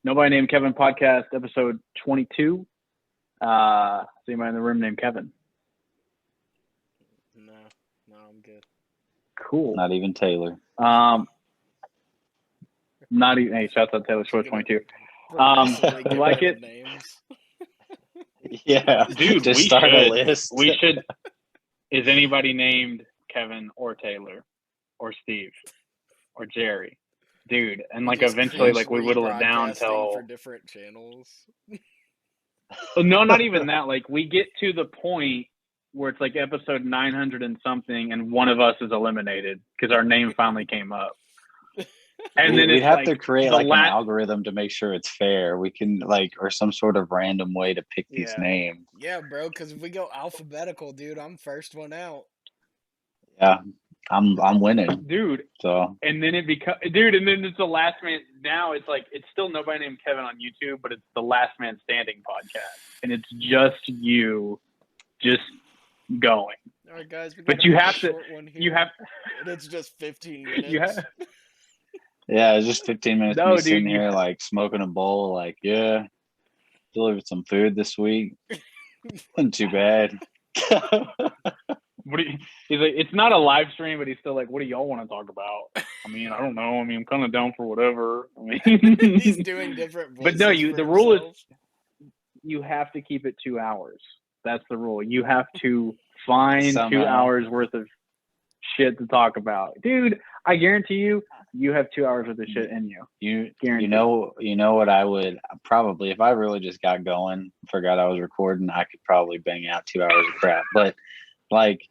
Nobody Named Kevin podcast, episode 22. Is anybody in the room named Kevin? No, I'm good. Cool. Not even Taylor. Not even. Hey, shout out Taylor Swift 22. Progressively You get like rid it? of names. Yeah, Dude, just we start a should. list. We should. Is anybody named Kevin or Taylor or Steve or Jerry? Dude, and like Just eventually, keep like we whittle it down rebroadcasting for till. different channels. No, not even that. Like we get to the point where it's like episode 900 and something, and one of us is eliminated because our name finally came up. And then We'd it's have like to create the like an algorithm to make sure it's fair. We can like, or some sort of random way to pick these Yeah. names. Yeah, bro, because if we go alphabetical, dude, I'm first one out. Yeah, I'm winning. dude. So And then it becomes, dude, and then it's the last man. Now it's like, it's still Nobody Named Kevin on YouTube, but it's the Last Man Standing podcast. And it's just you just going. All right, guys, we But got a you really have to, short one here, you have, and it's just 15 minutes. you have, yeah, it's just 15 minutes No, of me dude, sitting you- here like smoking a bowl. Like, yeah, delivered some food this week. Wasn't too bad. what do you, he's like, it's not a live stream, but he's still like, what do y'all want to talk about? I mean, I don't know. I mean, I'm kind of down for whatever. I mean, He's doing different voices. But no, for the rule is himself. you have to keep it 2 hours. That's the rule. You have to find 2 Somehow. hours worth of shit to talk about. Dude, I guarantee you, you have 2 hours worth of shit in you. You Guaranteed. know what I would probably, if I really just got going, forgot I was recording, I could probably bang out 2 hours of crap. But like,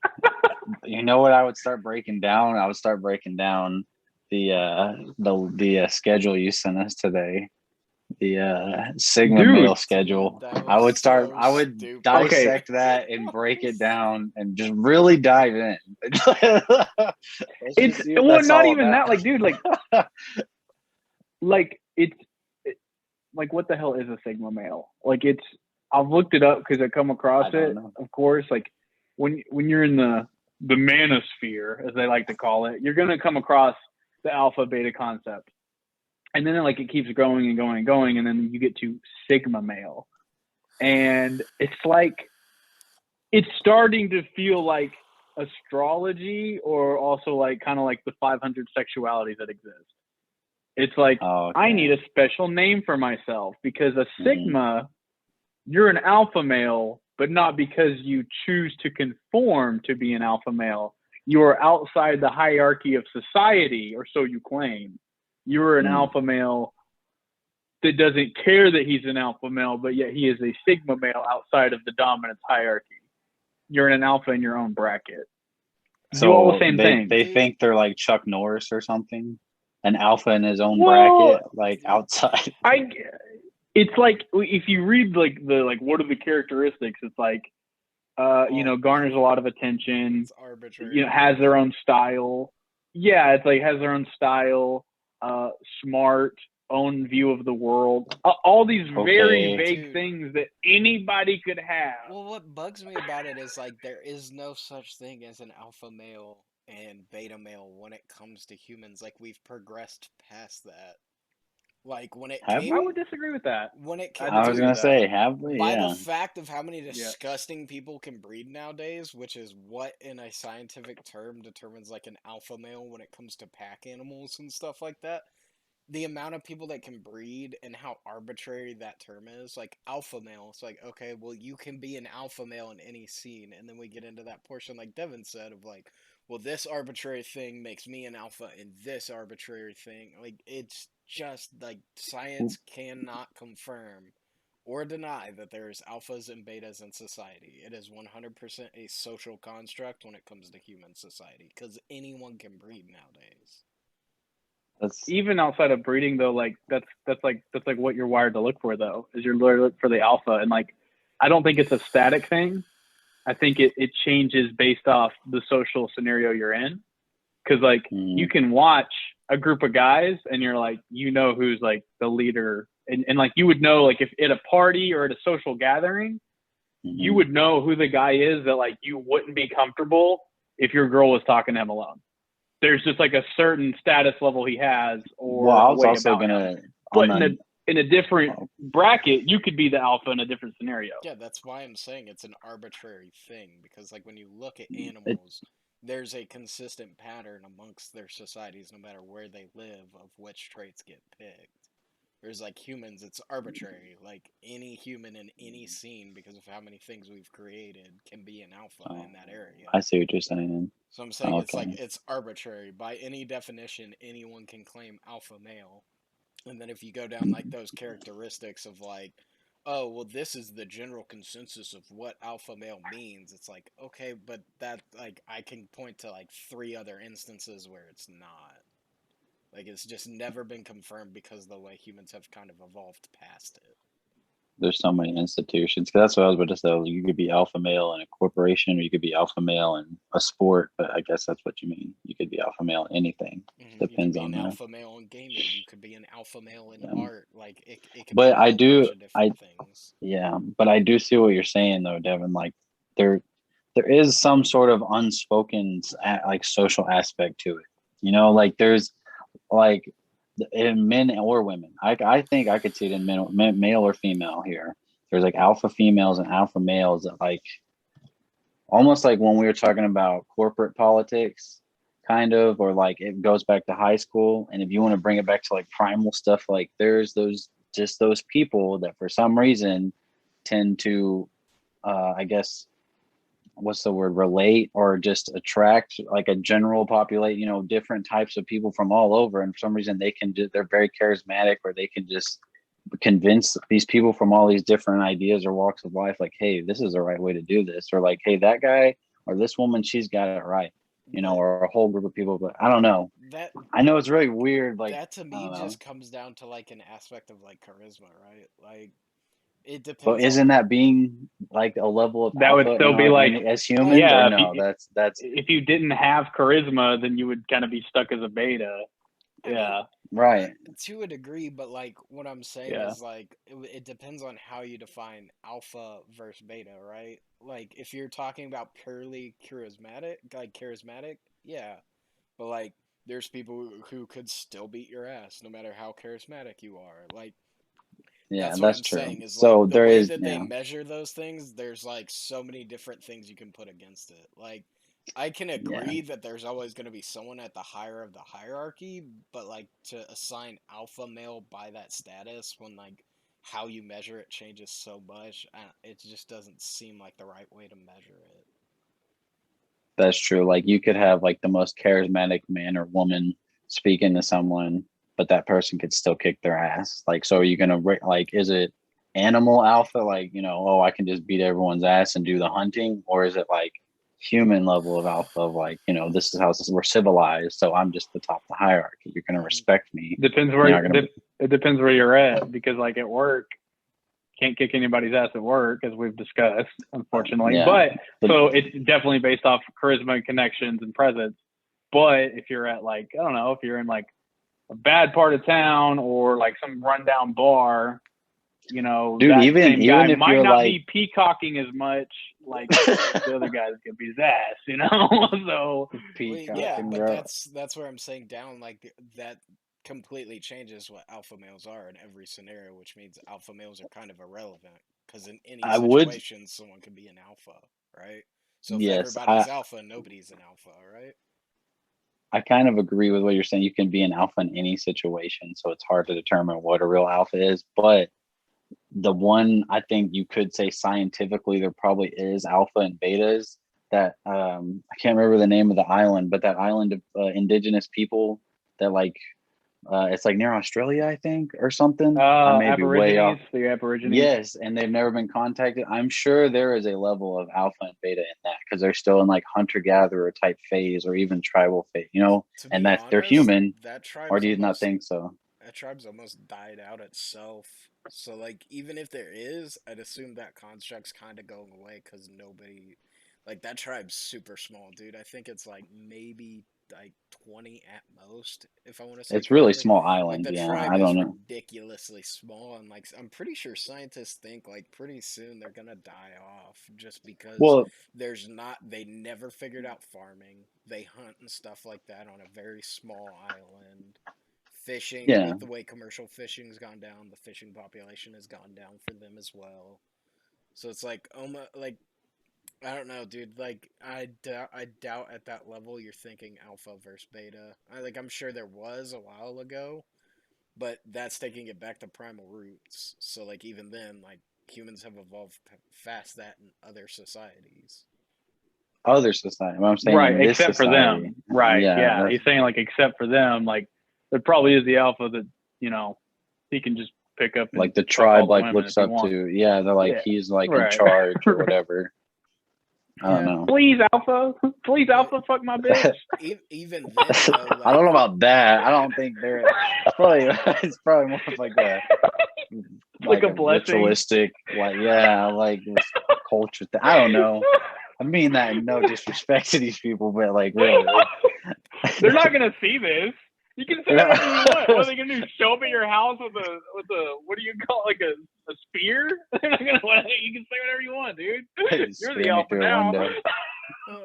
you know what I would start breaking down? I would start breaking down the schedule you sent us today. The Sigma Dude. Male schedule. That I was would start. so I would stupid. dissect that and break it down and just really dive in. It's well, not even that. Like, dude, like it's like, what the hell is a Sigma male? Like, it's, I've looked it up because I come across I don't it. know. Of course, like when you're in the manosphere, as they like to call it, you're gonna come across the alpha beta concept, and then like it keeps going and going and going, and then you get to Sigma male, and it's like it's starting to feel like astrology, or also like kind of like the 500 sexualities that exist. It's like, Oh, okay. I need a special name for myself, because a Sigma, you're an alpha male, but not because you choose to conform to be an alpha male. You are outside the hierarchy of society, or so you claim. You're an alpha male that doesn't care that he's an alpha male, but yet he is a Sigma male outside of the dominance hierarchy. You're in an alpha in your own bracket. So do all the same thing. They think they're like Chuck Norris or something, an alpha in his own Well, bracket, like outside. It's like, if you read like what are the characteristics? It's like, garners a lot of attention. It's arbitrary. Has their own style. Yeah, it's like has their own style. Smart, own view of the world. All these very vague Dude. things that anybody could have. Well, what bugs me about it is like there is no such thing as an alpha male and beta male when it comes to humans. Like we've progressed past that. Like when it Have came, I would disagree with that. when it came I was to gonna say, have we? by Yeah. the fact of how many disgusting people can breed nowadays, which is what in a scientific term determines like an alpha male when it comes to pack animals and stuff like that. The amount of people that can breed and how arbitrary that term is, like alpha male, it's like, okay, well, you can be an alpha male in any scene, and then we get into that portion, like Devin said, of like, well, this arbitrary thing makes me an alpha, and this arbitrary thing, like, it's just, like, science cannot confirm or deny that there's alphas and betas in society. It is 100% a social construct when it comes to human society, because anyone can breed nowadays. That's Even outside of breeding, though, like that's like what you're wired to look for, though, is you're literally looking for the alpha. And like, I don't think it's a static thing. I think it changes based off the social scenario you're in. Because like you can watch a group of guys and you're like, who's like the leader, and like you would know, like if at a party or at a social gathering, you would know who the guy is that like you wouldn't be comfortable if your girl was talking to him alone. There's just like a certain status level he has, or well, I was way also about gonna him. But in in a different bracket, you could be the alpha in a different scenario. Yeah, that's why I'm saying it's an arbitrary thing, because like when you look at animals, there's a consistent pattern amongst their societies, no matter where they live, of which traits get picked. Whereas like humans, it's arbitrary. Like any human in any scene, because of how many things we've created, can be an alpha in that area. I see what you're saying. So I'm saying it's like Okay. it's arbitrary. By any definition, anyone can claim alpha male. And then if you go down like those characteristics of like, oh, well, this is the general consensus of what alpha male means, it's like, okay, but that, like, I can point to like 3 other instances where it's not. Like, it's just never been confirmed because of the way humans have kind of evolved past it. There's so many institutions. 'Cause that's what I was about to say. You could be alpha male in a corporation, or you could be alpha male in a sport. But I guess that's what you mean. You could be alpha male in anything. You could Depends be on an that. alpha male in gaming. You could be an alpha male in Yeah. art. Like, it could But be a whole bunch of different things. Yeah, but I do see what you're saying though, Devin. Like there is some sort of unspoken like social aspect to it. You know, like there's like in men or women. I think I could see it in male or female here. There's like alpha females and alpha males that like almost like when we were talking about corporate politics, kind of, or like it goes back to high school. And if you want to bring it back to like primal stuff, like there's those people that for some reason tend to, I guess, what's the word, relate or just attract like a general populate, different types of people from all over. And for some reason they're very charismatic, or they can just convince these people from all these different ideas or walks of life, like, hey, this is the right way to do this, or like, hey, that guy or this woman, she's got it right, or a whole group of people. But I don't know. I know it's really weird. Like that to me just comes down to like an aspect of like charisma, right? Like it depends. But isn't that being like a level of that would still be like as humans? Yeah, or no, that's if you didn't have charisma, then you would kind of be stuck as a beta. Yeah. Right. To a degree, but like what I'm saying is like it depends on how you define alpha versus beta, right? Like if you're talking about purely charismatic, yeah. But like there's people who could still beat your ass no matter how charismatic you are. Like that's what I'm true. saying is so like the way that they measure those things, there's like so many different things you can put against it. Like I can agree that there's always going to be someone at the higher of the hierarchy, but like to assign alpha male by that status when like how you measure it changes so much, it just doesn't seem like the right way to measure it. That's true. Like you could have like the most charismatic man or woman speaking to someone, but that person could still kick their ass. Like, so are you gonna like, is it animal alpha? Like, oh, I can just beat everyone's ass and do the hunting, or is it like human level of alpha of like, this is how we're civilized, so I'm just the top of the hierarchy. You're gonna respect me. Depends where it depends where you're at, because like at work, can't kick anybody's ass at work, as we've discussed, unfortunately. But so it's definitely based off charisma and connections and presence. But if you're at like, I don't know, if you're in like a bad part of town or like some rundown bar, dude, that even same guy if might you're not like be peacocking as much, like the other guys could beat his ass, so yeah, but that's where I'm saying down, like that completely changes what alpha males are in every scenario, which means alpha males are kind of irrelevant because in any situation someone can be an alpha, right? So if everybody's alpha, nobody's an alpha, right? I kind of agree with what you're saying. You can be an alpha in any situation, so it's hard to determine what a real alpha is. But the one I think you could say scientifically there probably is alpha and betas. That I can't remember the name of the island, but that island of indigenous people that like it's like near Australia, I think, or something. I may be way off. The Aborigines. Yes, and they've never been contacted. I'm sure there is a level of alpha and beta in that, because they're still in like hunter-gatherer type phase, or even tribal phase, and that's they're human. Or do you not think so? That tribe's almost died out itself. So like even if there is, I'd assume that construct's kind of going away because nobody, like that tribe's super small, dude. I think it's like maybe like 20 at most, if I want to say. It's really small island. Like the tribe is ridiculously small, and like I'm pretty sure scientists think like pretty soon they're gonna die off just because they never figured out farming. They hunt and stuff like that on a very small island. Fishing, Yeah. with the way commercial fishing's gone down, the fishing population has gone down for them as well. So it's like, like, I don't know, dude. Like, I doubt at that level you're thinking alpha versus beta. I'm sure there was a while ago, but that's taking it back to primal roots. So, like, even then, like, humans have evolved past that in other societies. Other society. What I'm saying, right, in this except for society. them. Right, yeah. that's- He's saying, like, except for them, like, there probably is the alpha that, you know, he can just pick up and like the fuck all tribe the like women looks if he up wants. to. Yeah, they're like Yeah, he's like in right. charge or whatever. I don't know. Please, alpha. Please, alpha, fuck my bitch. Even then, though, like, I don't know about that. I don't think they're. It's probably more of like a like a blessing. ritualistic, like like this culture thing. I don't know. I mean that in no disrespect to these people, but like really, they're not gonna see this. You can say whatever you want. What are they gonna do? Show up at your house with a what do you call it, like a spear? They're not gonna. You can say whatever you want, dude. You're the alpha now.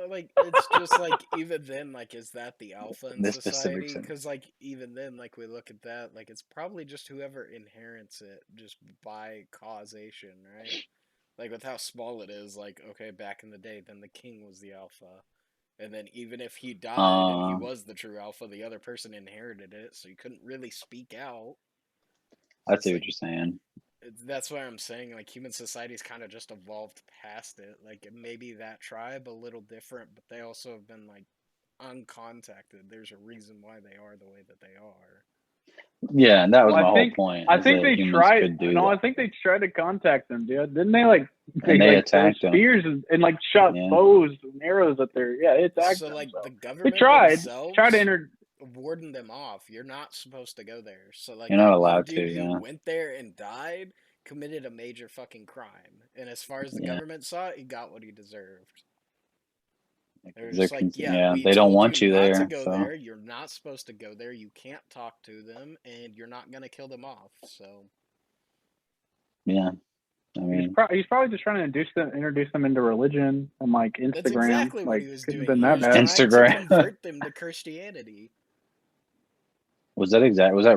Like, it's just like, even then, like, is that the alpha in This specific society? sense. Because, like, even then, like, we look at that, like, it's probably just whoever inherits it just by causation, right? Like, with how small it is, like, okay, back in the day, then the king was the alpha. And then even if he died and he was the true alpha, the other person inherited it, so you couldn't really speak out. I see what you're saying. That's why I'm saying, like, human society's kind of just evolved past it. Like, maybe that tribe a little different, but they also have been, like, uncontacted. There's a reason why they are the way that they are. Yeah, that was my whole point. I think they tried. No, I think they tried to contact them, dude. Didn't they? Like, they like, attacked them. spears and like shot bows and arrows at their. Yeah, it attacked them. So, like, the They government tried to enter. Warden them off. You're not supposed to go there. So, like, you're not that allowed dude to. who went there and died committed a major fucking crime. And as far as the government saw it, he got what he deserved. They were just like, they don't want you there. To go there. You're not supposed to go there. You can't talk to them, and you're not gonna kill them off. So, yeah, I mean, he's probably just trying to introduce them into religion and like Instagram. That's exactly like, what he was doing. Been he that was bad. trying Instagram. to convert them to Christianity. Was that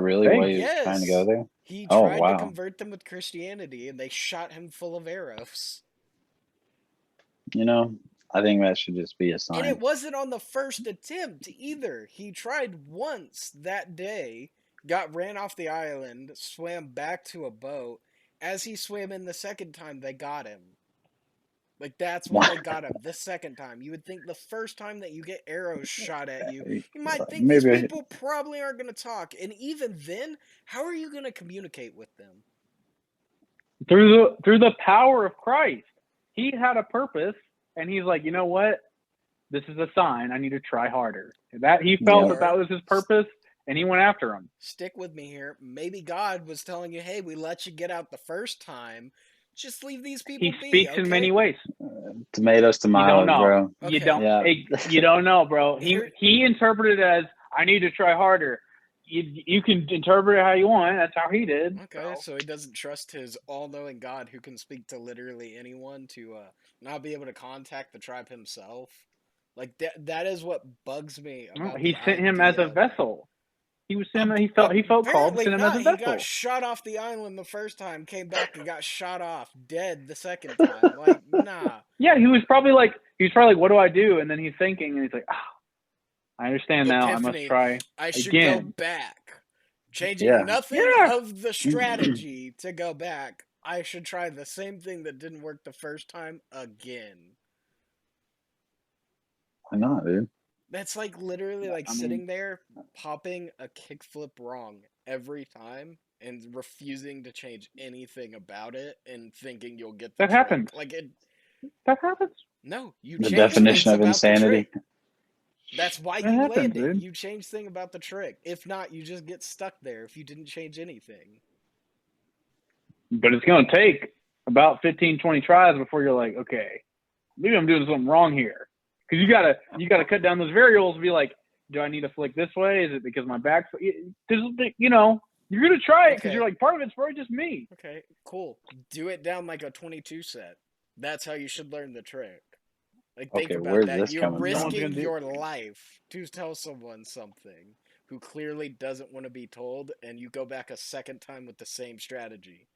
really why he was trying to go there? He tried to convert them with Christianity, and they shot him full of arrows. You know, I think that should just be a sign. And it wasn't on the first attempt either. He tried once that day, got ran off the island, swam back to a boat. As he swam in the second time, they got him. Like, that's when they got him the second time. You would think the first time that you get arrows shot at you, you might think these people probably aren't going to talk. And even then, how are you going to communicate with them? Through the power of Christ. He had a purpose, and he's like, you know what? This is a sign. I need to try harder. That he felt that was his purpose, and he went after him. Stick with me here. Maybe God was telling you, hey, we let you get out the first time. Just leave these people be. He speaks in many ways. Tomatoes, bro. Okay. You don't know, bro. He interpreted it as, I need to try harder. You can interpret it how you want. That's how he did. Okay, so he doesn't trust his all-knowing God who can speak to literally anyone to not be able to contact the tribe himself. Like, that is what bugs me about he sent him as a vessel. He felt called to send him as a vessel. He got shot off the island the first time, came back and got shot off, dead the second time. Like, nah. Yeah, he was probably like, what do I do? And then he's thinking, and he's like, I understand now. I must try I should again. go back. Changing nothing of the strategy to go back. I should try the same thing that didn't work the first time again. Why not, dude? That's like literally like sitting there, popping a kickflip wrong every time and refusing to change anything about it and thinking you'll get the that trick. happens. That happens. No, you the definition of insanity. That's why you landed. Dude. You change thing about the trick. If not, you just get stuck there if you didn't change anything. But it's going to take about 15, 20 tries before you're like, okay, maybe I'm doing something wrong here. Because you gotta cut down those variables and be like, do I need to flick this way? Is it because my back's, you know, you're going to try it because you're like, part of it's probably just me. Okay, cool. Do it down like a 22 set. That's how you should learn the trick. Like, think about that. You're risking your life to tell someone something. who clearly doesn't want to be told, and you go back a second time with the same strategy.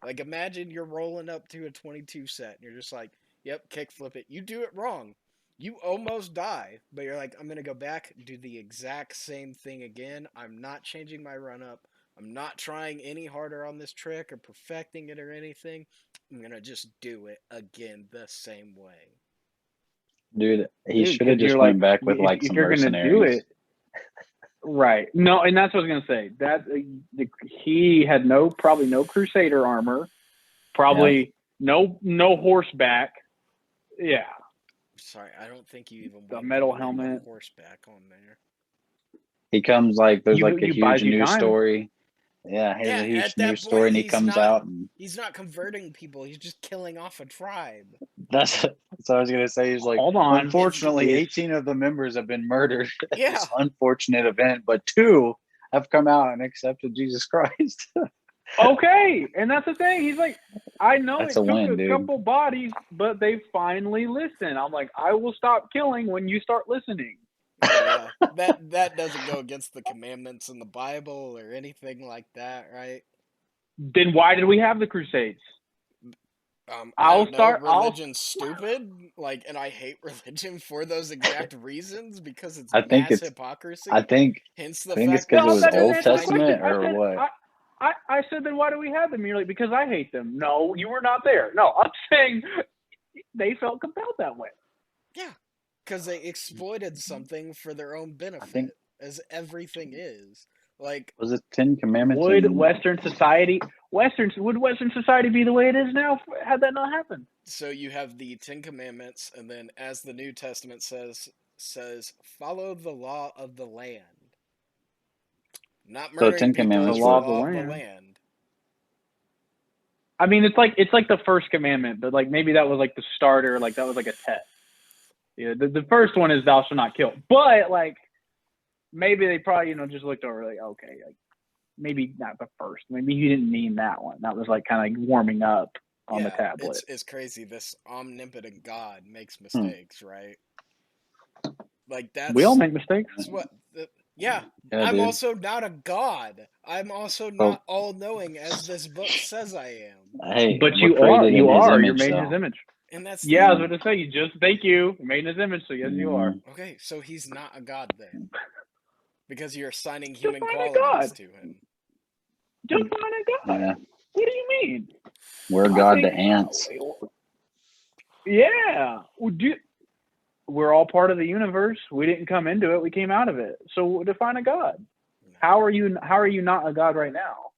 Like, imagine you're rolling up to a 22 set, and you're just like, yep, kickflip it. You do it wrong. You almost die, but you're like, I'm going to go back, do the exact same thing again. I'm not changing my run up. I'm not trying any harder on this trick or perfecting it or anything. I'm going to just do it again the same way. Dude, he Dude, should have 'cause just you're went like, back with like if some you're gonna do mercenaries. it, right? No, and that's what I was gonna say. That he had probably no Crusader armor, probably no horseback. Yeah, Sorry, I don't think you even the went metal down in the helmet. horseback on there. He comes like there's like a You buys huge you news time. story. Yeah, he has Yeah, a huge at that news story, and he point, comes out, and he's not converting people. He's just killing off a tribe. that's what I was gonna say. He's like, Hold on. unfortunately, It's- 18 of the members have been murdered at Yeah. this unfortunate event, but 2 have come out and accepted Jesus Christ. Okay, and that's the thing. He's like, I know That's it a took win, a dude. couple bodies, but they finally listened. I'm like, I will stop killing when you start listening. Yeah, that doesn't go against the commandments in the Bible or anything like that, right? Then why did we have the Crusades? I don't know, religion's stupid, like, and I hate religion for those exact reasons because it's mass hypocrisy. I think hence the it's fact because it was that doesn't Old answer the Testament question. or what? I said, then why do we have them? You're like, because I hate them. No, you were not there. No, I'm saying they felt compelled that way. Yeah, because they exploited something for their own benefit, as everything is. Like, was it 10 Commandments? Would Western society be the way it is now had that not happened? So you have the 10 Commandments, and then as the New Testament says follow the law of the land. Not murdering 10 people, Commandments, the law of the land. I mean, it's like the first commandment, but like maybe that was like the starter, like that was like a test. Yeah, the first one is thou shalt not kill, but like maybe they probably just looked over like, okay, like maybe not the first, maybe he didn't mean that one. That was like kind of like warming up on the tablet. It's crazy. This omnipotent God makes mistakes, right? Like we all make mistakes. That's what. I'm also not a god. I'm also not all-knowing, as this book says I am. Hey, but you are. You're made in his image. And that's I was going to say, thank you. You're made in his image, so yes, you are. Okay, so he's not a god then, because you're assigning human qualities to him. Define a god. Yeah. What do you mean? We're God to ants. Yeah. We're all part of the universe. We didn't come into it. We came out of it. So define a god. How are you not a god right now?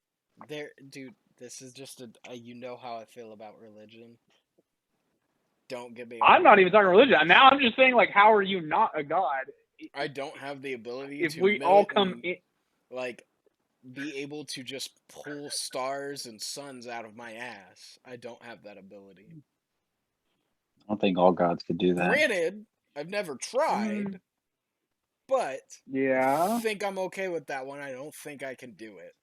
Dude, this is just you know how I feel about religion. Don't get me. I'm not even talking religion. Now I'm just saying, like, how are you not a god? I don't have the ability if we all come in, like, be able to just pull stars and suns out of my ass. I don't have that ability. I don't think all gods could do that. Granted, I've never tried, but I think I'm okay with that one. I don't think I can do it.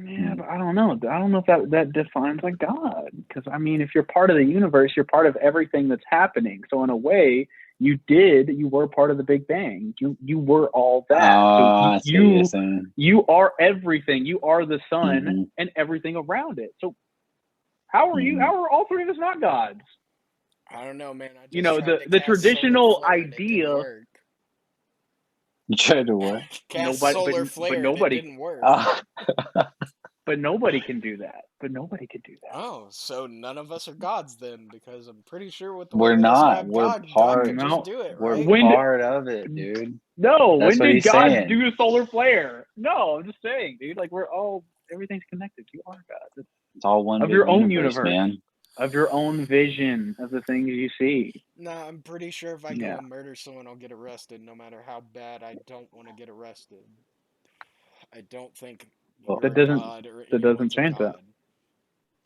Yeah, but I don't know. I don't know if that defines a god. Because, I mean, if you're part of the universe, you're part of everything that's happening. So in a way, you were part of the Big Bang. You were all that. So you are everything. You are the sun and everything around it. So how are all three of us not gods? I don't know, man. The traditional idea. You tried to what? Solar flare, but nobody, it didn't work. But nobody can do that. Oh, so none of us are gods then, because I'm pretty sure with the we're not. We're God, part. God just do it, right? We're part of it, dude. No, when did God do a solar flare? No, I'm just saying, dude. Like everything's connected. You are God. It's all one of your own universe, man. Of your own vision of the things you see. No, I'm pretty sure if I go and murder someone, I'll get arrested, no matter how bad I don't want to get arrested. I don't think that doesn't change that.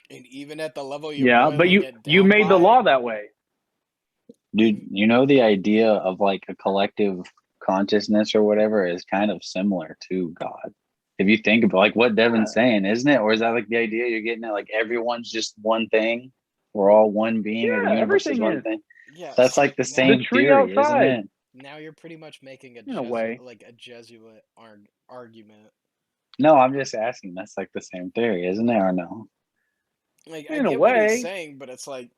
And even at the level you're but you made the law that way. Dude, you know the idea of like a collective consciousness or whatever is kind of similar to God. If you think about like what Devin's saying, isn't it? Or is that like the idea you're getting at? Like everyone's just one thing. We're all one being, or the universe is one thing. Yeah, that's like the same theory, isn't it? now you're pretty much making In a way. a Jesuit argument. No, I'm just asking. That's like the same theory, isn't it, or no? Like, I In a get what he's way. saying, but it's like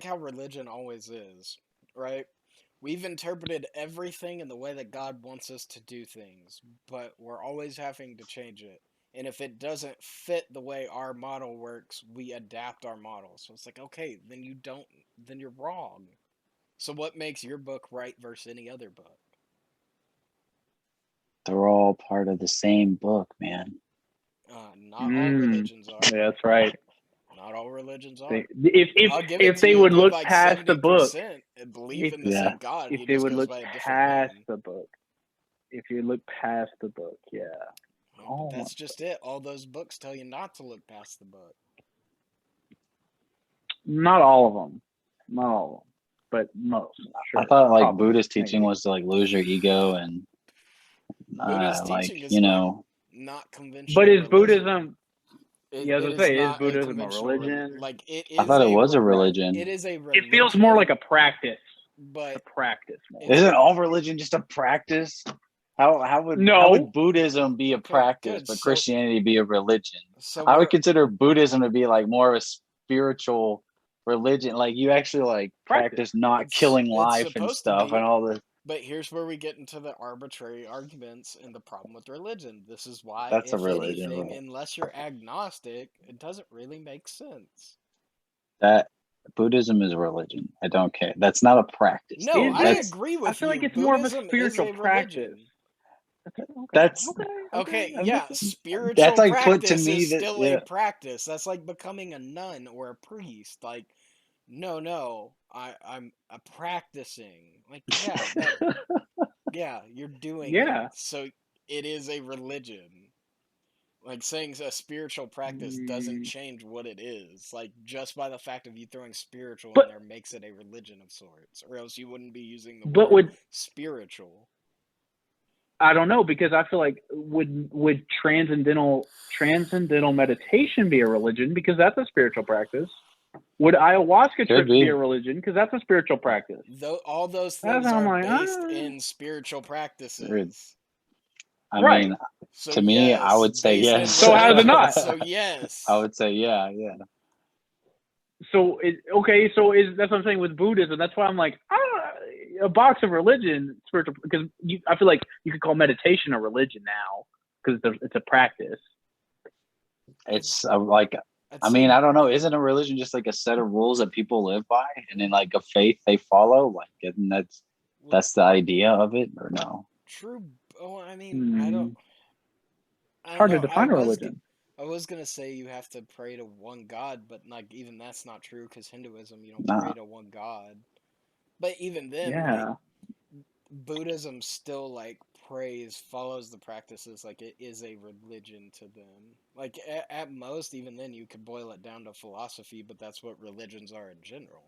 how religion always is, right? We've interpreted everything in the way that God wants us to do things, but we're always having to change it. And if it doesn't fit the way our model works, we adapt our model. So it's like, okay, then you're wrong. So what makes your book right versus any other book? They're all part of the same book, man. Not all religions are. Yeah, that's right. Not all religions are. If they would look past the book, and believe in the same God, if they would look past the book, if you look past the book, yeah. But that's just it. All those books tell you not to look past the book. Not all of them, but most. Sure, I thought like Buddhist teaching was to like lose your ego and Buddhist teaching is not conventional. But is Buddhism? Yeah, I was gonna say, is Buddhism a religion? Like it is. I thought it was a religion. It is a religion. It feels more like a practice. But a practice. Isn't all religion just a practice? How would Buddhism be a practice, but Christianity be a religion? So I would consider Buddhism to be like more of a spiritual religion. Like you actually like practice not killing life and stuff and all this. But here's where we get into the arbitrary arguments and the problem with religion. This is why, that's a religion, anything, unless you're agnostic, it doesn't really make sense. That Buddhism is a religion. I don't care. That's not a practice. No, I agree with you. I feel like it's more of a spiritual practice. That's okay. Yeah, spiritual. That's like practice put to me is that still a practice. That's like becoming a nun or a priest. Like, no, I'm practicing. Like, yeah, you're doing it. So it is a religion. Like saying a spiritual practice doesn't change what it is. Like just by the fact of you throwing spiritual in there makes it a religion of sorts, or else you wouldn't be using the word spiritual. I don't know, because I feel like would transcendental meditation be a religion, because that's a spiritual practice? Would ayahuasca trips be a religion, because that's a spiritual practice? All those things are based in spiritual practices. I mean, so to me, I would say yes. So how is it not? So yes. I would say yeah. So that's what I'm saying with Buddhism. That's why I'm like, a box of religion, spiritual, because I feel like you could call meditation a religion now, because it's a practice. It's like, I mean, I don't know. Isn't a religion just like a set of rules that people live by, and then like a faith they follow? Like, and that's the idea of it, or no? True. Oh, I mean, I don't. It's hard to define a religion. I was gonna say you have to pray to one God, but like even that's not true, because Hinduism you don't pray to one God. But even then, like, Buddhism still like follows the practices like it is a religion to them. Like at most, even then, you could boil it down to philosophy, but that's what religions are in general.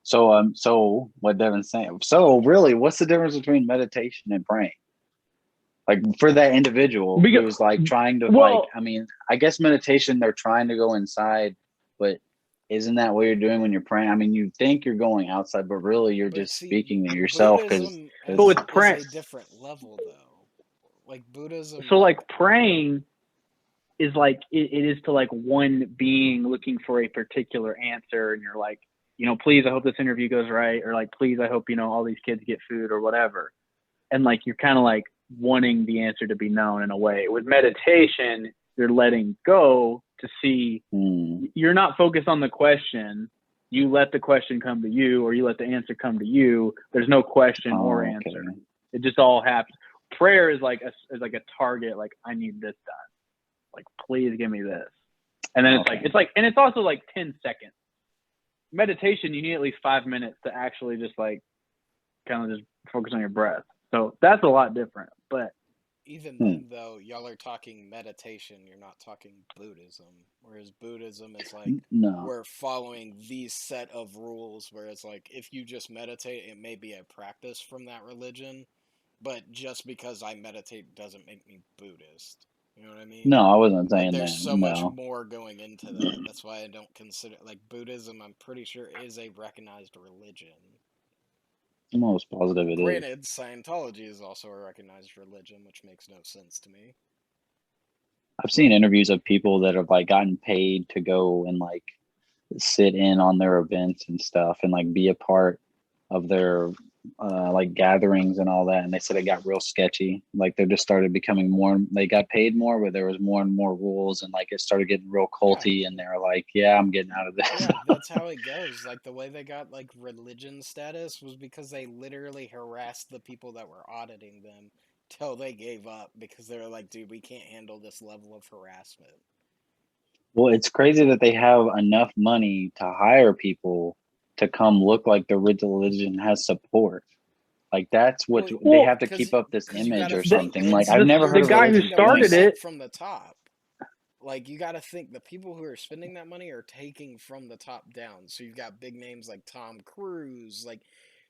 So what Devin's saying. So really, what's the difference between meditation and praying? Like for that individual who's like trying to I mean, I guess meditation, they're trying to go inside, but isn't that what you're doing when you're praying? I mean, you think you're going outside, but really you're just speaking to yourself. But with prayer, a different level though. Like Buddhism. So like praying is like it is to like one being looking for a particular answer, and you're like, please, I hope this interview goes right, or like, please, I hope all these kids get food or whatever, and like you're kind of like wanting the answer to be known in a way. With meditation, you're letting go to see. You're not focused on the question. You let the question come to you, or you let the answer come to you. There's no question or answer. It just all happens. Prayer is like a target. Like, I need this done. Like, please give me this. And then and it's also like 10 seconds. Meditation, you need at least 5 minutes to actually just like kind of just focus on your breath. So that's a lot different. But even then, though, y'all are talking meditation, you're not talking Buddhism. Whereas Buddhism is like, we're following these set of rules, whereas like, if you just meditate, it may be a practice from that religion, but just because I meditate doesn't make me Buddhist. You know what I mean? No, I wasn't saying that. There's so much more going into that. That's why I don't consider, like, Buddhism, I'm pretty sure, is a recognized religion. I'm almost positive it is. Granted, Scientology is also a recognized religion, which makes no sense to me. I've seen interviews of people that have like gotten paid to go and like sit in on their events and stuff and like be a part of their like gatherings and all that, and they said it got real sketchy. Like they just started becoming more, they got paid more, but there was more and more rules, and like it started getting real culty, and they were like, yeah, I'm getting out of this. Yeah, that's how it goes. Like the way they got like religion status was because they literally harassed the people that were auditing them till they gave up because they were like, dude, we can't handle this level of harassment. Well, it's crazy that they have enough money to hire people to come look like the religion has support. Like that's what they have to keep up this image or something. Like I've never heard the of guy who religion started it from the top. Like you got to think the people who are spending that money are taking from the top down. So you've got big names like Tom Cruise, like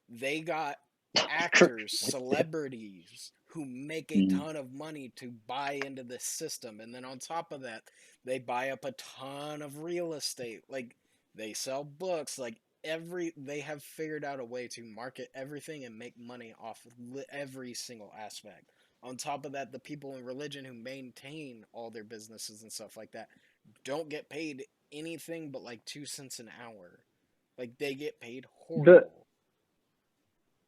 they got actors, celebrities who make a ton of money to buy into this system, and then on top of that, they buy up a ton of real estate. Like they sell books, like they have figured out a way to market everything and make money off of every single aspect. On top of that, the people in religion who maintain all their businesses and stuff like that don't get paid anything but like 2 cents an hour. Like they get paid horrible.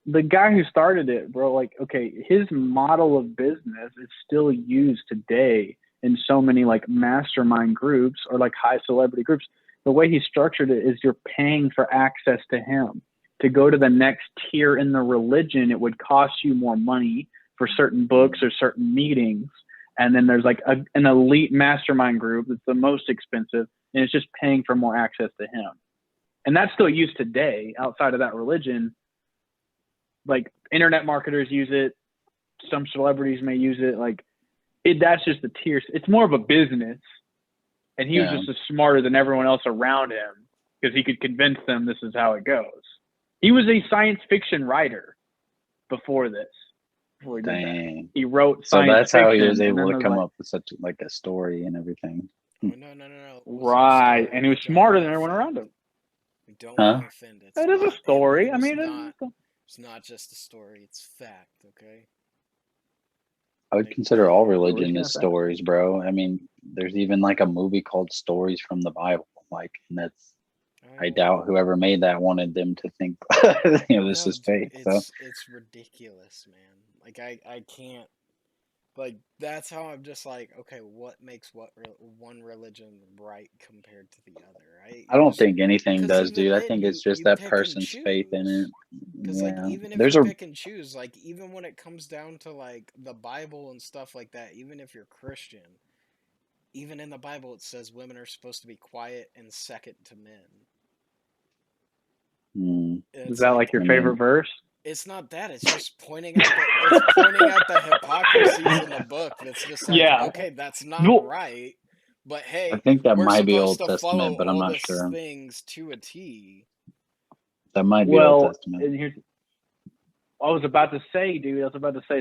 The guy who started it, bro, like, okay, his model of business is still used today in so many like mastermind groups or like high celebrity groups. The way he structured it is you're paying for access to him. To go to the next tier in the religion, it would cost you more money for certain books or certain meetings. And then there's like an elite mastermind group that's the most expensive, and it's just paying for more access to him. And that's still used today outside of that religion. Like internet marketers use it. Some celebrities may use it. Like that's just the tiers. It's more of a business. And he was just as smarter than everyone else around him because he could convince them this is how it goes. He was a science fiction writer before this. Before he did that. He wrote science fiction. So that's how he was able to come up with such like a story and everything. Oh, no. Right. And he was smarter than everyone around him. We don't want to offend it. It is a story. It's not just a story. It's fact, okay? I would consider all religion as stories, bro. I mean, there's even like a movie called Stories from the Bible. Like, and that's, I doubt whoever made that wanted them to think, this is fake. It's ridiculous, man. Like, I can't, like, that's how I'm just like, okay, what makes one religion right compared to the other, right? I don't think anything does, dude. I think it's just that person's faith in it. Because like even if you pick and choose, like even when it comes down to like the Bible and stuff like that, even if you're Christian, even in the Bible it says women are supposed to be quiet and second to men. Is that like your favorite verse? It's not that. It's just pointing out the hypocrisies in the book. That's just like, okay, that's not right. But hey, I think that might be Old Testament, but I'm not sure. Things to a T. That might be Old Testament. I was about to say, dude.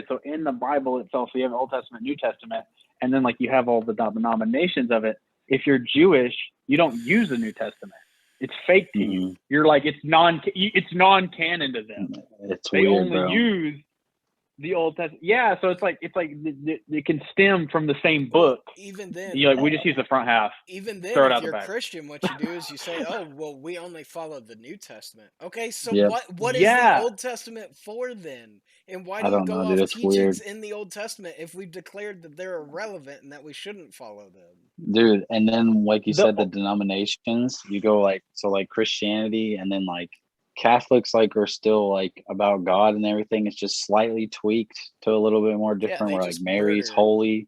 So in the Bible itself, so you have Old Testament, New Testament, and then like you have all the denominations of it. If you're Jewish, you don't use the New Testament. It's fake to you. You're like it's non-canon to them. They weird, only bro. use the Old Testament. Yeah, so it's like it can stem from the same book. Even then, we just use the front half. Even then, if you're Christian, what you do is you say, "Oh, well, we only follow the New Testament." Okay, so what is the Old Testament for then? And why do you go off teachings in the Old Testament if we've declared that they're irrelevant and that we shouldn't follow them? Dude, and then like you said, the denominations, you go like Christianity, and then like Catholics like are still like about God and everything. It's just slightly tweaked to a little bit more different. Where like Mary's holy,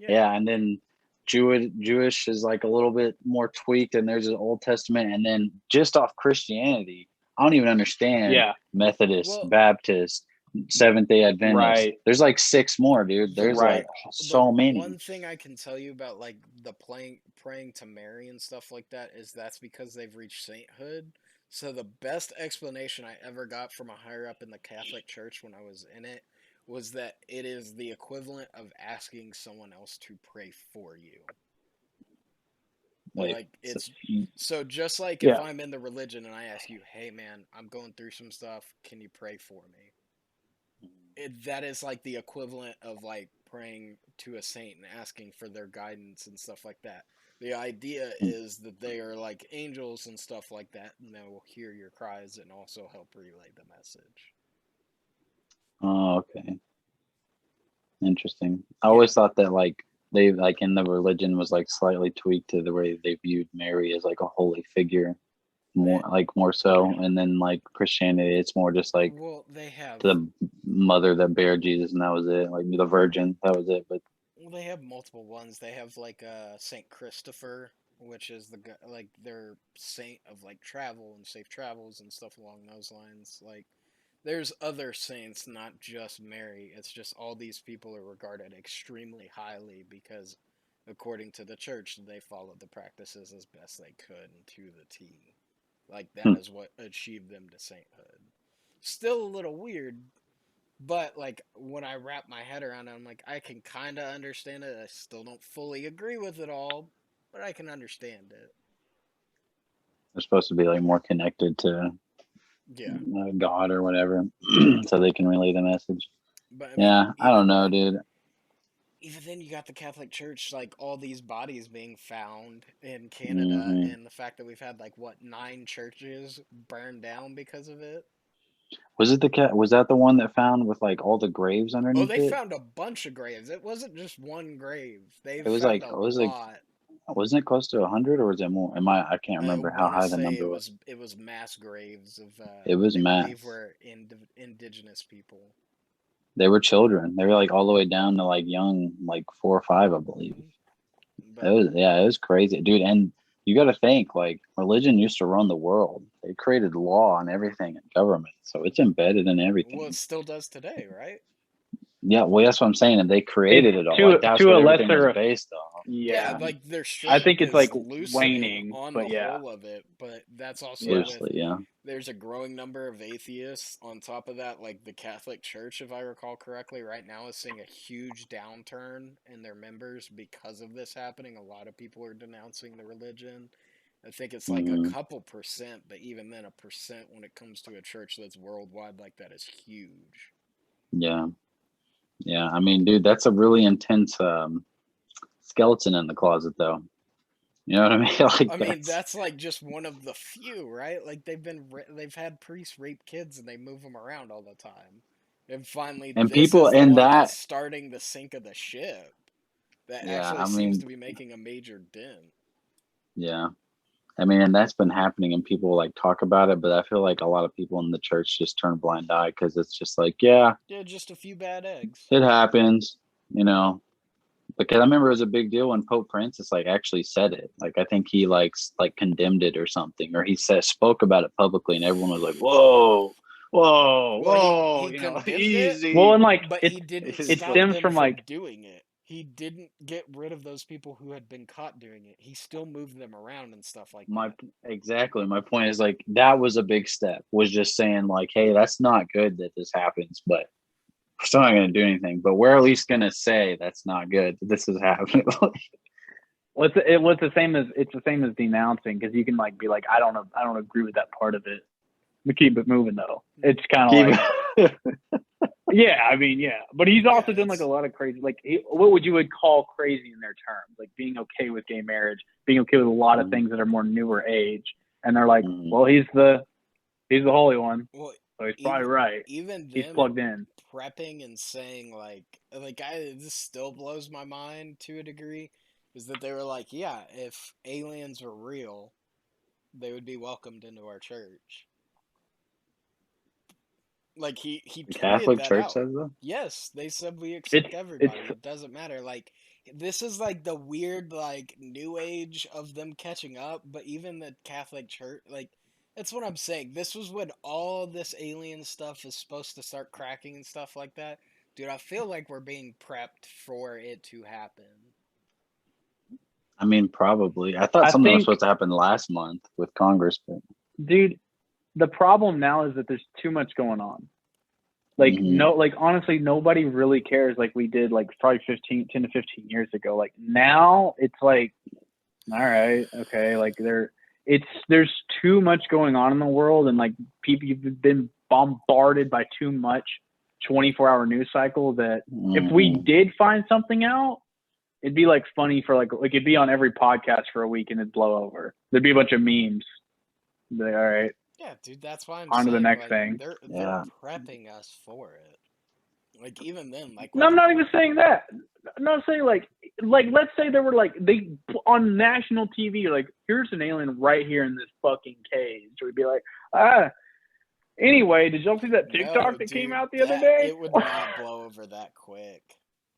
and then Jewish is like a little bit more tweaked, and there's an Old Testament, and then just off Christianity, I don't even understand Methodist, Baptist, Seventh-day Adventist. Right. There's like 6 more, dude. There's like so many. One thing I can tell you about like the praying to Mary and stuff like that is that's because they've reached sainthood. So the best explanation I ever got from a higher up in the Catholic Church when I was in it was that it is the equivalent of asking someone else to pray for you. Wait, Like it's so, so just like if Yeah. I'm in the religion and I ask you, hey man, I'm going through some stuff, can you pray for me? That is like the equivalent of like praying to a saint and asking for their guidance and stuff like that. The idea is that they are like angels and stuff like that, and they will hear your cries and also help relay the message. oh, okay. Interesting. I Yeah. always thought that like they like in the religion was like slightly tweaked to the way they viewed Mary as like a holy figure, more so, and then like Christianity, it's more just like Well, they have the mother that bare Jesus, and that was it. Like the Virgin, that was it. But they have multiple ones. They have like Saint Christopher, which is like their saint of like travel and safe travels and stuff along those lines. Like there's other saints, not just Mary. It's just all these people are regarded extremely highly because, according to the church, they followed the practices as best they could and to the T. Like that is what achieved them to sainthood. Still a little weird, but like when I wrap my head around it, I'm like, I can kind of understand it. I still don't fully agree with it all, but I can understand it. they're supposed to be like more connected to Yeah, God or whatever, so they can relay the message. but I mean, Yeah, I don't know, dude. even then you got the Catholic Church, like all these bodies being found in Canada, Hmm. and the fact that we've had like what 9 churches burned down because of it. Was it the cat? Was that the one that found with like all the graves Oh, underneath they it? found a bunch of graves. It wasn't just one grave. They It was found like a it was like lot. wasn't it close to 100 or was it more? I can't I remember how want to high the say number was. it was mass graves of It what was they believe mass. were indigenous people. They were children. They were like all the way down to like young, like 4 or 5, I believe. It But was, yeah, it was crazy, dude. And you got to think like religion used to run the world. They created law and everything in government, so it's embedded in well, it everything. still does today, right? Yeah, well, that's what I'm saying. And they It's created it all. to Like that's to what a everything was lesser, based on. Yeah, yeah. like their I think strength it's is like loosening waning, on the but yeah. whole of it, but that's also Yeah. with Loosely, yeah. there's a growing number of atheists on top of that. Like the Catholic Church, if I recall correctly, right now is seeing a huge downturn in their members because of this happening. A lot of people are denouncing the religion. I think it's like a Hmm. couple percent, but even then, a percent when it comes to a church that's worldwide like that is huge. Yeah, yeah. I mean, dude, that's a really intense skeleton in the closet, though. You know what I mean? Like I mean, that's that's like just one of the few, right? Like they've had priests rape kids and they move them around all the time. And finally, and this people is the in one that's that. starting the sink of the ship. That Yeah, actually I seems mean, to be making a major dent. yeah. I mean, and that's been happening, and people like talk about it, but I feel like a lot of people in the church just turn a blind eye because it's just like, yeah, Yeah, just a few bad eggs. it happens, you know. Because I remember it was a big deal when Pope Francis like actually said it. Like I think he like condemned it or something, or he said spoke about it publicly, and everyone was like, "Whoa, whoa, Well, whoa," he you know, condemned it, Well, easy. and like but he didn't it It's stop like stems them from from like doing it. He didn't get rid of those people who had been caught doing it. He still moved them around and stuff like my that. exactly my point is like that was a big step. Was just saying like, hey, that's not good that this happens, but we're still not going to do anything. But we're at least going to say that's not good. That this is happening. it's the same as denouncing because you can like be like I don't agree with that part of it. We keep it moving though. It's kind of Keep. like yeah, I mean yeah, but he's Yeah, also done like a lot of crazy like what would you would call crazy in their terms like being okay with gay marriage, being okay with a lot of things that are more newer age, and they're like, Mhm. well he's the holy one, well, so he's probably right. even He's them plugged in. prepping and saying this still blows my mind to a degree, is that they were like, yeah, if aliens were real, they would be welcomed into our church. Like he The tweeted Catholic that Church out. says that. Yes, they said we accept It's everybody. It doesn't matter. Like this is like the weird like new age of them catching up, but even the Catholic Church like that's what I'm saying. This was when all this alien stuff is supposed to start cracking and stuff like that. Dude, I feel like we're being prepped for it to happen. I mean, probably. I thought I something was think supposed to happen last month with Congress, but dude, the problem now is that there's too much going on. Like like honestly, nobody really cares like we did like probably 10 to 15 years ago. Like now it's like all right, okay, like there's too much going on in the world, and like people, you've been bombarded by too much 24-hour news cycle that if we did find something out, it'd be like funny for like it'd be on every podcast for a week and it'd blow over. There'd be a bunch of memes. Be like, all right, Yeah, dude, that's why I'm on to saying the next like thing. they're prepping us for it. Like even then, like No, I'm not even saying that. I'm not saying like let's say there were like they on national TV like here's an alien right here in this fucking cage. We'd be like, anyway, did y'all see that TikTok that came out the other day? It would not blow over that quick.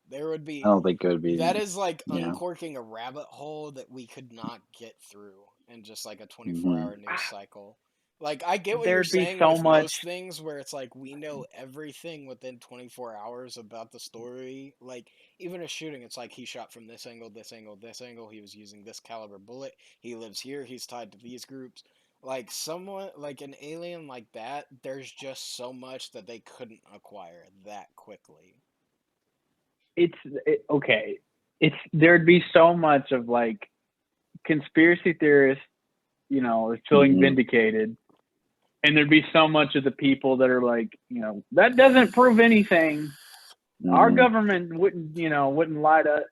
There would be. I don't think it would be. That is like yeah. uncorking a rabbit hole that we could not get through in just like a 24-hour news cycle. Like I get what you're saying with most things where it's like we know everything within 24 hours about the story. Like even a shooting, it's like he shot from this angle, this angle, this angle. He was using this caliber bullet. He lives here. He's tied to these groups. Like someone like an alien like that, there's just so much that they couldn't acquire that quickly. Okay. There'd be so much of like conspiracy theorists, you know, feeling vindicated. And there'd be so much of the people that are like, you know, that doesn't prove anything. Our government wouldn't lie to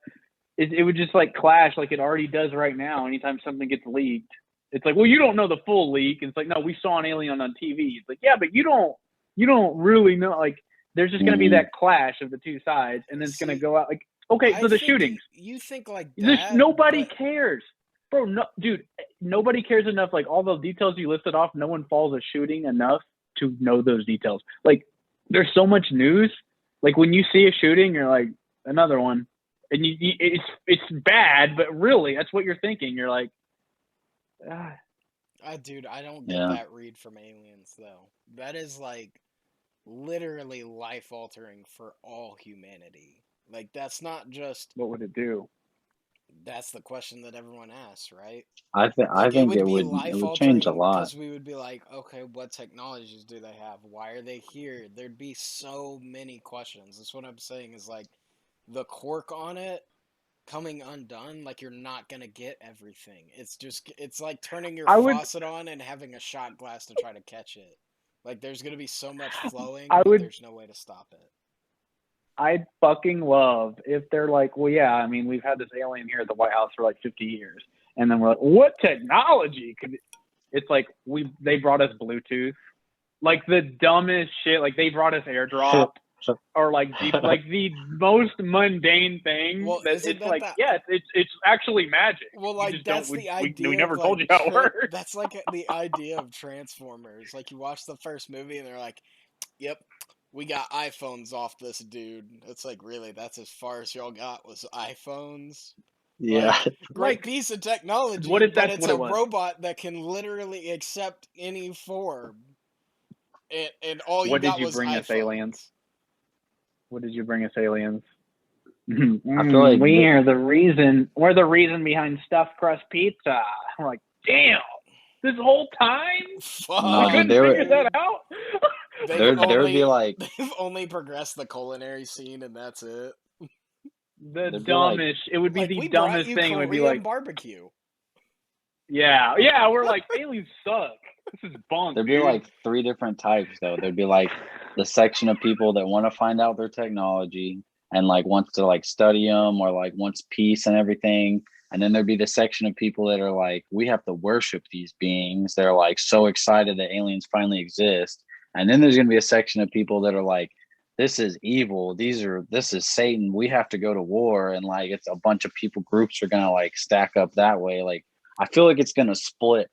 it would just like clash like it already does right now. Anytime something gets leaked, it's like, well, you don't know the full leak. And it's like, no, we saw an alien on TV. It's like, yeah, but you don't really know. Like, there's just gonna be that clash of the two sides, and then it's gonna go out like, okay, so the shootings. You think like that? Nobody cares. Bro, no, dude, nobody cares enough. Like all those details you listed off, no one follows a shooting enough to know those details. Like there's so much news. Like when you see a shooting, you're like another one, and it's bad, but really that's what you're thinking. You're like, dude, I don't get that read from aliens though. That is like literally life altering for all humanity. Like that's not just. What would it do? That's the question that everyone asks, right? I think it would change a lot. Because we would be like, okay, what technologies do they have? Why are they here? There'd be so many questions. That's what I'm saying is like the cork on it coming undone. Like you're not gonna get everything. It's like turning your faucet on and having a shot glass to try to catch it. Like there's gonna be so much flowing, there's no way to stop it. I'd fucking love if they're like, well, yeah, I mean, we've had this alien here at the White House for like 50 years. And then we're like, what technology could it's like they brought us Bluetooth. Like the dumbest shit. Like they brought us AirDrop or like the most mundane thing. Well, it's like, yeah, it's actually magic. Well, like that's the idea. We never told you how it works. That's like the idea of Transformers. Like you watch the first movie and they're like, yep. We got iPhones off this dude. It's like, really, that's as far as y'all got was iPhones? Yeah. Like, great piece of technology, but it's a robot that can literally accept any form. And all you got was iPhones. What did you bring us, aliens? What did you bring us, aliens? I feel like we're the reason behind stuffed crust pizza. I'm like, damn, this whole time? Fuck. You couldn't figure that out? There would be like they've only progressed the culinary scene and that's it. The dumbest. It would be the dumbest thing. It would be like barbecue. Yeah. We're like aliens suck. This is bunk. There'd be like 3 different types though. There'd be like the section of people that want to find out their technology and like wants to like study them or like wants peace and everything. And then there'd be the section of people that are like, we have to worship these beings. They're like so excited that aliens finally exist. And then there's going to be a section of people that are like, this is evil. This is Satan. We have to go to war. And like, it's a bunch of people, groups are going to like stack up that way. Like, I feel like it's going to split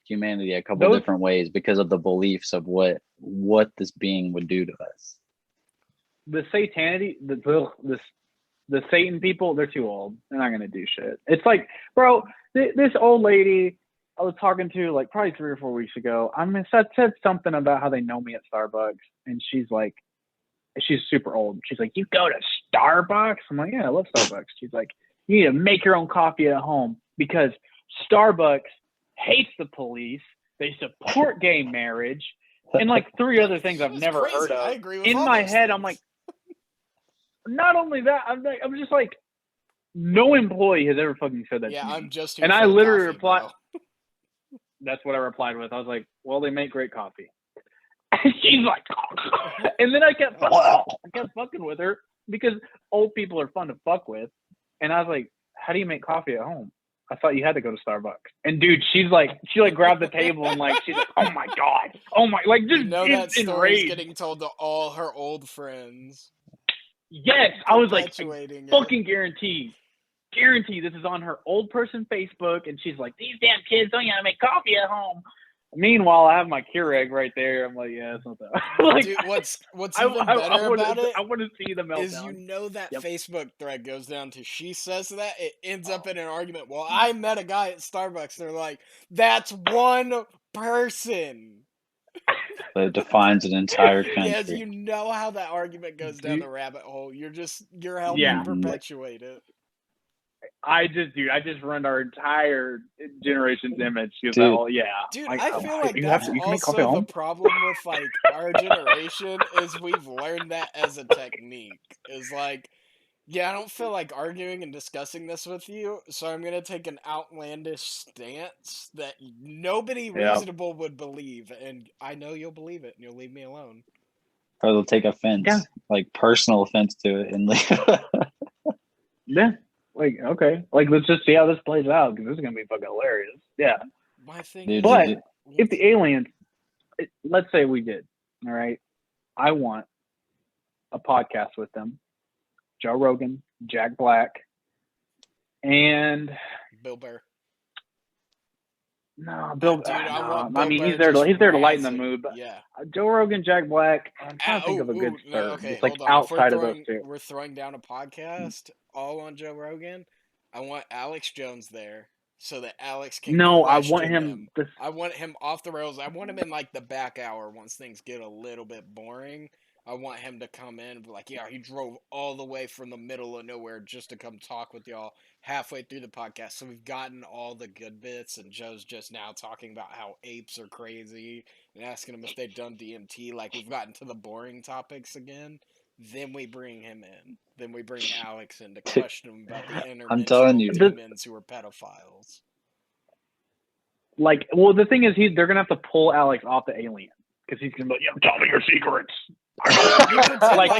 humanity a couple different ways because of the beliefs of what this being would do to us. The satanity, the Satan people, they're too old. They're not going to do shit. It's like, bro, this old lady I was talking to like probably 3 or 4 weeks ago. Said something about how they know me at Starbucks, and she's super old. She's like, you go to Starbucks? I'm like, yeah, I love Starbucks. She's like, you need to make your own coffee at home because Starbucks hates the police. They support gay marriage, and like 3 other things I've never heard of. I agree with in all my those head, things. I'm like, not only that, I'm just like, No employee has ever fucking said that Yeah, to me. I'm just here And for I the literally coffee, replied. bro. That's what I replied with. I was like, "Well, they make great coffee." And she's like, and then I kept fucking with her because old people are fun to fuck with. And I was like, "How do you make coffee at home? I thought you had to go to Starbucks." And dude, she grabbed the table and like she's like, "Oh my god, oh my!" Like just You know that story's enraged. getting told to all her old friends. Yes, I was like, Perpetuating it. fucking guarantee this is on her old person Facebook, and she's like, "These damn kids don't know how to make coffee at home." Meanwhile, I have my Keurig right there. I'm like, "Yeah, it's not that." Like, Dude, what's even better about it I want to see the meltdown. is you know that Yep. Facebook thread goes down to she says that, it ends up in an argument. Well, I met a guy at Starbucks. They're like, that's one person. That defines an entire country. Yes, you know how that argument goes down the rabbit hole. You're helping Yeah. perpetuate it. I just ruined our entire generation's image. Dude, Dude, I feel like that's also the problem with like our generation is we've learned that as a technique. Is like, yeah, I don't feel like arguing and discussing this with you, so I'm gonna take an outlandish stance that nobody reasonable would believe, and I know you'll believe it, and you'll leave me alone. Or they'll take offense, like personal offense to it, and yeah. Like, okay, like let's just see how this plays out because this is gonna be fucking hilarious. Yeah. My thing is, but if the aliens, let's say we did, all right, I want a podcast with them, Joe Rogan, Jack Black, and Bill Burr. No, Bill. Dude, I mean, he's there to lighten the mood. But yeah. Joe Rogan, Jack Black. I'm trying to think of a good third. Okay, it's like hold on. outside of those two. We're throwing down a podcast all on Joe Rogan. I want Alex Jones there so that Alex can. No, I want him. I want him off the rails. I want him in like the back hour once things get a little bit boring. I want him to come in and be like, yeah, he drove all the way from the middle of nowhere just to come talk with y'all halfway through the podcast. So we've gotten all the good bits, and Joe's just now talking about how apes are crazy and asking him if they've done DMT. Like, we've gotten to the boring topics again. Then we bring him in. Then we bring Alex in to question him about the interdimensional demons who are pedophiles. Like, well, the thing is, they're gonna have to pull Alex off the alien because he's gonna be like, "Yeah, tell me your secrets."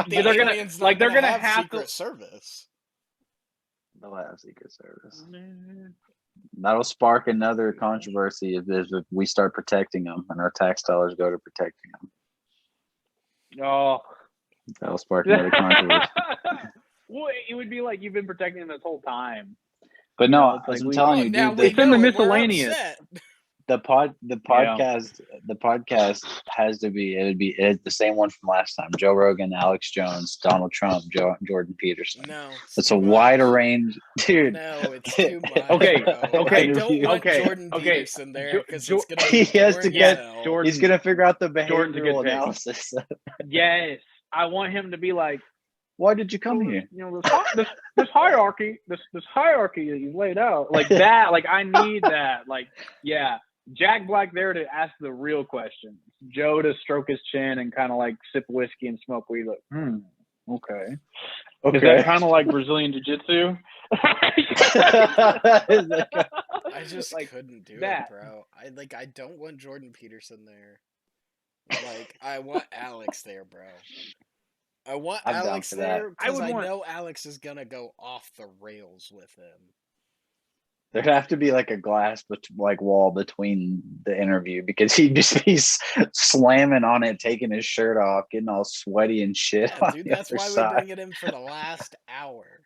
they're gonna have Secret Service. They'll have Secret Service. That'll spark another controversy if we start protecting them and our tax dollars go to protecting them. Oh, that'll spark another controversy. Well, it would be like you've been protecting them this whole time. But no, I'm telling you, dude, it's in the miscellaneous. The podcast has to be. It's the same one from last time. Joe Rogan, Alex Jones, Donald Trump, Jordan Peterson. No, it's a wider range, dude. No, it's too much. Okay. I don't want Jordan Peterson there because it's gonna be he has to get. Jordan, he's gonna figure out the behavioral analysis. Yes, I want him to be like, why did you come here? You know, this hierarchy, this hierarchy that you've laid out, like that. Like I need that. Like, yeah. Jack Black there to ask the real questions. Joe to stroke his chin and kind of like sip whiskey and smoke weed. Like, okay. Is that kind of like Brazilian Jiu-Jitsu? I just couldn't do it, bro. I don't want Jordan Peterson there. Like, I want Alex there, bro. I want Alex there because I know Alex is gonna go off the rails with him. There'd have to be like a glass wall between the interview because he'd just be slamming on it, taking his shirt off, getting all sweaty and shit. Yeah, dude, that's why we bring it in for the last hour.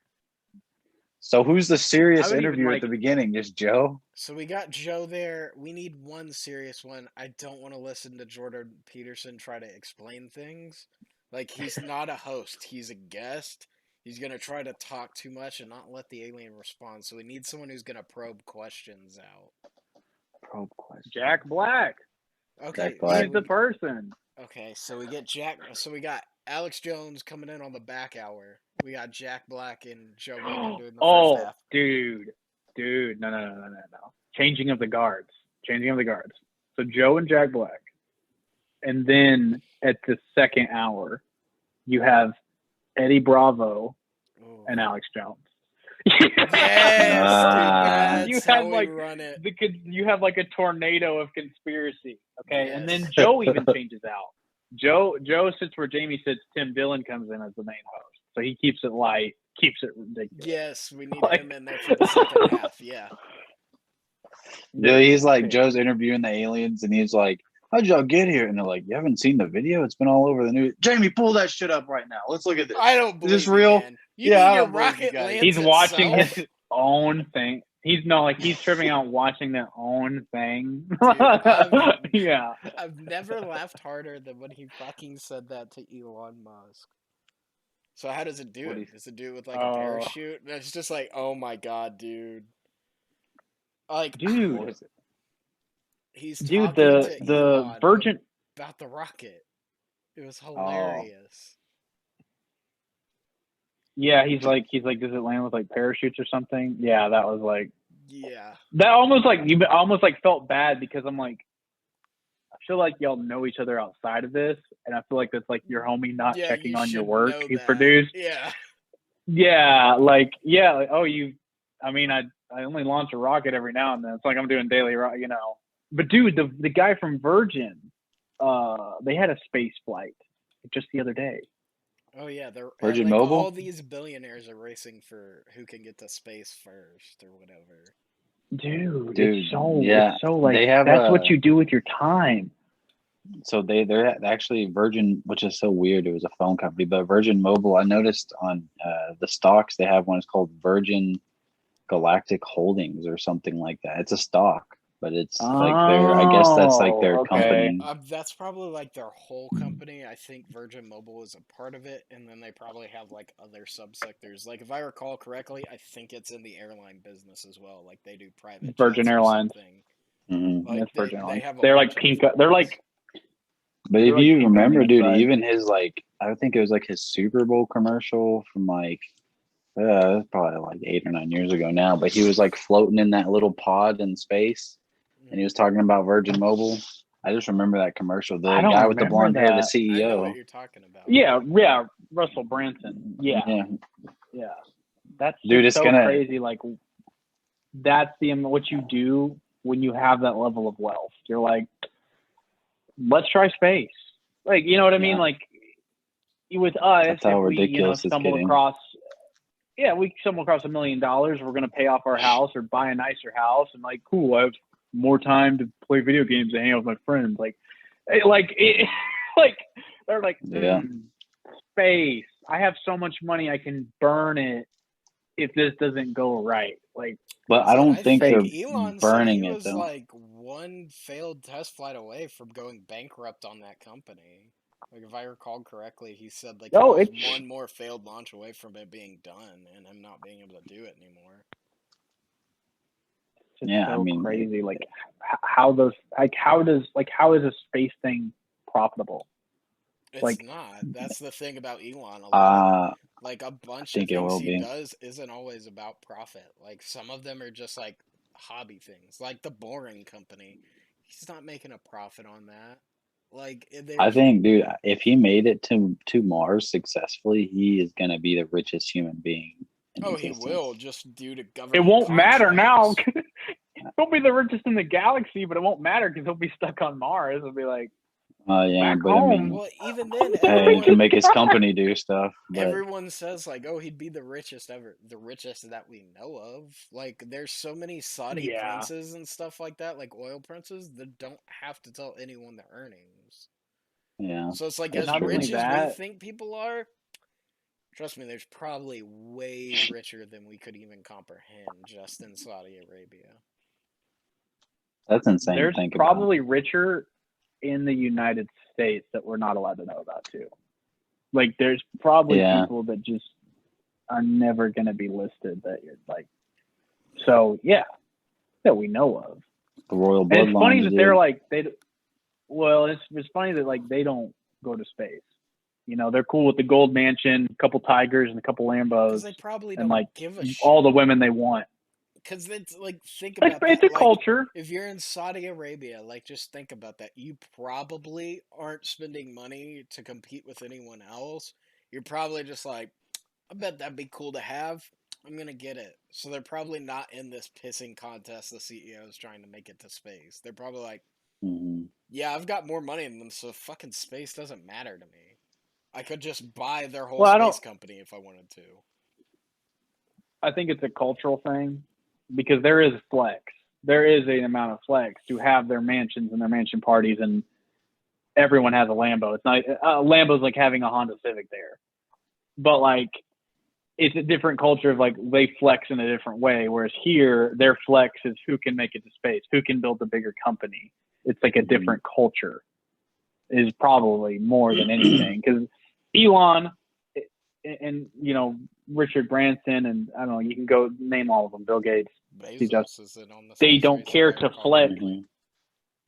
So who's the serious interviewer at the beginning? Just Joe? So we got Joe there. We need one serious one. I don't want to listen to Jordan Peterson try to explain things. Like, he's not a host. He's a guest. He's going to try to talk too much and not let the alien respond. So we need someone who's going to probe questions out. Probe questions. Jack Black. Okay. Jack Black. He's the person. Okay, so we get So we got Alex Jones coming in on the back hour. We got Jack Black and Joe Rogan doing the first half. Dude. No. Changing of the guards. So Joe and Jack Black. And then at the second hour, you have Eddie Bravo and Alex Jones. Yes, Ah. dude, You that's have how we like run it. you have like a tornado of conspiracy. Okay, and then Yes. Joe even changes out. Joe sits where Jamie sits. Tim Dillon comes in as the main host, so he keeps it light, keeps it ridiculous. Yes, we need Like- him in there for the second half. Yeah. Dude, he's like Joe's interviewing the aliens, and he's like, "How'd y'all get here?" And they're like, "You haven't seen the video? It's been all over the news." Jamie, pull that shit up right now. Let's look at this. I don't Is believe this real? you, man. You Yeah, I mean your don't believe you rocket guys. lands He's watching itself? his own thing. He's tripping out watching their own thing. Dude, Yeah. I've never laughed harder than when he fucking said that to Elon Musk. So how does it do What it? is- Does it do it with like a parachute? And it's just like, oh my god, dude. Like, What Dude, was it? he's dude, talking to the Elon Virgin. about the rocket. It was Oh. hilarious. Yeah, he's like, does it land with like parachutes or something? Yeah, that was like Yeah. that. Almost like you almost like felt bad because I'm like, I feel like y'all know each other outside of this, and I feel like that's like your homie not Yeah, checking you on your should work know you that. produced. Yeah. Yeah, like oh you. I mean, I only launch a rocket every now and then. It's like I'm doing daily, But dude, the guy from Virgin, they had a space flight just the other day. Oh yeah, they're Virgin like Mobile? all these billionaires are racing for who can get to space first or whatever. Dude, Dude, it's so yeah, it's so like they have that's a- what you do with your time. So they're actually Virgin, which is so weird. It was a phone company, but Virgin Mobile. I noticed on the stocks they have one. It's called Virgin Galactic Holdings or something like that. It's a stock, but it's like their. I guess that's like their okay. company. That's probably like their whole company. I think Virgin Mobile is a part of it, and then they probably have like other subsectors. Like if I recall correctly, I think it's in the airline business as well. Like they do private Virgin jets or Airlines. something. Mhm. Like That's Virgin they Airlines. have a They're like bunch of pink. different They're ones. like. But They're if like you pink on the remember, dude, inside. even his like, I think it was like his Super Bowl commercial from like, probably like 8 or 9 years ago now. But he was like floating in that little pod in space, and he was talking about Virgin Mobile. I just remember that commercial. The I don't guy with the blonde hair, the remember that. I know CEO. what you're talking about. Yeah, Russell Branson. Yeah. That's Dude, just it's so gonna- crazy. Like that's what you do when you have that level of wealth. You're like, let's try space. Like, you know what I mean? Yeah. Like with us, That's how if we ridiculous it's stumble getting. across, we stumble across $1 million, we're gonna pay off our house or buy a nicer house, and like, cool, I have more time to play video games and hang out with my friends. Like they're like, Yeah. space. I have so much money, I can burn it if this doesn't go right. Like, But I don't think they're Elon burning said he it was though. like one failed test flight away from going bankrupt on that company. Like if I recall correctly, he said like he was one more failed launch away from it being done and him not being able to do it anymore. It's Yeah, so I mean, crazy. Like how is a space thing profitable? It's Like- not. That's the thing about Elon. A lot. Like a bunch of think it things will he be. does isn't always about profit. Like some of them are just like hobby things. Like the Boring Company. He's not making a profit on that. Like I think, dude, if he made it to Mars successfully, he is gonna be the richest human being. In he existence. will, just due to government. It won't matter now. contracts. He'll be the richest in the galaxy, but it won't matter because he'll be stuck on Mars. It'll be like, Yeah, back but I home. mean, Well, even then, hey, he can make his company do stuff. But everyone says like, "Oh, he'd be the richest ever," the richest that we know of. Like, there's so many Saudi Yeah. princes and stuff like that, like oil princes, that don't have to tell anyone their earnings. yeah, So it's like, That's as true. rich as we that- think people are, trust me, there's probably way richer than we could even comprehend just in Saudi Arabia. that's insane. There's to think probably richer in the United States that we're not allowed to know about too. Like there's probably Yeah. people that just are never going to be listed that you're like. So yeah, that we know of. about the royal And it's funny bloodlines. that they're like it's funny that like they don't go to space. You know, they're cool with the gold mansion, a couple tigers, and a couple Because Lambos, they probably and don't like give a shit. all the women they want. Because it's like, think Like, about it's that. a Like, culture. if you're in Saudi Arabia, like, just think about that. You probably aren't spending money to compete with anyone else. You're probably just like, I bet that'd be cool to have. I'm gonna get it. So they're probably not in this pissing contest the CEO is trying to make it to space. They're probably like, Mhm. yeah, I've got more money than them, so fucking space doesn't matter to me. I could just buy their whole Well, space company if I wanted to. I think it's a cultural thing because there is flex. There is an amount of flex to have their mansions and their mansion parties, and everyone has a Lambo. It's not Lambo's like having a Honda Civic there, but like it's a different culture of like they flex in a different way. Whereas here, their flex is who can make it to space, who can build a bigger company. It's like a different culture, is probably more than anything because Elon and Richard Branson and I don't know, you can go name all of them, Bill Gates, Steve Jobs. Bezos isn't on the They space don't race care yet, to probably. flex. Mhm.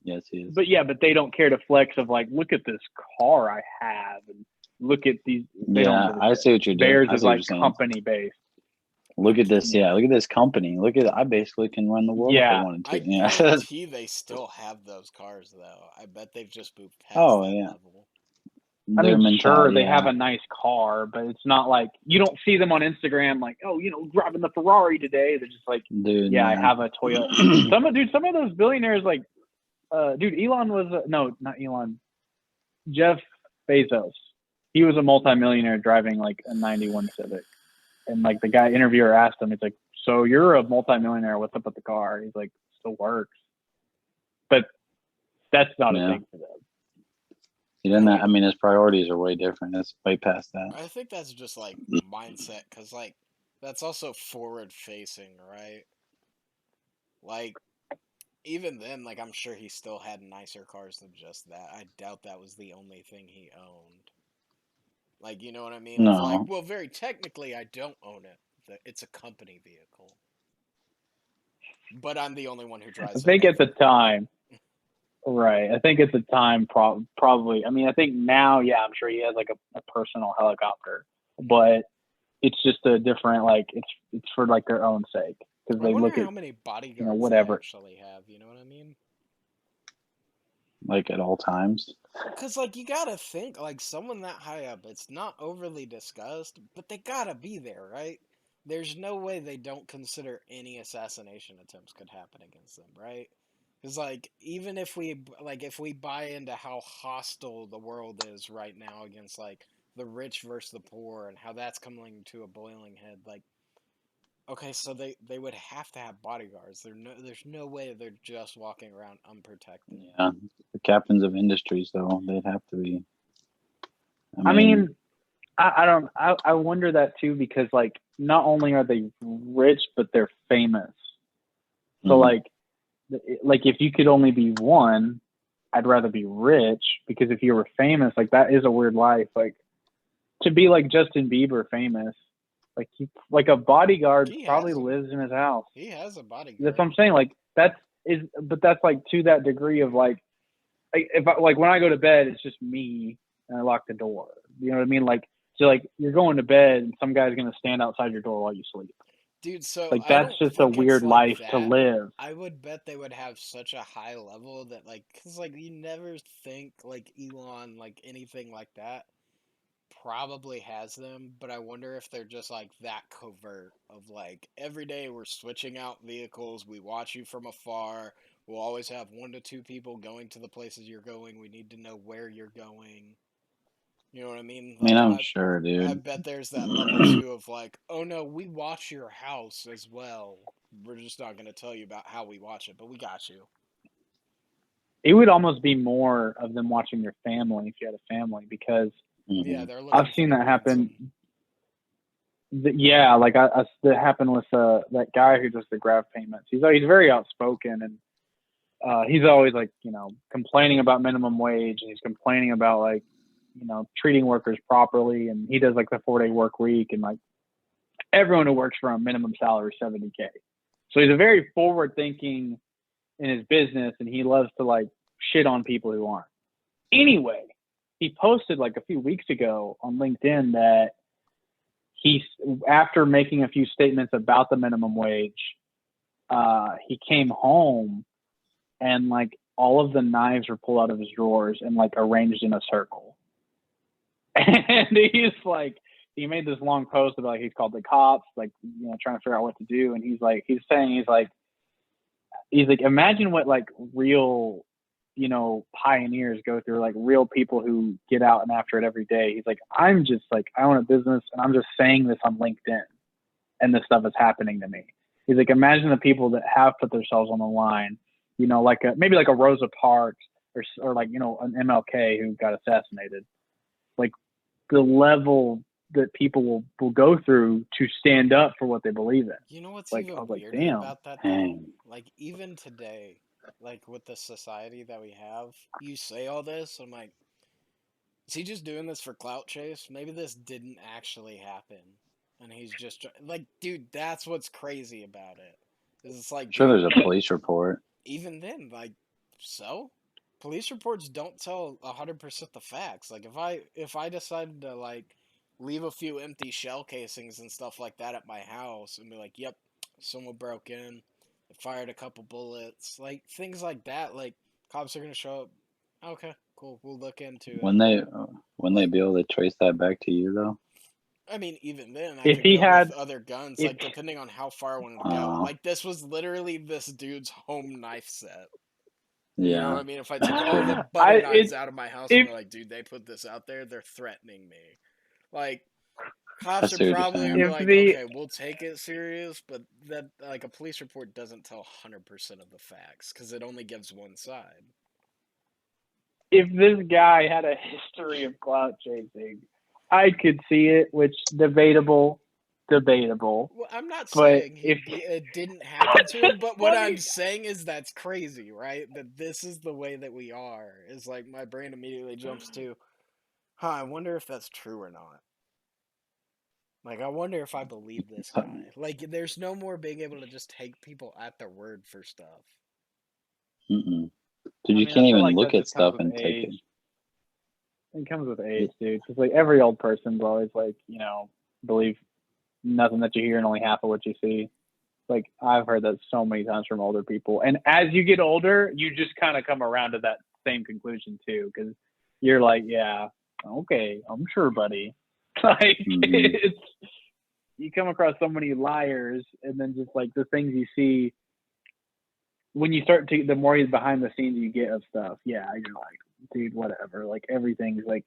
Yes, he is. But they don't care to flex of like, look at this car I have, and look at these. They don't Yeah, really I care. see what you're doing. Theirs I is see what like you're saying. company based. Look at this. Yeah, look at this company. Look at I basically can run the world if I Yeah. wanted to. I Yeah. guarantee they still have those cars though. I bet they've just moved past Oh, that yeah. level. I Their mean, sure, mentality. they have a nice car, but it's not like you don't see them on Instagram like, oh, driving the Ferrari today. They're just like, Dude, yeah, I have a Toyota. Some of those billionaires like, Elon was no, not Elon, Jeff Bezos. He was a multimillionaire driving like a '91 Civic, and like the interviewer asked him, he's like, "So you're a multimillionaire? What's up with the car?" He's like, "Still works," but that's not a thing for them. He doesn't. I mean, his priorities are way different. It's way past that. I think that's just like mindset, because like that's also forward facing, right? Like even then, like I'm sure he still had nicer cars than just that. I doubt that was the only thing he owned. Like, you know what I mean? It's like, No. well, very technically, I don't own it. It's a company vehicle, but I'm the only one who drives I it. think at the ever. time, right? I think at the time, probably. I mean, I think now, yeah, I'm sure he has like a personal helicopter, but it's just a different like it's for like their own sake because I they wonder look at how many bodyguards whatever. they actually have. You know what I mean? Like at all times. Because, like, you gotta think, like, someone that high up, it's not overly discussed, but they gotta be there, right? There's no way they don't consider any assassination attempts could happen against them, right? Because, like, even if we buy into how hostile the world is right now against, like, the rich versus the poor and how that's coming to a boiling head, like, okay, so they would have to have bodyguards. There's no way they're just walking around unprotected. Yeah. The captains of industries, though, they'd have to be. I mean, I don't. I wonder that too because like not only are they rich, but they're famous. So like if you could only be one, I'd rather be rich because if you were famous, like that is a weird life. Like to be like Justin Bieber famous, like a bodyguard probably lives in his house. He has a bodyguard. That's what I'm saying. Like but that's like to that degree of like if I, like when I go to bed, it's just me and I lock the door. You know what I mean? Like so like you're going to bed and some guy's gonna stand outside your door while you sleep. Dude, so Like that's just a weird life to live. I would bet they would have such a high level that like, cause like you never think like Elon, like anything like that probably has them, but I wonder if they're just like that covert of like every day we're switching out vehicles, we watch you from afar, we'll always have 1 to 2 people going to the places you're going, we need to know where you're going. You know what I mean? I mean, Like, I'm sure, dude. I bet there's that level too of like, oh no, we watch your house as well. We're just not going to tell you about how we watch it, but we got you. It would almost be more of them watching your family if you had a family because yeah, I've seen that happen. Yeah, like that happened with that guy who does the graph payments. He's very outspoken and he's always like complaining about minimum wage and he's complaining about like treating workers properly and he does like the 4-day work week and like everyone who works for a minimum salary is $70K. So he's a very forward thinking in his business and he loves to like shit on people who aren't. Anyway, he posted like a few weeks ago on LinkedIn that after making a few statements about the minimum wage, he came home and like all of the knives were pulled out of his drawers and like arranged in a circle. And he made this long post about like he's called the cops, like trying to figure out what to do, and he's saying imagine what like real pioneers go through, like real people who get out and after it every day. He's like, I'm just like, I own a business and I'm just saying this on LinkedIn and this stuff is happening to me. He's like, imagine the people that have put themselves on the line, like maybe like a Rosa Parks or like, an MLK who got assassinated. Like the level that people will go through to stand up for what they believe in. You know what's like, even weirder damn. about that though? Like even today, like with the society that we have, you say all this, I'm like, is he just doing this for clout chase? Maybe this didn't actually happen. And he's just like, dude, that's what's crazy about it. It's like, sure, dude, there's a police report. Even then, like, so police reports don't tell 100% the facts. Like, if I decided to like leave a few empty shell casings and stuff like that at my house and be like, yep, someone broke in, fired a couple bullets, like things like that, like cops are gonna show up. Okay, cool, we'll look into it. When they be able to trace that back to you though. I mean, even then, I if could he go had with other guns, like depending on how far I wanted to go. Like this was literally this dude's home knife set. Yeah. You know what I mean? If I took all the butter knives out of my house and were like, dude, they put this out there, they're threatening me. Like, cops are probably gonna be like, okay, we'll take it serious, but that like a police report doesn't tell 100% of the facts because it only gives one side. If this guy had a history of clout chasing, I could see it, which debatable. Well, I'm not saying it didn't happen to him, but what I'm saying is that's crazy, right? That this is the way that we are. Is like my brain immediately jumps to, I wonder if that's true or not. Like, I wonder if I believe this guy. Like, there's no more being able to just take people at their word for stuff. Dude, you can't even look at stuff and take it. It comes with age, dude. Because like every old person's always like, believe nothing that you hear and only half of what you see. Like I've heard that so many times from older people. And as you get older, you just kind of come around to that same conclusion too, because you're like, yeah, okay, I'm sure, buddy. Like it's, you come across so many liars, and then just like the things you see when you start to, the more behind the scenes you get of stuff. Yeah, you're like, dude, whatever. Like everything's like,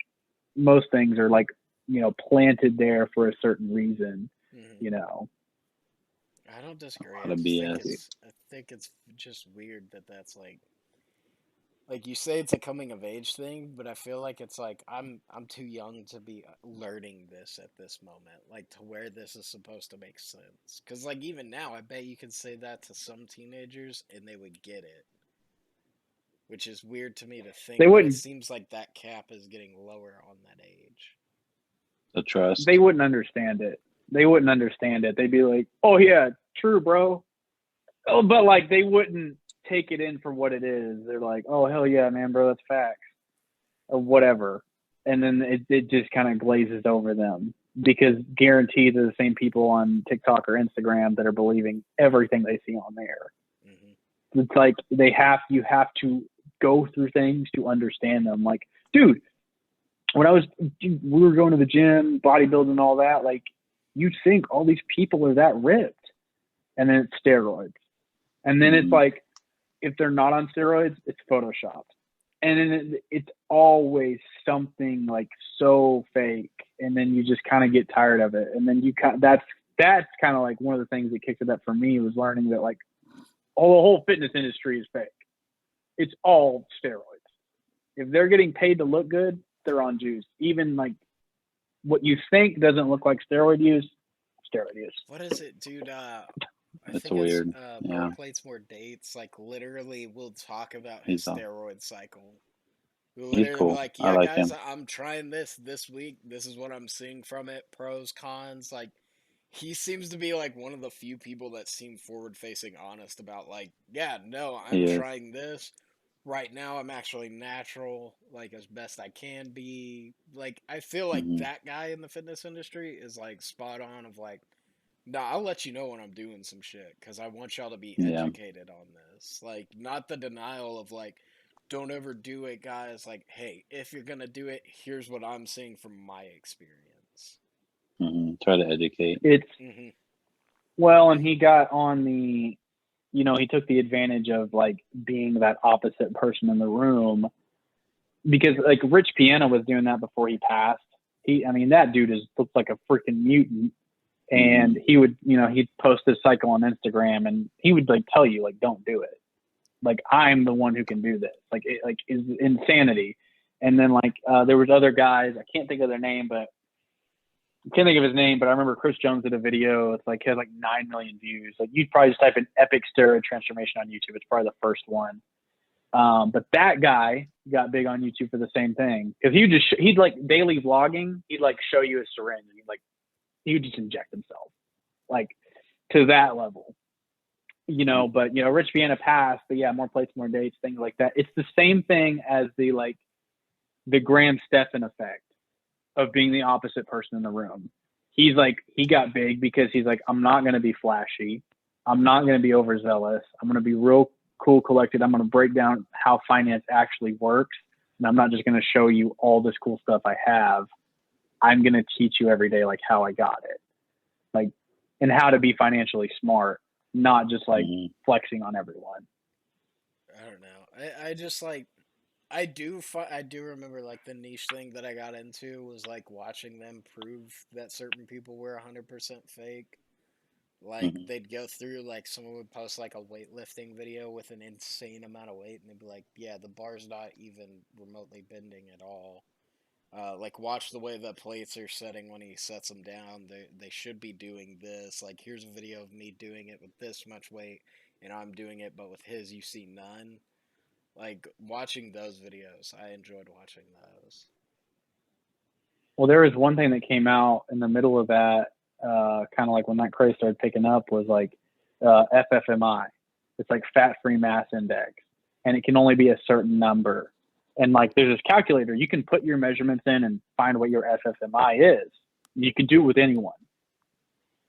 most things are like, planted there for a certain reason. I don't disagree. I think it's just weird that that's like you say it's a coming of age thing, but I feel like it's like I'm too young to be learning this at this moment, like to where this is supposed to make sense. Because like even now, I bet you could say that to some teenagers and they would get it, which is weird to me to think. But it seems like that cap is getting lower on that age. The trust. They wouldn't understand it. They'd be like, "Oh yeah, true, bro." Oh, but like they wouldn't take it in for what it is. They're like, "Oh hell yeah, man, bro, that's facts," or whatever. And then it just kind of glazes over them, because guaranteed they're the same people on TikTok or Instagram that are believing everything they see on there. Mm-hmm. It's like you have to go through things to understand them. Like, dude, when we were going to the gym, bodybuilding and all that, like you think all these people are that ripped, and then it's steroids. And then it's like, if they're not on steroids, it's Photoshopped. And then it's always something like so fake. And then you just kind of get tired of it. And then that's kind of like one of the things that kicked it up for me, was learning that like the whole fitness industry is fake. It's all steroids. If they're getting paid to look good, they're on juice. Even like what you think doesn't look like steroid use, steroid use. What is it, dude? It's weird. More plates, more dates. Like literally, we'll talk about his steroid cycle. We'll literally be like, yeah, guys, I'm trying this week. This is what I'm seeing from it. Pros, cons. Like, he seems to be like one of the few people that seem forward-facing, honest about like, yeah, no, I'm trying this. Right now, I'm actually natural, like as best I can be. Like, I feel like that guy in the fitness industry is like spot on. Of like, nah, I'll let you know when I'm doing some shit, because I want y'all to be educated on this. Like, not the denial of, like, don't overdo it, guys. Like, hey, if you're gonna do it, here's what I'm seeing from my experience. Try to educate. It's Mhm. well, and he got on the, he took the advantage of like being that opposite person in the room, because like Rich Piana was doing that before he passed. That dude looks like a freaking mutant. And he would, he'd post his cycle on Instagram, and he would like tell you like, don't do it. Like, I'm the one who can do this. Like, it like is insanity. And then like there was other guys, I can't think of their name, but I can't think of his name, but I remember Chris Jones did a video. It's like, he has like 9 million views. Like, you'd probably just type in epic steroid transformation on YouTube. It's probably the first one. But that guy got big on YouTube for the same thing, because he'd like daily vlogging. He'd like show you a syringe, and he would just inject himself, like, to that level, But Rich Vienna passed, but yeah, more plates, more dates, things like that. It's the same thing as the Graham Stephan effect of being the opposite person in the room. He got big because he's like, I'm not going to be flashy. I'm not going to be overzealous. I'm going to be real cool, collected. I'm going to break down how finance actually works. And I'm not just going to show you all this cool stuff I have. I'm going to teach you every day, like, how I got it, like, and how to be financially smart, not just like flexing on everyone. I don't know. I just like, I do remember like the niche thing that I got into was like watching them prove that certain people were 100% fake. Like, they'd go through, like, someone would post like a weightlifting video with an insane amount of weight, and they'd be like, yeah, the bar's not even remotely bending at all. Like, watch the way the plates are setting when he sets them down. They should be doing this. Like, here's a video of me doing it with this much weight, and I'm doing it, but with his, you see none. Like, watching those videos, I enjoyed watching those. Well, there was one thing that came out in the middle of that, kind of like when that craze started picking up, was like FFMI. It's like fat-free mass index, and it can only be a certain number. And like, there's this calculator, you can put your measurements in and find what your FFMI is. You can do it with anyone.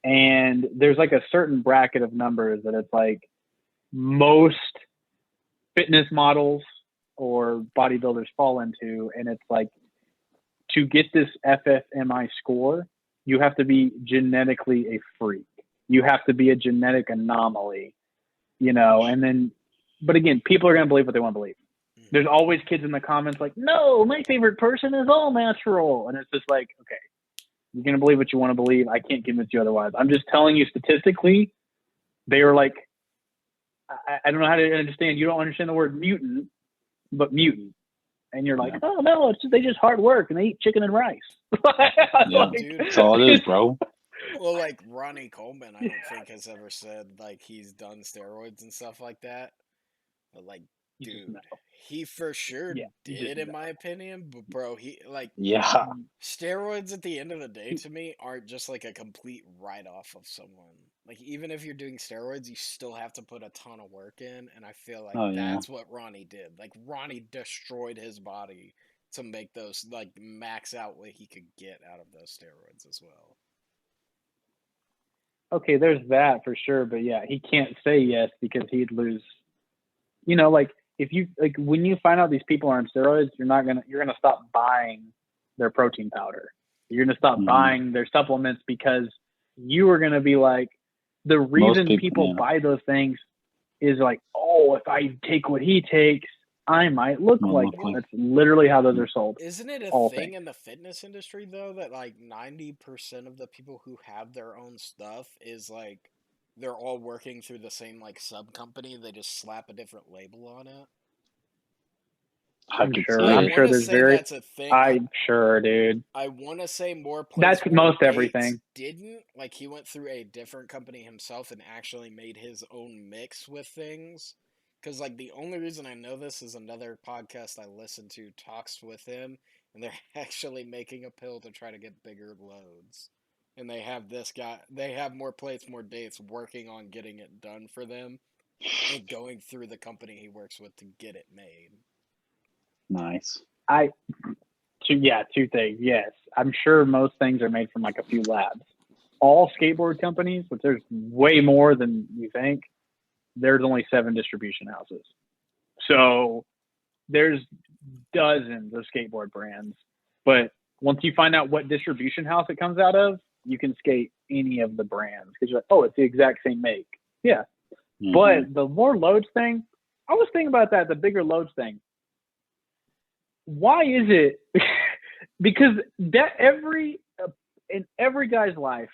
And there's like a certain bracket of numbers that it's like most fitness models or bodybuilders fall into. And it's like, to get this FFMI score, you have to be genetically a freak. You have to be a genetic anomaly, and then, but again, people are going to believe what they want to believe. There's always kids in the comments like, no, my favorite person is all natural. And it's just like, okay, you're going to believe what you want to believe. I can't convince you otherwise. I'm just telling you statistically, they are like, I don't know how to understand. You don't understand the word mutant, but mutant. And you're like, oh, no, they just hard work and they eat chicken and rice. Yeah, Dude, that's all it is, bro. Well, like, Ronnie Coleman, I don't think has ever said, like, he's done steroids and stuff like that. But, like, dude, he for sure did, in my opinion. But, bro, steroids at the end of the day, to me, aren't just, like, a complete write-off of someone. Like, even if you're doing steroids, you still have to put a ton of work in, and I feel like that's what Ronnie did. Like, Ronnie destroyed his body to make those, like, max out what he could get out of those steroids as well. Okay, there's that for sure, but yeah, he can't say yes because he'd lose. Like, if you like, when you find out these people are on steroids, you're gonna stop buying their protein powder. You're gonna stop buying their supplements, because you are gonna be like, the reason people buy those things is like, oh, if I take what he takes, I might look like him. That's literally how those are sold. Isn't it a thing in the fitness industry, though, that like 90% of the people who have their own stuff is like, they're all working through the same like sub company? They just slap a different label on it. I'm sure there's that's a thing. I'm sure, dude. I want to say more places. That's most everything. Didn't, like, he went through a different company himself and actually made his own mix with things. Because, like, the only reason I know this is another podcast I listen to talks with him, and they're actually making a pill to try to get bigger loads. And they have they have more plates, more dates, working on getting it done for them, and going through the company he works with to get it made. Nice. Two things. Yes, I'm sure most things are made from like a few labs. All skateboard companies, which there's way more than you think, there's only 7 distribution houses. So there's dozens of skateboard brands. But once you find out what distribution house it comes out of, you can skate any of the brands because you're like, oh, it's the exact same make. Yeah. Mhm. But the more loads thing, I was thinking about that, the bigger loads thing. Why is it? Because that in every guy's life,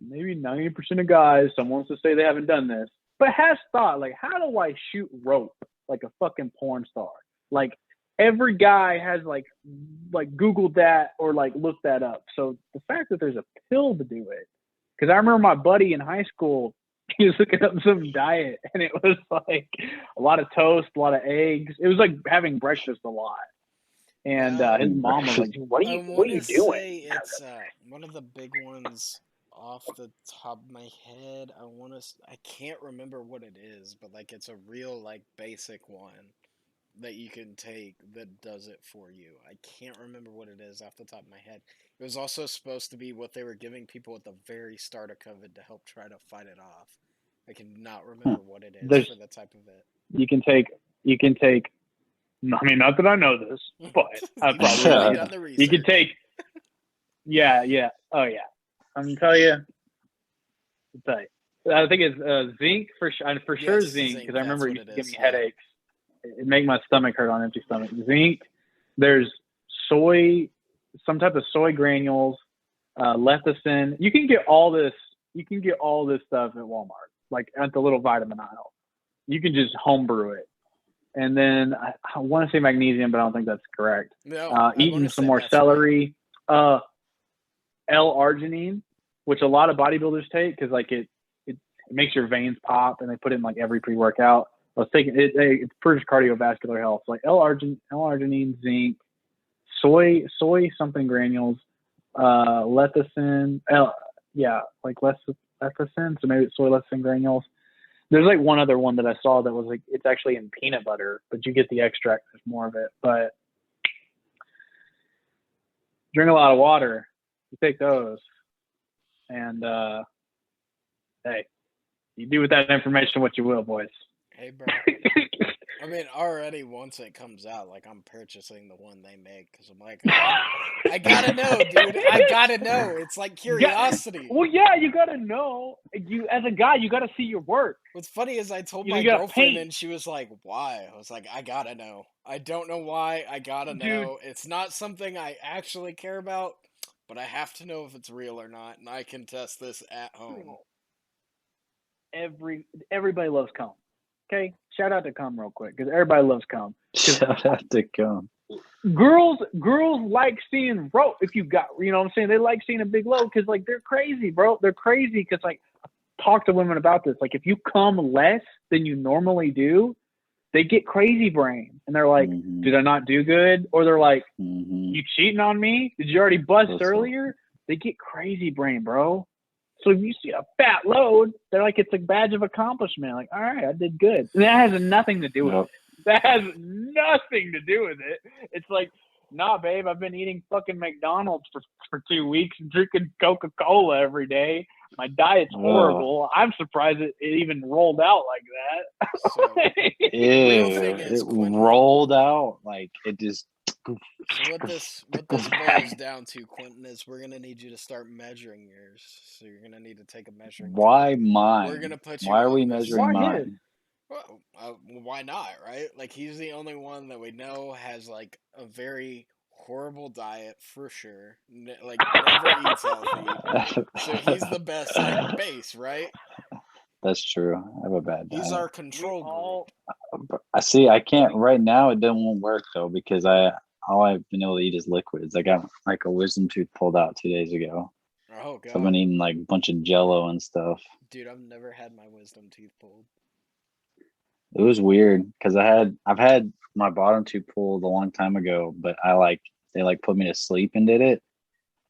maybe 90% of guys, someone wants to say they haven't done this, but has thought, like, how do I shoot rope like a fucking porn star? Like, every guy has like Googled that or like looked that up. So the fact that there's a pill to do it, because I remember my buddy in high school, he was looking up some diet, and it was like a lot of toast, a lot of eggs. It was like having breakfast a lot. And his mom was like, "What are you doing?" It's one of the big ones off the top of my head. I can't remember what it is, but like it's a real like basic one that you can take that does it for you. I can't remember what it is off the top of my head. It was also supposed to be what they were giving people at the very start of COVID to help try to fight it off. I cannot remember what it is for the type of it. You can take. I mean, not that I know this, but I probably done the research. You can take. Yeah. Oh yeah. I'm gonna tell you. I think it's zinc for sure. Zinc, because I remember it used to give me headaches. It make my stomach hurt on empty stomach. Zinc. There's soy, some type of soy granules, lecithin. You can get all this. You can get all this stuff at Walmart, like at the little vitamin aisle. You can just homebrew it. And then I want to say magnesium, but I don't think that's correct. No, eating some more celery, L-arginine, which a lot of bodybuilders take because like it makes your veins pop, and they put it in like every pre-workout. I was taking it. It improves cardiovascular health. Like L-arginine, zinc, soy something granules, lecithin. Like lecithin. So maybe it's soy lecithin granules. There's like one other one that I saw that was like, it's actually in peanut butter, but you get the extract. There's more of it. But drink a lot of water. You take those, and hey, you do with that information what you will, boys. Hey, bro. I mean, already once it comes out, like I'm purchasing the one they make because I'm like, I gotta know, dude. I gotta know. It's like curiosity. Well, yeah, you gotta know. You as a guy, you gotta see your work. What's funny is I told my girlfriend, and she was like, "Why?" I was like, "I gotta know. I don't know why. I gotta know. It's not something I actually care about, but I have to know if it's real or not, and I can test this at home." Everybody loves cum. Okay, shout out to cum real quick because everybody loves cum. Shout out to cum. Girls like seeing rope. If you got, you know what I'm saying, they like seeing a big load because like they're crazy, bro. They're crazy because like talk to women about this. Like if you cum less than you normally do, they get crazy brain and they're like, did I not do good? Or they're like, you cheating on me? Did you already bust earlier? They get crazy brain, bro. So if you see a fat load, they're like, it's a badge of accomplishment. Like, all right, I did good. And that has nothing to do with it. That has nothing to do with it. It's like, nah, babe, I've been eating fucking McDonald's for 2 weeks and drinking Coca-Cola every day. My diet's horrible. I'm surprised it even rolled out like that. So, it rolled out like it just. So what this boils down to, Quentin, is we're gonna need you to start measuring yours. So you're gonna need to take a measuring. Why mine? We're gonna put you. Why are we measuring mine? Well, why not, right? Like he's the only one that we know has like a very horrible diet for sure. Like never eats healthy. So he's the best like base, right? That's true. I have a bad diet. He's our control group. I see. I can't right now. It won't work though because all I've been able to eat is liquids. I got like a wisdom tooth pulled out 2 days ago. Oh god! So I've been eating like a bunch of Jello and stuff. Dude, I've never had my wisdom tooth pulled. It was weird because I've had my bottom tooth pulled a long time ago, but they put me to sleep and did it.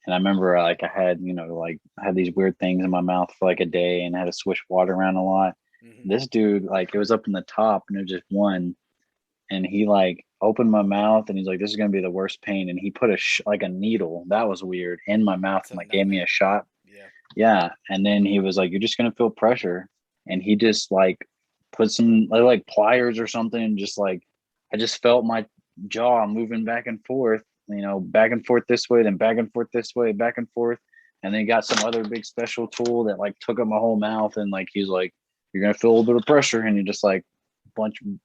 And I remember I had I had these weird things in my mouth for like a day and I had to swish water around a lot. This dude, it was up in the top and it was just one. And he opened my mouth and he's like, this is going to be the worst pain. And he put a needle, that was weird, in my mouth and gave me a shot. Yeah. And then he was like, you're just going to feel pressure. And he just put some pliers or something. And just I just felt my jaw moving back and forth, back and forth this way, then back and forth this way, back and forth. And then he got some other big special tool that like took up my whole mouth, and like he's like, you're gonna feel a little bit of pressure, and you just like bunch, and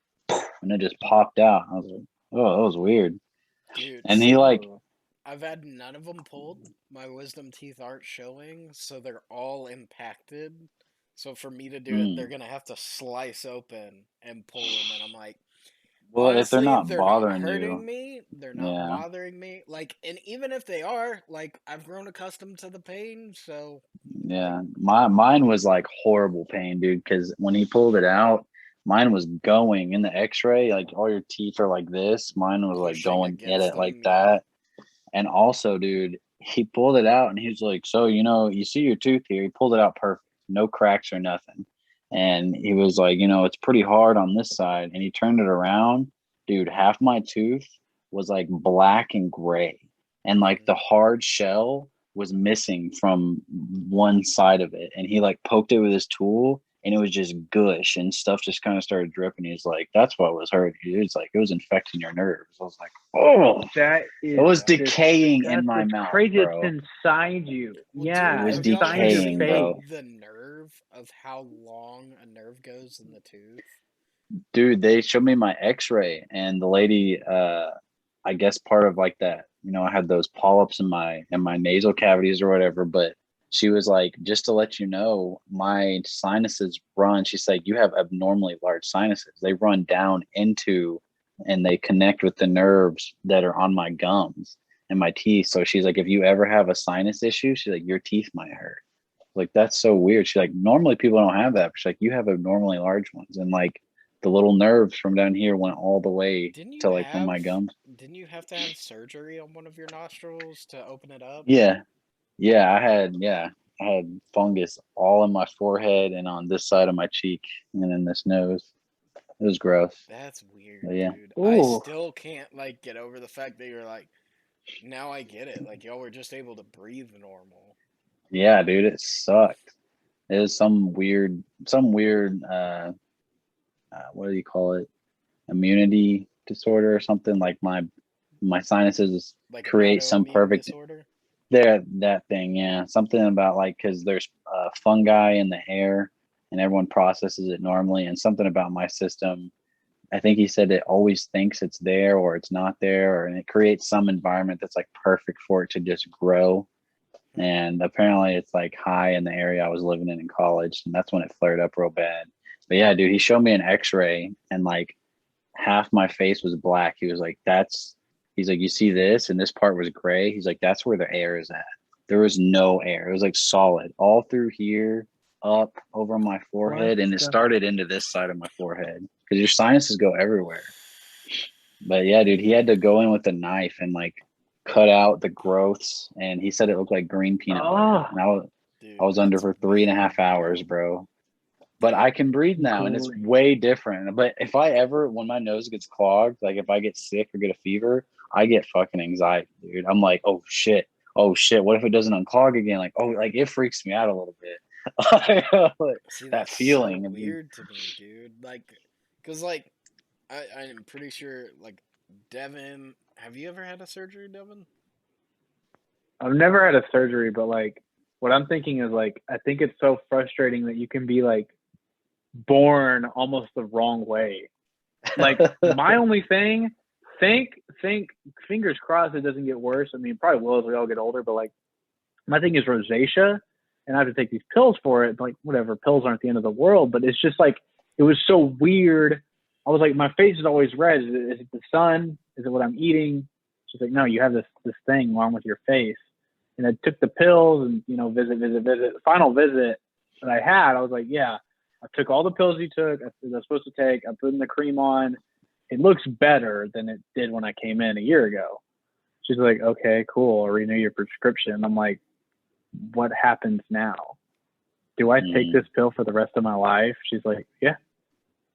it just popped out. I was like, oh, that was weird. Dude, And he like, I've had none of them pulled. My wisdom teeth aren't showing, so they're all impacted. So for me to do it, they're gonna have to slice open and pull them, and I'm like, well, if they're honestly, not they're not bothering hurting you, me. They're not yeah. bothering me. Like, and even if they are, like, I've grown accustomed to the pain, so Yeah, mine was like horrible pain, dude. Because when he pulled it out, mine was going in the X-ray. Like all your teeth are like this. Mine was like pushing going at against it like them, yeah. that. And also, dude, he pulled it out, and he was like, "So you see your tooth here? He pulled it out perfect, no cracks or nothing." And he was like, "It's pretty hard on this side." And he turned it around, dude. Half my tooth was like black and gray, and like the hard shell was missing from one side of it. And he like poked it with his tool, and it was just gush, and stuff just kind of started dripping. He's like, "That's what was hurting." It's like it was infecting your nerves. I was like, "Oh, it was decaying in my mouth, crazy. bro." It's inside you. Well, Yeah, dude, it was have y'all ever decaying, seen bro. the nerve of how long a nerve goes in the tooth? Dude, they showed me my X-ray, and the lady, I guess part of like that, I had those polyps in my nasal cavities or whatever. But she was like, just to let you know, my sinuses run. She's like, you have abnormally large sinuses. They run down into, and they connect with the nerves that are on my gums and my teeth. So she's like, if you ever have a sinus issue, she's like, your teeth might hurt. Like, that's so weird. She's like, normally people don't have that. But she's like, you have abnormally large ones, and like the little nerves from down here went all the way to like on my gums. Didn't you have to have surgery on one of your nostrils to open it up? Yeah. I had fungus all in my forehead and on this side of my cheek and in this nose. It was gross. That's weird, But yeah. dude. Ooh. I still can't like get over the fact that you're like, now I get it. Like y'all were just able to breathe normal. Yeah, dude, it sucked. It was some weird what do you call it? Immunity disorder or something. Like my sinuses Like create some perfect disorder. that thing, yeah. Something about like, because there's fungi in the air, and everyone processes it normally, and something about my system, I think he said it always thinks it's there or it's not there, and it creates some environment that's like perfect for it to just grow. And apparently it's like high in the area I was living in college, and that's when it flared up real bad. But yeah, dude, he showed me an X-ray, and like half my face was black. He was like, he's like, you see this, and this part was gray. He's like, that's where the air is at. There was no air. It was like solid all through here, up over my forehead, and it started into this side of my forehead, because your sinuses go everywhere. But yeah, dude, he had to go in with a knife and like cut out the growths, and he said it looked like green peanut butter. And I was under for 3.5 hours, bro. But I can breathe now, and it's way different. But if I ever, when my nose gets clogged, like if I get sick or get a fever, I get fucking anxiety, dude. I'm like, oh shit, what if it doesn't unclog again? Like, oh, like it freaks me out a little bit. See, that that's feeling so weird to me, dude. Like, cause like I'm pretty sure like Devin. Have you ever had a surgery, Devin? I've never had a surgery, but like what I'm thinking is like I think it's so frustrating that you can be like born almost the wrong way. Like my only thing, think fingers crossed it doesn't get worse. I mean, it probably will as we all get older, but like my thing is rosacea, and I have to take these pills for it. Like whatever, pills aren't the end of the world, but it's just like it was so weird. I was like, my face is always red. Is it the sun? Is it what I'm eating? She's like, no, you have this thing wrong with your face. And I took the pills and, visit. The final visit that I had, I was like, yeah, I took all the pills you took, I was supposed to take. I put in the cream on. It looks better than it did when I came in a year ago. She's like, okay, cool. I'll renew your prescription. I'm like, what happens now? Do I take this pill for the rest of my life? She's like, yeah.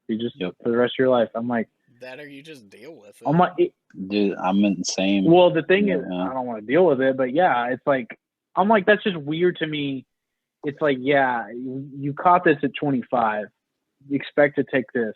You just for the rest of your life. I'm like, that or you just deal with it. I'm like, dude, I'm in the same. Well, the thing is, I don't want to deal with it, but yeah, it's like, I'm like, that's just weird to me. It's like, yeah, you caught this at 25. You expect to take this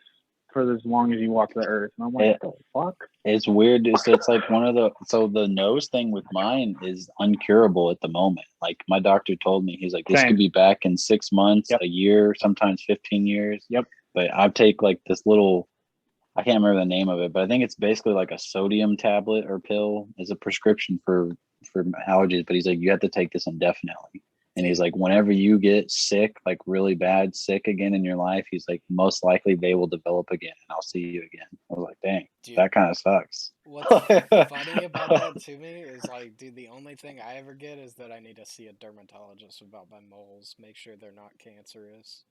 for as long as you walk the earth. And I'm like, what the fuck? It's weird. It's like the nose thing with mine is uncurable at the moment. Like my doctor told me, he's like, this Same. could be back in 6 months, Yep. a year, sometimes 15 years. Yep. But I take like this little, I can't remember the name of it, but I think it's basically like a sodium tablet or pill as a prescription for allergies. But he's like, you have to take this indefinitely. And he's like, whenever you get sick, like really bad sick again in your life, he's like, most likely they will develop again and I'll see you again. I was like, dang, dude, that kind of sucks. What's funny about that to me is like, dude, the only thing I ever get is that I need to see a dermatologist about my moles, make sure they're not cancerous.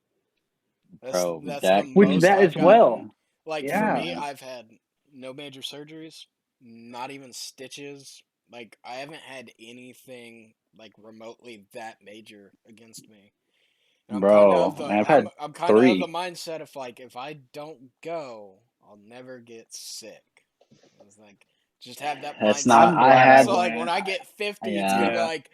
Bro, that's that, the Which most that I've as gotten. well. Like Yeah. for me, I've had no major surgeries, not even stitches. Like I haven't had anything like remotely that major against me. And bro, I've had I'm kind of of the 3. mindset of like if I don't go, I'll never get sick. It's like just have that That's mindset. not. I'm I glad had. So like went. when I get 50, it's Yeah. gonna be like,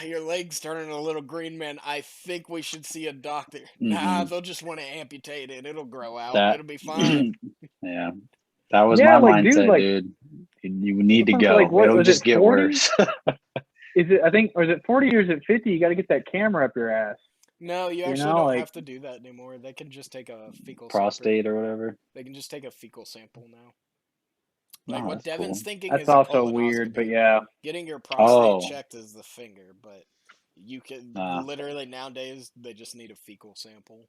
your leg's turning a little green, man. I think we should see a doctor. Nah, they'll just want to amputate it. It'll grow out. That. It'll be fine. Yeah, that was Yeah, my like, mindset, dude, like, dude. You need to sometimes, go. like, what It'll was just it, get 40? worse. Is it? I think, or is it 40 or is it 50? You got to get that camera up your ass. No, you actually know, don't like- have to do that anymore. They can just take a fecal Prostate sample. or whatever. They can just take a fecal sample now. Like Oh, what that's Devin's cool. thinking That's is a also weird, but colonoscopy. yeah. Getting your prostate Oh. checked is the finger, but you can Ah. literally nowadays they just need a fecal sample.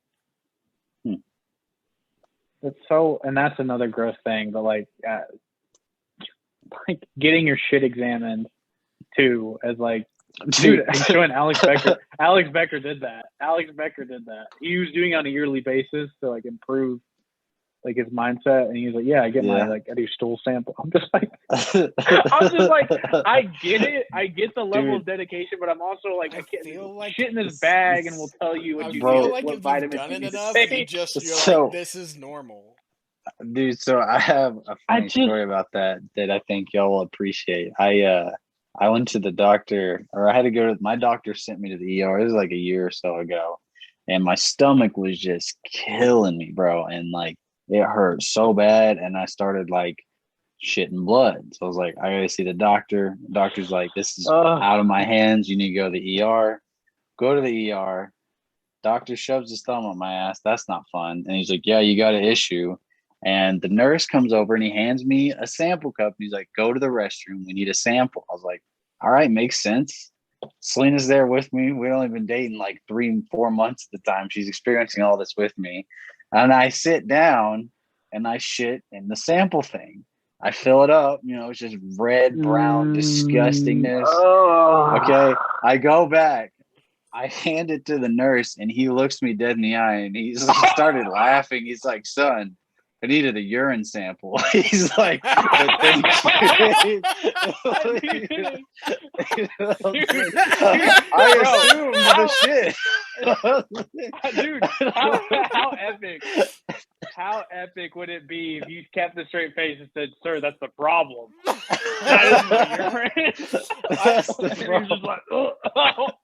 It's so, and that's another gross thing, but like getting your shit examined too, as like, dude, I'm showing Alex Becker. Alex Becker did that. He was doing it on a yearly basis to like improve like his mindset, and he was like, "Yeah, I get my I do stool sample." I'm just like, I get it. I get the level of dedication, but I'm also like, I can't feel like shit in this bag, and we'll tell you what I you feel need, like what if you've vitamins done you it need to enough, take. you're like, this is normal. Dude, so I have a funny story about that I think y'all will appreciate. I went to the doctor, or I had to go to my doctor. Sent me to the ER. It was like a year or so ago, and my stomach was just killing me, bro. And like it hurt so bad, and I started like shitting blood. So I was like, I gotta see the doctor. The doctor's like, this is out of my hands. You need to go to the ER. Go to the ER. Doctor shoves his thumb up my ass. That's not fun. And he's like, yeah, you got an issue. And the nurse comes over and he hands me a sample cup. And he's like, go to the restroom. We need a sample. I was like, all right, makes sense. Selena's there with me. We'd only been dating like 3-4 months at the time. She's experiencing all this with me. And I sit down and I shit in the sample thing. I fill it up. It's just red, brown disgustingness. Okay. I go back. I hand it to the nurse and he looks me dead in the eye and he started laughing. He's like, son, I needed a urine sample. He's like, thank you. I assumed the shit. Dude, how epic would it be if you kept a straight face and said, sir, that's the problem. That is my urine. That's the problem. Just like,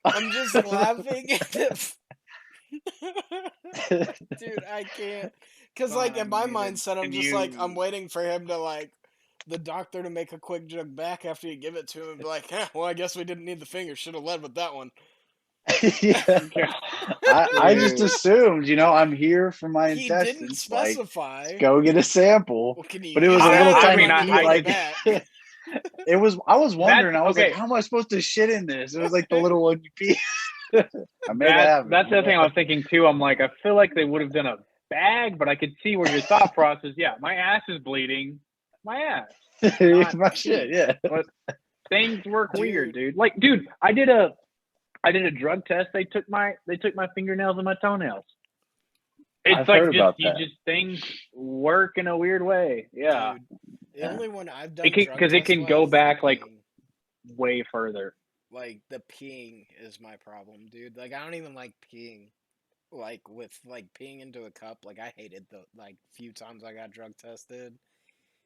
I'm just laughing at this. Dude, I can't. Because, like, in my mindset, I'm just like, I'm waiting for him to, like, the doctor to make a quick joke back after you give it to him and be like, well, I guess we didn't need the finger. Should have led with that one. I just assumed, I'm here for my He intestines. didn't specify. Like, go get a sample. Well, can you but it was a use little that? tiny, I it was. I was wondering. I was okay. like, how am I supposed to shit in this? It was like the little one you pee. I made that happen. That's the other thing I was thinking too. I'm like, I feel like they would have done a bag, but I could see where your thought process. Yeah, my ass is bleeding. My ass. My shit. Yeah. But things work weird, dude. Like, dude, I did a drug test. They took my fingernails and my toenails. It's I've like heard about that. things work in a weird way. Yeah. Dude, the only one I've done Because it can go back like way further. Like the peeing is my problem, dude. Like I don't even like peeing. Like with like peeing into a cup. Like I hated the like few times I got drug tested.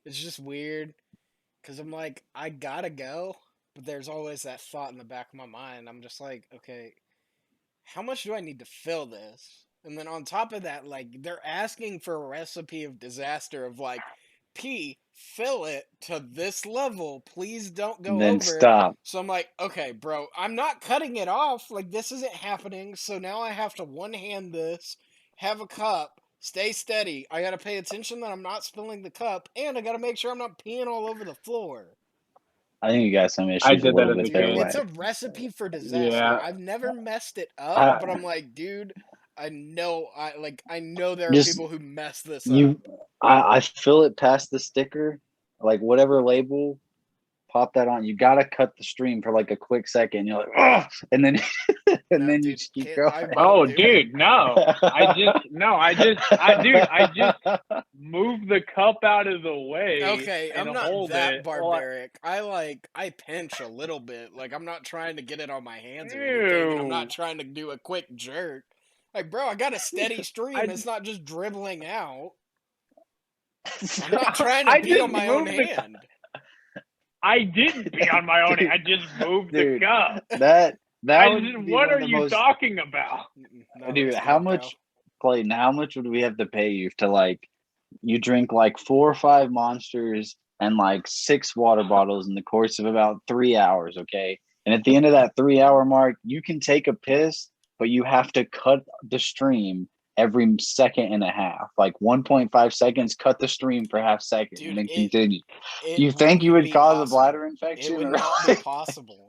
It's just weird. Cause I'm like, I gotta go, but there's always that thought in the back of my mind. I'm just like, okay, how much do I need to fill this? And then on top of that, like, they're asking for a recipe of disaster of like, fill it to this level. Please don't go Then over it. stop. So I'm like, okay, bro, I'm not cutting it off. Like, this isn't happening. So now I have to one hand this, have a cup, stay steady. I gotta pay attention that I'm not spilling the cup, and I gotta make sure I'm not peeing all over the floor. I think you got some issues I a did that little as a bit there. kid. It's a recipe for disaster. Yeah. I've never messed it up, I- but I'm like, dude, I know there are Just- people who mess this up. You, I fill it past the sticker, like whatever label. Pop that on. You gotta cut the stream for like a quick second. You're like, oh, and then and No, then you dude, just keep I going. won't Oh, do it. dude, no. I just move the cup out of the way. Okay, and I'm not hold that it. barbaric. I pinch a little bit. Like, I'm not trying to get it on my hands or anything, and I'm not trying to do a quick jerk. Like, bro, I got a steady stream. It's not just dribbling out. I'm not trying to be on my own hand. I didn't be on my own. I just moved the cup. What are you talking about? Dude, how much, Clayton, how much would we have to pay you to, like, you drink like 4 or 5 Monsters and like 6 water bottles in the course of about 3 hours, okay? And at the end of that 3-hour mark, you can take a piss, but you have to cut the stream every second and a half. Like 1.5 seconds, cut the stream for half second, Dude, and then continue. It You think you would cause a bladder It infection? would or not be possible.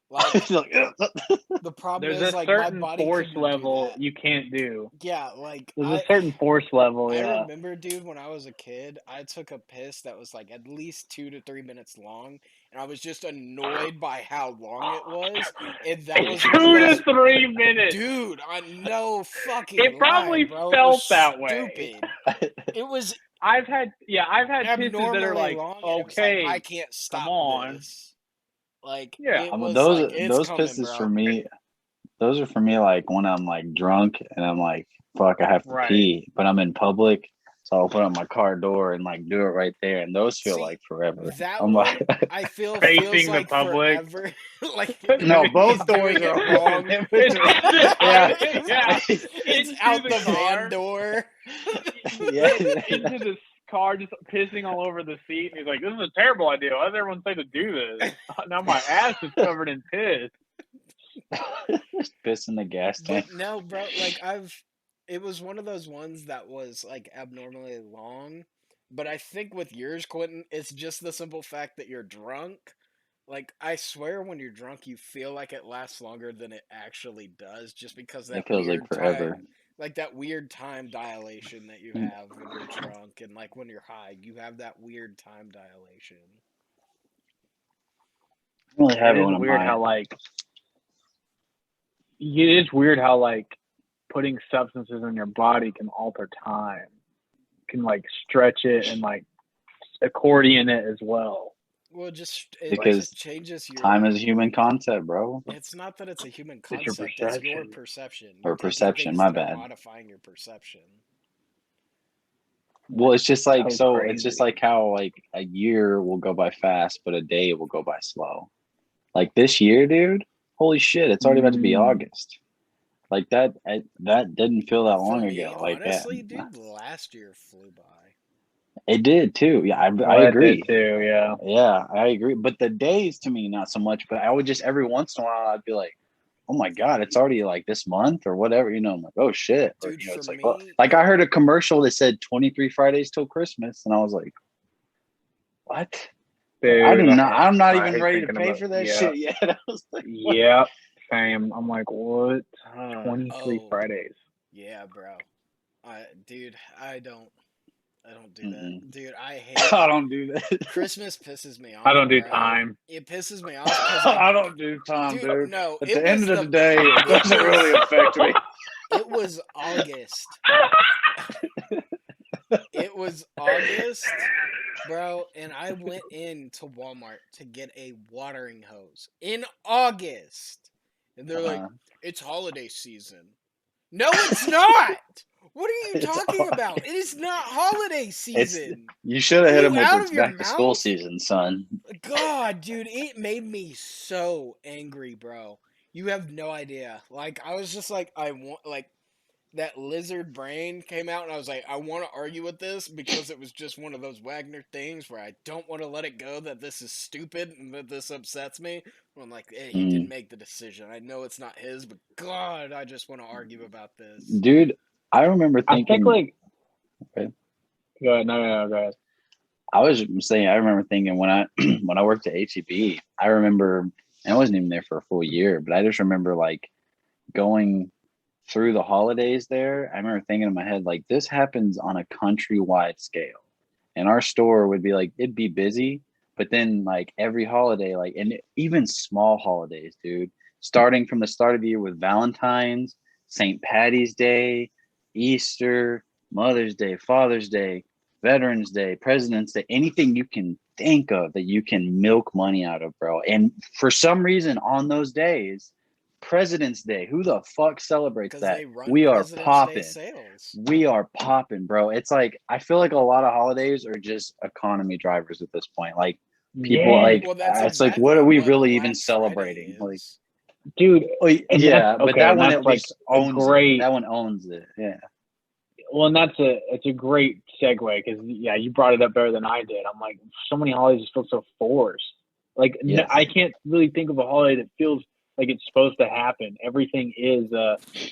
Like, the problem There's is, a like, my certain body force couldn't level do that. you can't do. Yeah, like, There's a certain force level, I yeah. remember, dude, when I was a kid, I took a piss that was like at least 2 to 3 minutes long, and I was just annoyed by how long it was. And that was 2 to 3 minutes. Dude, I know fucking It probably bro. felt It that was way. stupid. It was I've had pisses that are like, long, okay, I can't stop come on. this. Like, yeah, it was those like, it's those coming, pisses bro. for me. Those are for me like when I'm like drunk and I'm like, fuck, I have to pee, but I'm in public, so I'll put on my car door and like do it right there, and those feel like forever. That I'm one, like, I feel facing feels the like public. forever. Like, no, both doing doors it are wrong. open. Yeah. It's out the van door. Yeah. Into the car, just pissing all over the seat. And he's like, "This is a terrible idea. Why does everyone say to do this? Now my ass is covered in piss." Just piss in the gas tank. But no, bro, like, it was one of those ones that was like abnormally long. But I think with yours, Quentin, it's just the simple fact that you're drunk. Like, I swear when you're drunk, you feel like it lasts longer than it actually does, just because that It feels weird like forever. time, like that weird time dilation that you have when you're drunk, and like when you're high, you have that weird time dilation. Really have It is one of weird mine. how like it is weird how like putting substances in your body can alter time, can like stretch it and like accordion it as well. Well, it Because just changes your time is a human concept, bro. It's not that it's a human It's your concept; it's your perception. perception. Or You're taking perception, things my that are bad. modifying your perception. Well, it's just like So it's just crazy. like how like a year will go by fast, but a day will go by slow. Like this year, dude, holy shit, it's already about to be August. Like that didn't feel that long For me, ago. Like honestly, dude, last year flew by. it did too. Yeah, I That agree. did too, yeah. Yeah, I agree. But the days to me, not so much. But I would just every once in a while, I'd be like, "Oh my god, it's already like this month or whatever." You know, I'm like, "Oh shit!" Or, Dude, you know, for it's like, me, well, like I heard a commercial that said 23 Fridays till Christmas, and I was like, "What?" Dude, I'm not I even hate ready to thinking pay about- for that yeah. shit yet. I was like, what? Yeah, same. I'm like, what? 23 Fridays. Yeah, bro. Dude, I don't do that. Dude, I hate I don't do that. Christmas pisses me off. I don't do bro. time. It pisses me off because I don't do time, dude. No, At the end of the day, it doesn't really affect me. It was August. It was August, bro, and I went into Walmart to get a watering hose in August. And they're like, it's holiday season. No, it's not! What are you talking about? It is not holiday season. You should have hit him out with of it's your back to school mouth? season, son. God, dude, it made me so angry, bro. You have no idea. Like, I was just like, that lizard brain came out, and I was like, I want to argue with this because it was just one of those Wagner things where I don't want to let it go that this is stupid and that this upsets me. I'm like, hey, he didn't make the decision. I know it's not his, but God, I just want to argue about this. Dude, I remember thinking. I think like. Okay. Go ahead. No, go ahead. I was saying, I remember thinking when I worked at HEB, I remember, and I wasn't even there for a full year, but I just remember like going through the holidays there. I remember thinking in my head, like, this happens on a countrywide scale. And our store would be like, it'd be busy, but then like every holiday, like, and even small holidays, dude, starting from the start of the year with Valentine's, St. Patty's Day, Easter, Mother's Day, Father's Day, Veterans Day, President's Day, anything you can think of that you can milk money out of, bro. And for some reason on those days, President's Day, who the fuck celebrates that? We are popping. We are popping, bro. It's like, I feel like a lot of holidays are just economy drivers at this point. Like, people it's like, what are we really even celebrating? Like, dude, yeah, but that one at least owns it. That one owns it. Yeah. Well, and it's a great segue because you brought it up better than I did. I'm like, so many holidays just feel so forced. Like, yes. I can't really think of a holiday that feels like it's supposed to happen. Everything is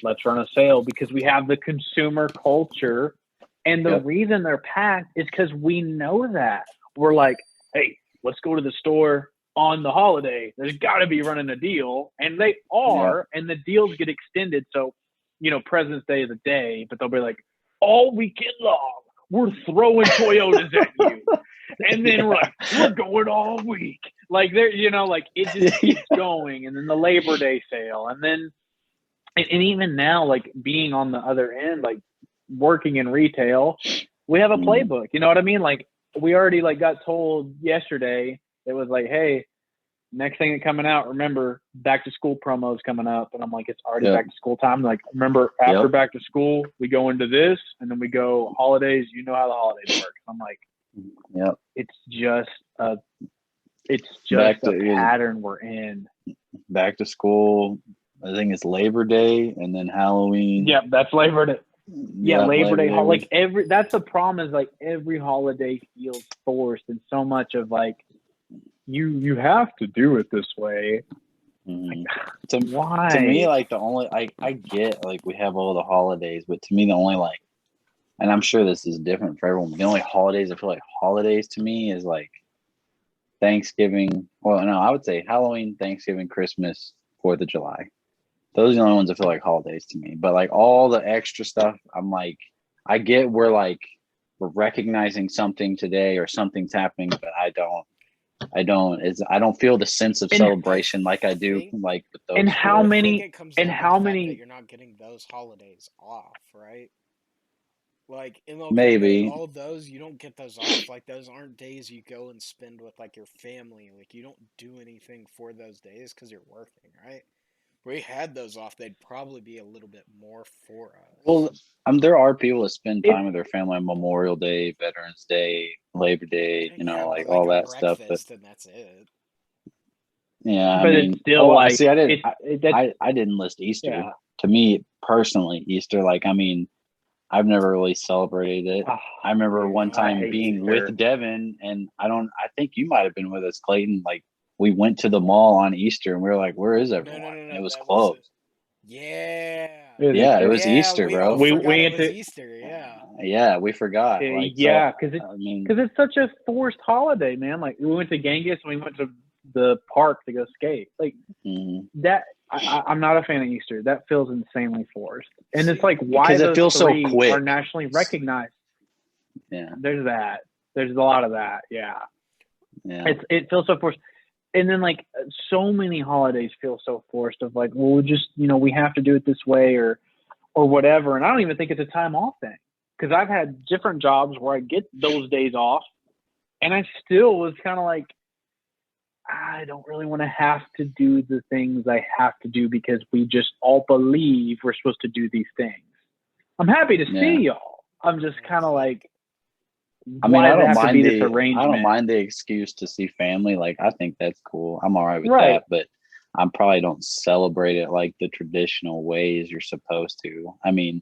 let's run a sale because we have the consumer culture, and the reason they're packed is because we know that we're like, hey, let's go to the store on the holiday. There's got to be running a deal, and they are, and the deals get extended. So, President's Day is a day, but they'll be like, all weekend long, we're throwing Toyotas at you. And then we're going all week. Like, there, like, it just keeps going. And then the Labor Day sale. And then, and even now, like, being on the other end, like, working in retail, we have a playbook. You know what I mean? Like, we already, like, got told yesterday, it was like, hey, next thing coming out, remember, back to school promos coming up. And I'm like, it's already back to school time. Like, remember, after back to school, we go into this, and then we go holidays. You know how the holidays work. I'm like, it's just a pattern we're in. Back to school, I think it's Labor Day, and then Halloween. Yep, that's Labor Day. Yeah, Labor Day. Like, that's the problem, is like every holiday feels forced, and so much of like, you have to do it this way. Why? To me, like, the only I get, like, we have all the holidays, but to me the only, like, and I'm sure this is different for everyone, but the only holidays I feel like holidays to me is like Thanksgiving. Well, no, I would say Halloween, Thanksgiving, Christmas, 4th of July. Those are the only ones I feel like holidays to me. But like all the extra stuff, I'm like, I get we're recognizing something today or something's happening, but I don't feel the sense of celebration like I do like with those. And how many you're not getting those holidays off, right? Like, maybe all those, you don't get those off. Like, those aren't days you go and spend with like your family. Like, you don't do anything for those days because you're working, right? If we had those off, they'd probably be a little bit more for us. Well, there are people that spend time with their family on Memorial Day, Veterans Day, Labor Day, like all that stuff. But and that's it. Yeah, but it's still like, see, I didn't list Easter. Yeah. To me personally, Easter, like, I mean, I've never really celebrated it. I remember one time being with Devin, and I think you might have been with us, Clayton. Like, we went to the mall on Easter, and we were like, "Where is everyone?" No, and it was closed. It was Easter, bro. We went to Easter. Yeah, we forgot. Like, because it's such a forced holiday, man. Like, we went to Genghis and we went to the park to go skate. Like that. I'm not a fan of Easter. That feels insanely forced. And it's like, why because it feels so quick. Are nationally recognized. Yeah. There's that. There's a lot of that. Yeah. Yeah. It feels so forced. And then, like, so many holidays feel so forced of like, well, we just, we have to do it this way or whatever. And I don't even think it's a time off thing, because I've had different jobs where I get those days off and I still was kind of like, I don't really want to have to do the things I have to do because we just all believe we're supposed to do these things. I'm happy to see y'all. I'm just kind of like, I mean, I don't mind the excuse to see family. Like, I think that's cool. I'm all right with that, but I probably don't celebrate it like the traditional ways you're supposed to. I mean,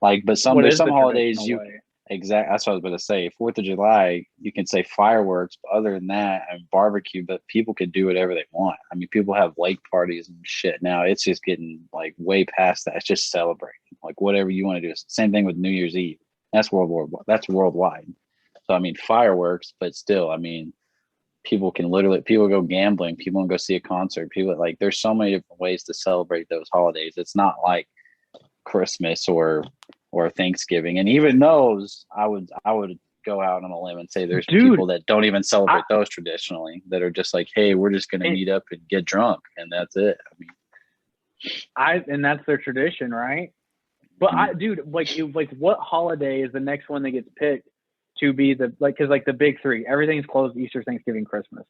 Like, but What there's is some the holidays traditional you way? exact. That's what I was going to say. 4th of July, you can say fireworks, but other than that, and barbecue. But people can do whatever they want. I mean, people have lake parties and shit now. It's just getting like way past that. It's just celebrating, like whatever you want to do. Same thing with New Year's Eve. That's That's worldwide. So I mean, fireworks, but still, I mean, people go gambling, people can go see a concert, people like there's so many different ways to celebrate those holidays. It's not like Christmas or Thanksgiving. And even those, I would go out on a limb and say there's Dude, people that don't even celebrate those traditionally, that are just like, hey, we're just gonna meet up and get drunk and that's it. I mean, and that's their tradition, right? But what holiday is the next one that gets picked to be the because the big three, everything's closed: Easter, Thanksgiving, Christmas.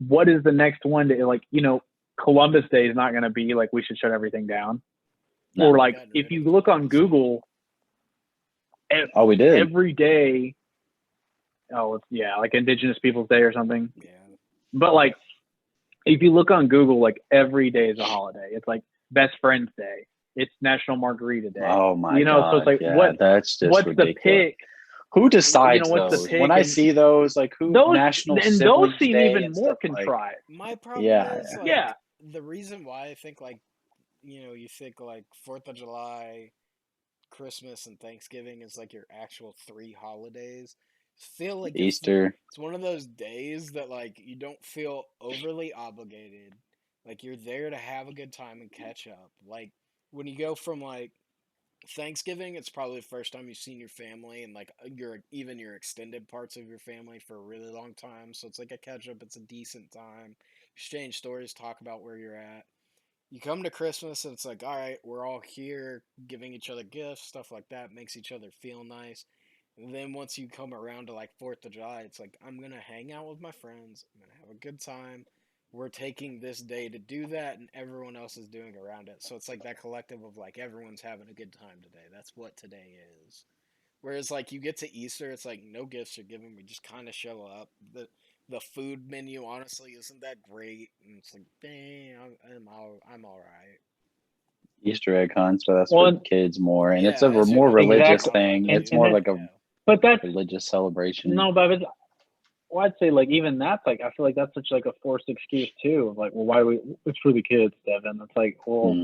What is the next one to Columbus Day is not going to be like we should shut everything down, no. or like if you look on Google, we did every day. Oh yeah, like Indigenous Peoples Day or something. Yeah. But like, if you look on Google, like every day is a holiday. It's like Best Friends Day. It's National Margarita Day. Oh my God! So it's like that's just what's ridiculous. the pick? Who decides what's those? the pick? When I see those, like National and Siblings those seem Day even and more stuff, contrived. My problem is yeah. The reason why I think you think like 4th of July, Christmas, and Thanksgiving is like your actual 3 holidays. I feel like Easter. It's one of those days that like you don't feel overly obligated. Like you're there to have a good time and catch up. Like when you go from like Thanksgiving, it's probably the first time you've seen your family and like your extended parts of your family for a really long time. So it's like a catch up. It's a decent time. Exchange stories, talk about where you're at. You come to Christmas and it's like, all right, we're all here, giving each other gifts, stuff like that, makes each other feel nice. And then once you come around to like 4th of July, it's like, I'm going to hang out with my friends. I'm going to have a good time. We're taking this day to do that, and everyone else is doing around it. So it's like that collective of like, everyone's having a good time today. That's what today is. Whereas like you get to Easter, it's like no gifts are given. We just kind of show up. The food menu honestly isn't that great, and it's like, dang, I'm all right. Easter egg hunts, but that's for kids more, and it's a as more religious Exactly. thing. It's more like a religious celebration. No, but I'd say like even that's like I feel like that's such like a forced excuse too. Like, well, why do we? It's for the kids, Devin. It's like, well,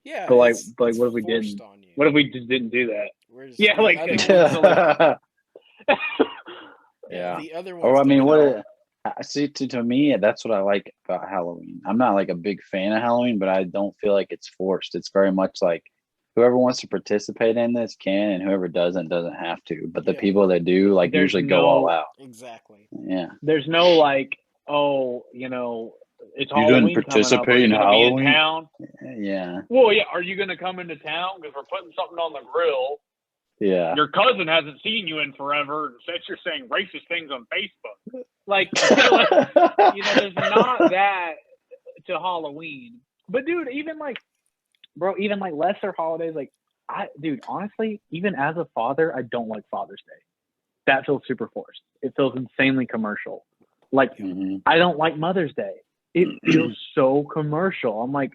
yeah, but like what it's if we didn't? on you. What if we just didn't do that? Yeah, like, yeah. The other ones. Or I mean, see to me, that's what I like about Halloween. I'm not like a big fan of Halloween, but I don't feel like it's forced. It's very much like whoever wants to participate in this can, and whoever doesn't have to. But the people that do like usually go all out. Exactly. Yeah. There's no like, oh, it's you Halloween didn't participate coming up. in Halloween? Be in town? Yeah. Well, yeah. Are you going to come into town because we're putting something on the grill? Yeah. Your cousin hasn't seen you in forever, and says you're saying racist things on Facebook. Like, there's not that to Halloween. But dude, even like lesser holidays, like honestly, even as a father, I don't like Father's Day. That feels super forced. It feels insanely commercial. Like, I don't like Mother's Day. It feels so commercial. I'm like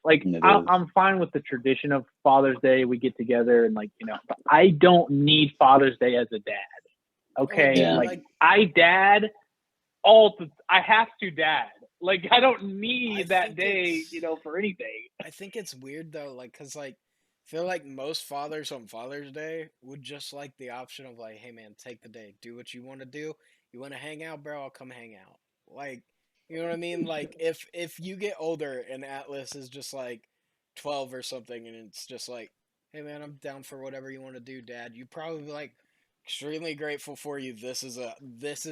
I'm fine with the tradition of Father's Day. We get together and but I don't need Father's Day as a dad. Okay, I have to dad. Like, I don't need that day, for anything. I think it's weird though, like, cause like, I feel like most fathers on Father's Day would just like the option of like, hey man, take the day, do what you want to do. You want to hang out, bro? I'll come hang out. Like, you know what I mean? Like, if you get older and Atlas is just like 12 or something, and it's just like, hey man, I'm down for whatever you want to do, Dad. You probably like extremely grateful for you. This is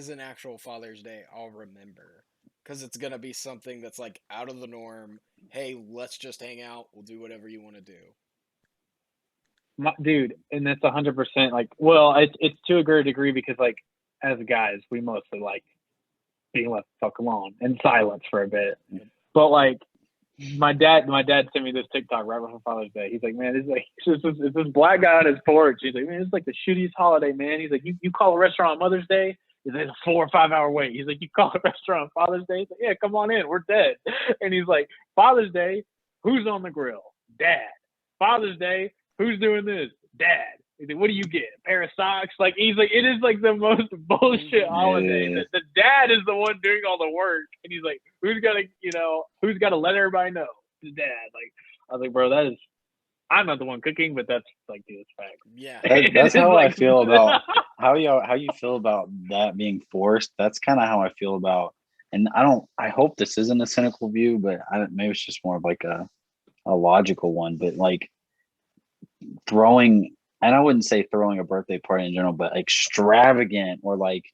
an actual Father's Day I'll remember, because it's gonna be something that's like out of the norm. Hey, let's just hang out. We'll do whatever you want to do. Dude, and that's 100% like, well, it's to a great degree because like as guys, we mostly like being left the fuck alone in silence for a bit. But like my dad sent me this TikTok right before Father's Day. He's like, man, it's this black guy on his porch. He's like, man, it's like the shittiest holiday, man. He's like, you call a restaurant on Mother's Day? He's like, it's a 4 or 5 hour wait. He's like, you call a restaurant on Father's Day? He's like, yeah, come on in. We're dead. And he's like, Father's Day, who's on the grill? Dad. Father's Day, who's doing this? Dad. He's like, what do you get? A pair of socks? Like, he's like, it is like the most bullshit holiday. Yeah. The dad is the one doing all the work, and he's like, who's got to let everybody know? The dad. Like, I was like, bro, that is. I'm not the one cooking, but that's like, dude, it's fact. Yeah. That's how I feel about how you feel about that being forced. That's kind of how I feel about, and I hope this isn't a cynical view, but maybe it's just more of like a logical one. But like throwing, and I wouldn't say throwing a birthday party in general, but extravagant or like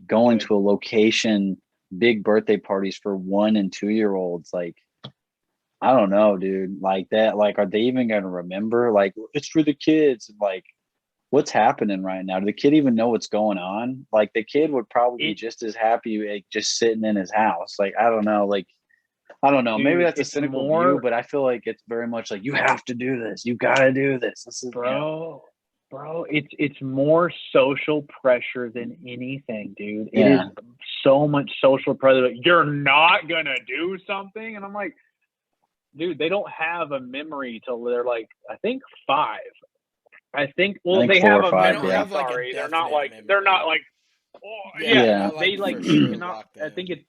going to a location, big birthday parties for 1 and 2 year olds, like. I don't know, dude. Like that, like, are they even gonna remember? Like, it's for the kids. Like, what's happening right now? Do the kid even know what's going on? Like, the kid would probably be just as happy, like, just sitting in his house. Like, I don't know. Like, I don't know. Dude, maybe that's a cynical view, but I feel like it's very much like, you have to do this. You gotta do this. This is, bro. It's more social pressure than anything, dude. It Yeah. is so much social pressure. You're not gonna do something, and I'm like. Dude, they don't have a memory till they're like, I think 5. I think they have 4 or a 5, memory. yeah. I'm sorry, they're not like oh, Yeah. they like sure cannot. I think it's.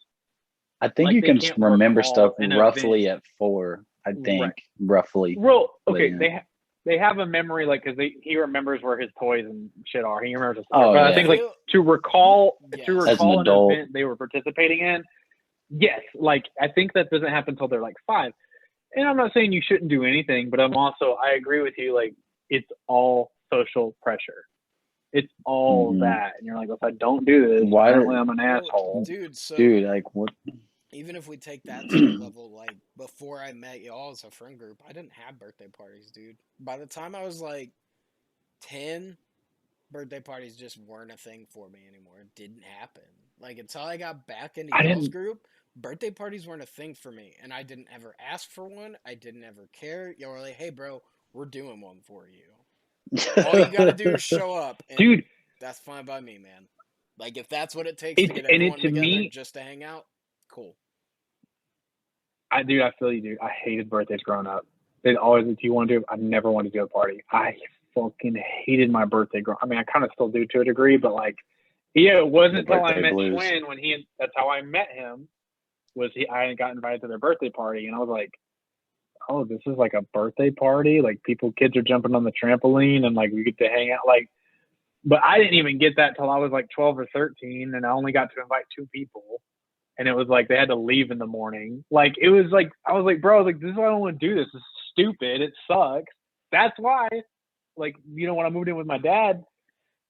I think like you they can can't remember recall stuff an roughly event. at 4. I think Right. roughly. Well, okay, Yeah. they have a memory like because he remembers where his toys and shit are. He remembers. Oh, but yeah. I think like to recall Yes. As an an adult. event they were participating in. Yes, like I think that doesn't happen until they're like 5. And I'm not saying you shouldn't do anything, but I agree with you. Like, it's all social pressure. It's all that. And you're like, if I don't do this, apparently I'm an asshole. Dude, like what? Even if we take that to a level, like, before I met y'all as a friend group, I didn't have birthday parties, dude. By the time I was, like, 10, birthday parties just weren't a thing for me anymore. It didn't happen. Like, until I got back into y'all's group, birthday parties weren't a thing for me, and I didn't ever ask for one. I didn't ever care. Y'all were like, hey, bro, we're doing one for you. All you gotta do is show up. And dude, that's fine by me, man. Like, if that's what it takes to get everyone together just to hang out, cool. I feel you, dude. I hated birthdays growing up. They'd always, if you want to do it, I never wanted to go to a party. I fucking hated my birthday I mean, I kind of still do to a degree, but like, yeah, it wasn't until I met Twin that's how I met him. I got invited to their birthday party, and I was like, oh, this is like a birthday party. Like kids are jumping on the trampoline, and like we get to hang out. Like, but I didn't even get that till I was like 12 or 13, and I only got to invite 2 people. And it was like they had to leave in the morning. Like it was like I was like, bro, like this is why I don't want to do this. This is stupid. It sucks. That's why, like, when I moved in with my dad,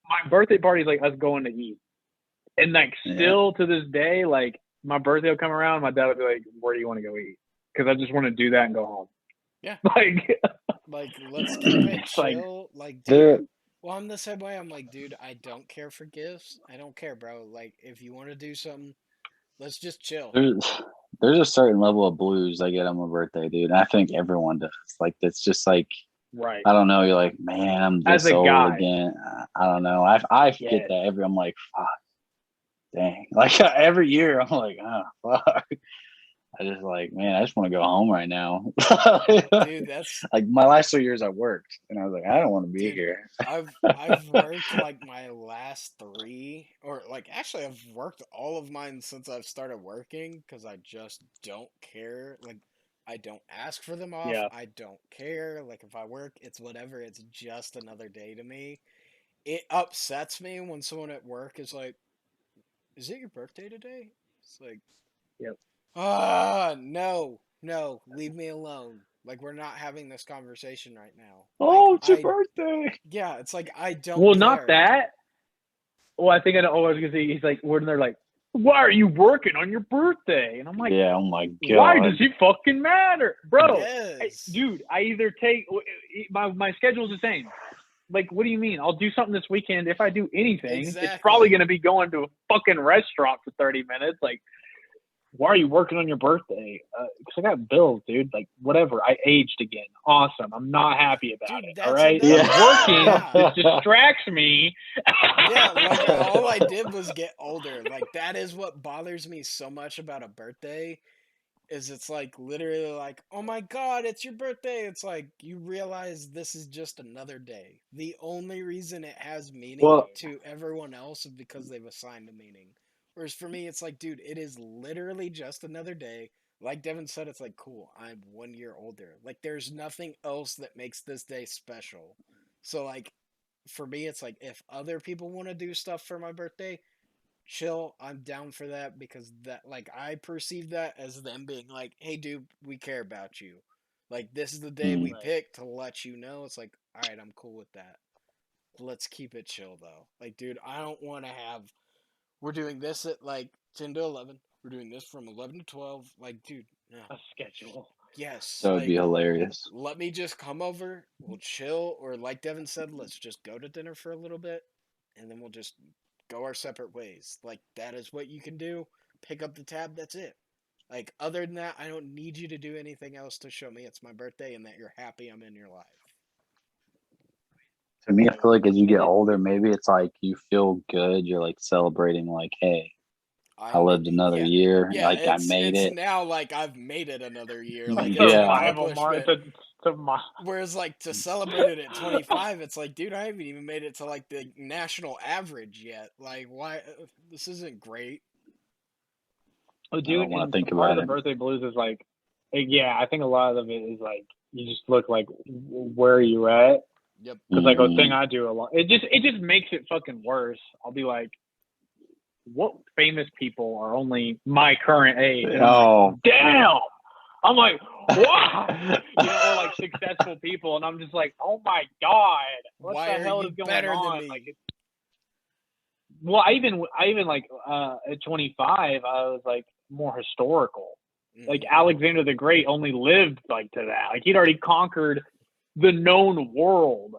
my birthday party is like us going to eat. And like still to this day, like my birthday will come around, my dad will be like, where do you want to go eat? Because I just want to do that and go home. Yeah. Like let's keep it chill. Like, dude, well, I'm the same way. I'm like, dude, I don't care for gifts. I don't care, bro. Like, if you want to do something, let's just chill. There's a certain level of blues I get on my birthday, dude. I think everyone does. Like, it's just like, right. I don't know. You're like, man, I'm this old again. I don't know. I get that I'm like, fuck, dang. Like every year, I'm like, oh, fuck. I just like, man, I just want to go home right now. Dude, that's like my last 2 years I worked, and I was like, I don't want to be here. I've worked like my last 3, or like actually I've worked all of mine since I've started working because I just don't care. Like, I don't ask for them off. Yeah. I don't care. Like, if I work, it's whatever. It's just another day to me. It upsets me when someone at work is like, "Is it your birthday today?" It's like, yep. No, leave me alone. Like, we're not having this conversation right now. Oh, like, it's your birthday. Yeah, it's like, I don't Well, care. not that. Well, I think I was going to say, he's like, when they're like, why are you working on your birthday? And I'm like, yeah, oh my God. Why does it fucking matter? Bro, Yes. Dude, I either take, my schedule's the same. Like, what do you mean? I'll do something this weekend. If I do anything, it's probably going to be going to a fucking restaurant for 30 minutes. Like, why are you working on your birthday? Because I got bills, dude. Like, whatever. I aged again. Awesome. I'm not happy about it. All right? I'm working. This distracts me. Yeah, like, all I did was get older. Like, that is what bothers me so much about a birthday. is it's like literally like, oh my god, it's your birthday. It's like you realize this is just another day. The only reason it has meaning Well, to everyone else is because they've assigned a meaning. Whereas for me, it's like, dude, it is literally just another day. Like Devin said, it's like, cool, I'm 1 year older. Like, there's nothing else that makes this day special. So, like, for me, it's like, if other people want to do stuff for my birthday, chill, I'm down for that because that, like, I perceive that as them being like, hey, dude, we care about you. Like, this is the day we Mm. right. picked to let you know. It's like, all right, I'm cool with that. Let's keep it chill, though. Like, dude, I don't want to have, we're doing this at like 10 to 11. We're doing this from 11 to 12. Like, dude, no. A schedule. Yes. That would be Like, hilarious. let me just come over. We'll chill. Or, like Devin said, let's just go to dinner for a little bit. And then we'll just go our separate ways. Like, that is what you can do. Pick up the tab. That's it. Like, other than that, I don't need you to do anything else to show me it's my birthday and that you're happy I'm in your life. To me, I feel like as you get older, maybe it's like you feel good. You're like celebrating, like, hey, I lived another year. Yeah, Like, I made it's it. now like I've made it another year. Like, It's it's an a rival accomplishment. It's a Whereas, like, to celebrate it at 25, it's like, dude, I haven't even made it to, like, the national average yet. Like, why? This isn't great. Oh, I dude, don't want and to think part of about the it. birthday blues is like, yeah, I think a lot of it is like you just look like where are you at? Yep. Because like a Mhm. thing I do a lot, it just makes it fucking worse. I'll be like, what famous people are only my current age? And I'm like, damn. I'm like, what? Or like successful people, and I'm just like, oh my god, what Why the are hell you is going better on? than me? Like, well, I even like at 25, I was like more historical. Like Alexander the Great only lived like to that. Like he'd already conquered the known world,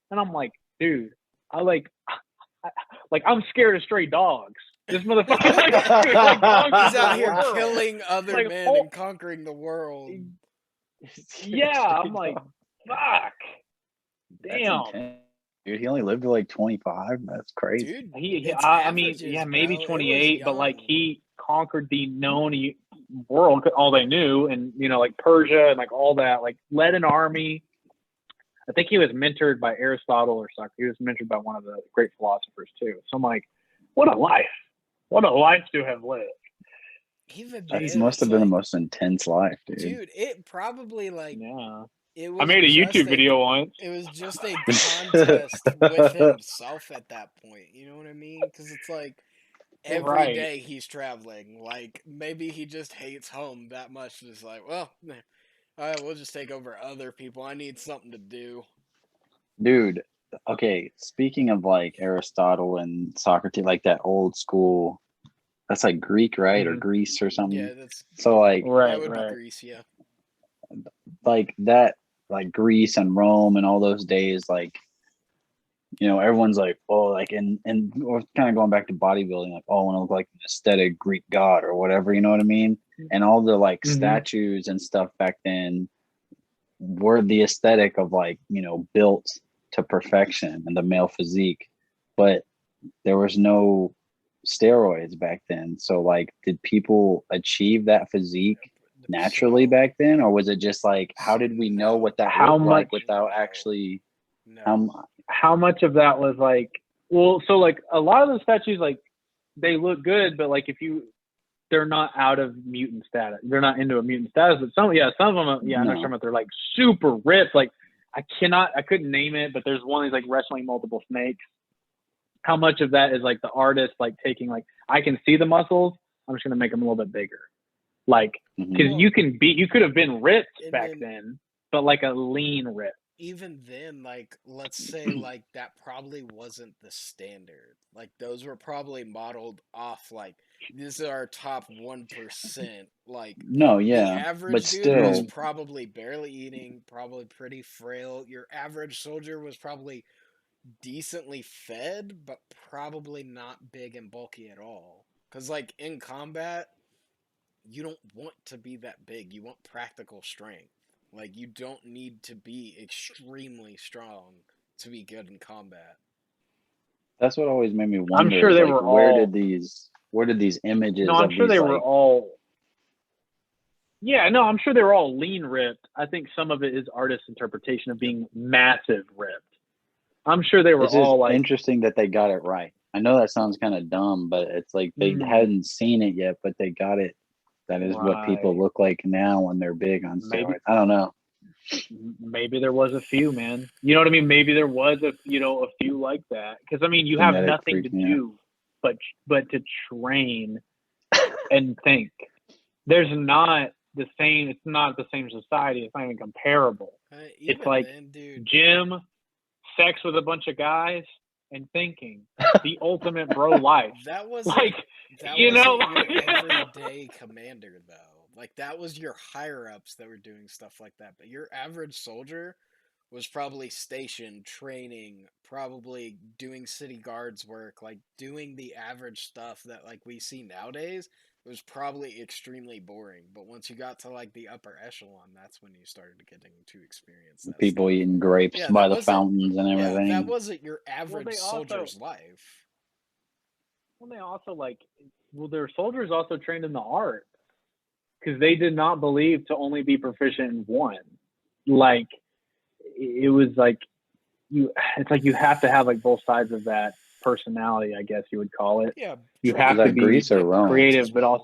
and I'm like, dude, I'm scared of stray dogs. This motherfucker He's out here killing other men and conquering the world. Yeah, I'm like, fuck. Damn. Dude, he only lived to like 25. That's crazy. Dude, I mean, yeah, maybe 28, but like he conquered the known world, all they knew, and like Persia and like all that, like led an army. I think he was mentored by Aristotle or Socrates. He was mentored by one of the great philosophers too. So I'm like, what a life to have lived. That must have been the most intense life, dude. Dude, it probably like it was. I made a YouTube video once. It was just a contest with himself at that point. You know what I mean? Because it's like every day he's traveling. Like maybe he just hates home that much. It's like, well, we'll just take over other people. I need something to do. Dude, okay. Speaking of like Aristotle and Socrates, like that old school. That's like Greek, right? Or Greece or something. Yeah, that's so like that would be Greece, yeah. Like that, like Greece and Rome and all those days, like everyone's like, oh, like and we're kind of going back to bodybuilding, like, oh, I want to look like an aesthetic Greek god or whatever, you know what I mean? And all the like statues and stuff back then were the aesthetic of like, built to perfection and the male physique, but there was no steroids back then. So like, did people achieve that physique naturally back then, or was it just like, how did we know what that looked like without actually how much of that was like, well, so like a lot of the statues, like they look good, but like they're not out of mutant status, they're not into a mutant status, but some of them I understand, but they're like super ripped. Like I couldn't name it, but there's one that's like wrestling multiple snakes. How much of that is like the artist like taking, like, I can see the muscles, I'm just gonna make them a little bit bigger, like, because you could have been ripped back then, but like a lean rip. Even then, like, let's say like that probably wasn't the standard. Like those were probably modeled off like, these are our top 1%. Like the average but dude still was probably barely eating, probably pretty frail. Your average soldier was probably decently fed, but probably not big and bulky at all. Because like in combat, you don't want to be that big. You want practical strength. Like, you don't need to be extremely strong to be good in combat. That's what always made me wonder. I'm sure they were where did these images? No, I'm sure they were all. Yeah, no, I'm sure they were all lean ripped. I think some of it is artist's interpretation of being massive ripped. I'm sure they were It's just all like, interesting that they got it right. I know that sounds kind of dumb, but it's like they hadn't seen it yet, but they got it. That is what people right. look like now when they're big on Maybe steroids. I don't know. maybe there was a few, man. You know what I mean? Maybe there was a few like that. Because I mean, you have Genetic nothing to freak, yeah. do but to train and think. There's not the same. It's not the same society. It's not even comparable. It's like then, dude, gym, sex with a bunch of guys, and thinking. The ultimate bro life. that was Like, that you know, wasn't your everyday commander though. Like that was your higher ups that were doing stuff like that. But your average soldier was probably stationed, training, probably doing city guards work, like doing the average stuff that like we see nowadays. It was probably extremely boring. But once you got to like the upper echelon, that's when you started getting to experience that People stuff. eating grapes Yeah, by that the wasn't. fountains and Yeah, that everything. wasn't your well, average soldier's life. they also like, well, their soldiers also trained in the art because they did not believe to only be proficient in one. Like, it was like it's like you have to have like both sides of that personality, I guess you would call it. Yeah, You Was have to that be Greece or Rome? creative, but also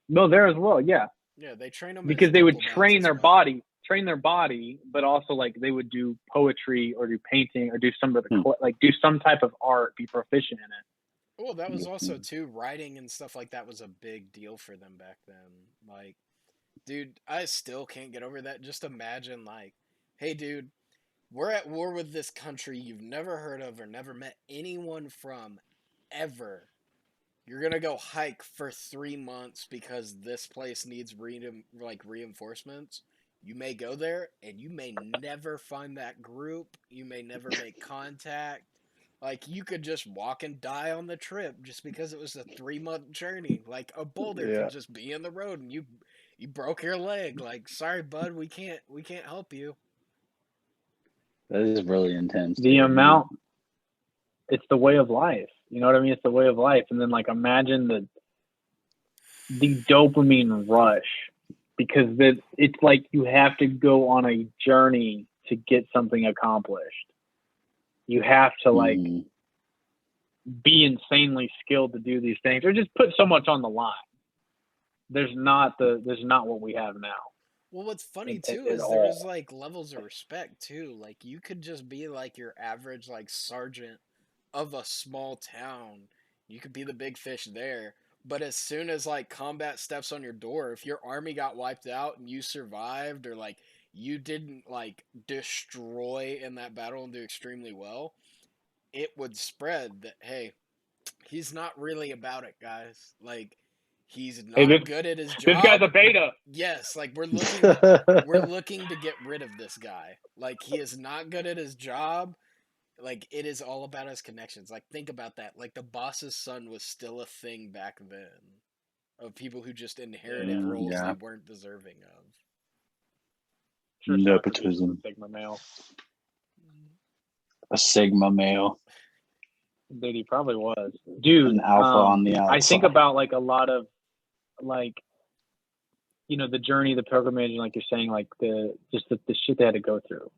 no, there as well, yeah. Yeah, they train them Because as they would diplomats train as their well. body, but also like they would do poetry or do painting or do some of the like do some type of art, be proficient in it. Well, that was also too writing and stuff like that was a big deal for them back then. Like, dude, I still can't get over that. Just imagine like, hey, dude, we're at war with this country you've never heard of or never met anyone from ever. You're gonna go hike for 3 months because this place needs reinforcements. You may go there and you may never find that group. You may never make contact. Like you could just walk and die on the trip just because it was a 3 month journey. Like a boulder Yeah. could just be in the road and you broke your leg. Like sorry, bud, we can't help you. That is really intense. The dude. amount, it's the way of life. You know what I mean? It's the way of life. And then like imagine the dopamine rush because it's like you have to go on a journey to get something accomplished. You have to like be insanely skilled to do these things or just put so much on the line. There's not what we have now. Well, what's funny too At is there was all. like levels of respect too. Like you could just be like your average like sergeant of a small town. You could be the big fish there. But as soon as like combat steps on your door, if your army got wiped out and you survived or like you didn't like destroy in that battle and do extremely well, it would spread that hey, he's not really about it, guys. Like he's Hey, not good at his this guy's job. a beta. Yes, like we're looking to get rid of this guy. Like he is not good at his job. Like it is all about his connections. Like think about that. Like the boss's son was still a thing back then of people who just inherited roles they weren't deserving of. Sure, Nepotism. Sigma male. A Sigma male. Dude, he probably was. Dude, an alpha on the outside. I think about like a lot of like, you know, the journey, the pilgrimage, and like you're saying, like the shit they had to go through.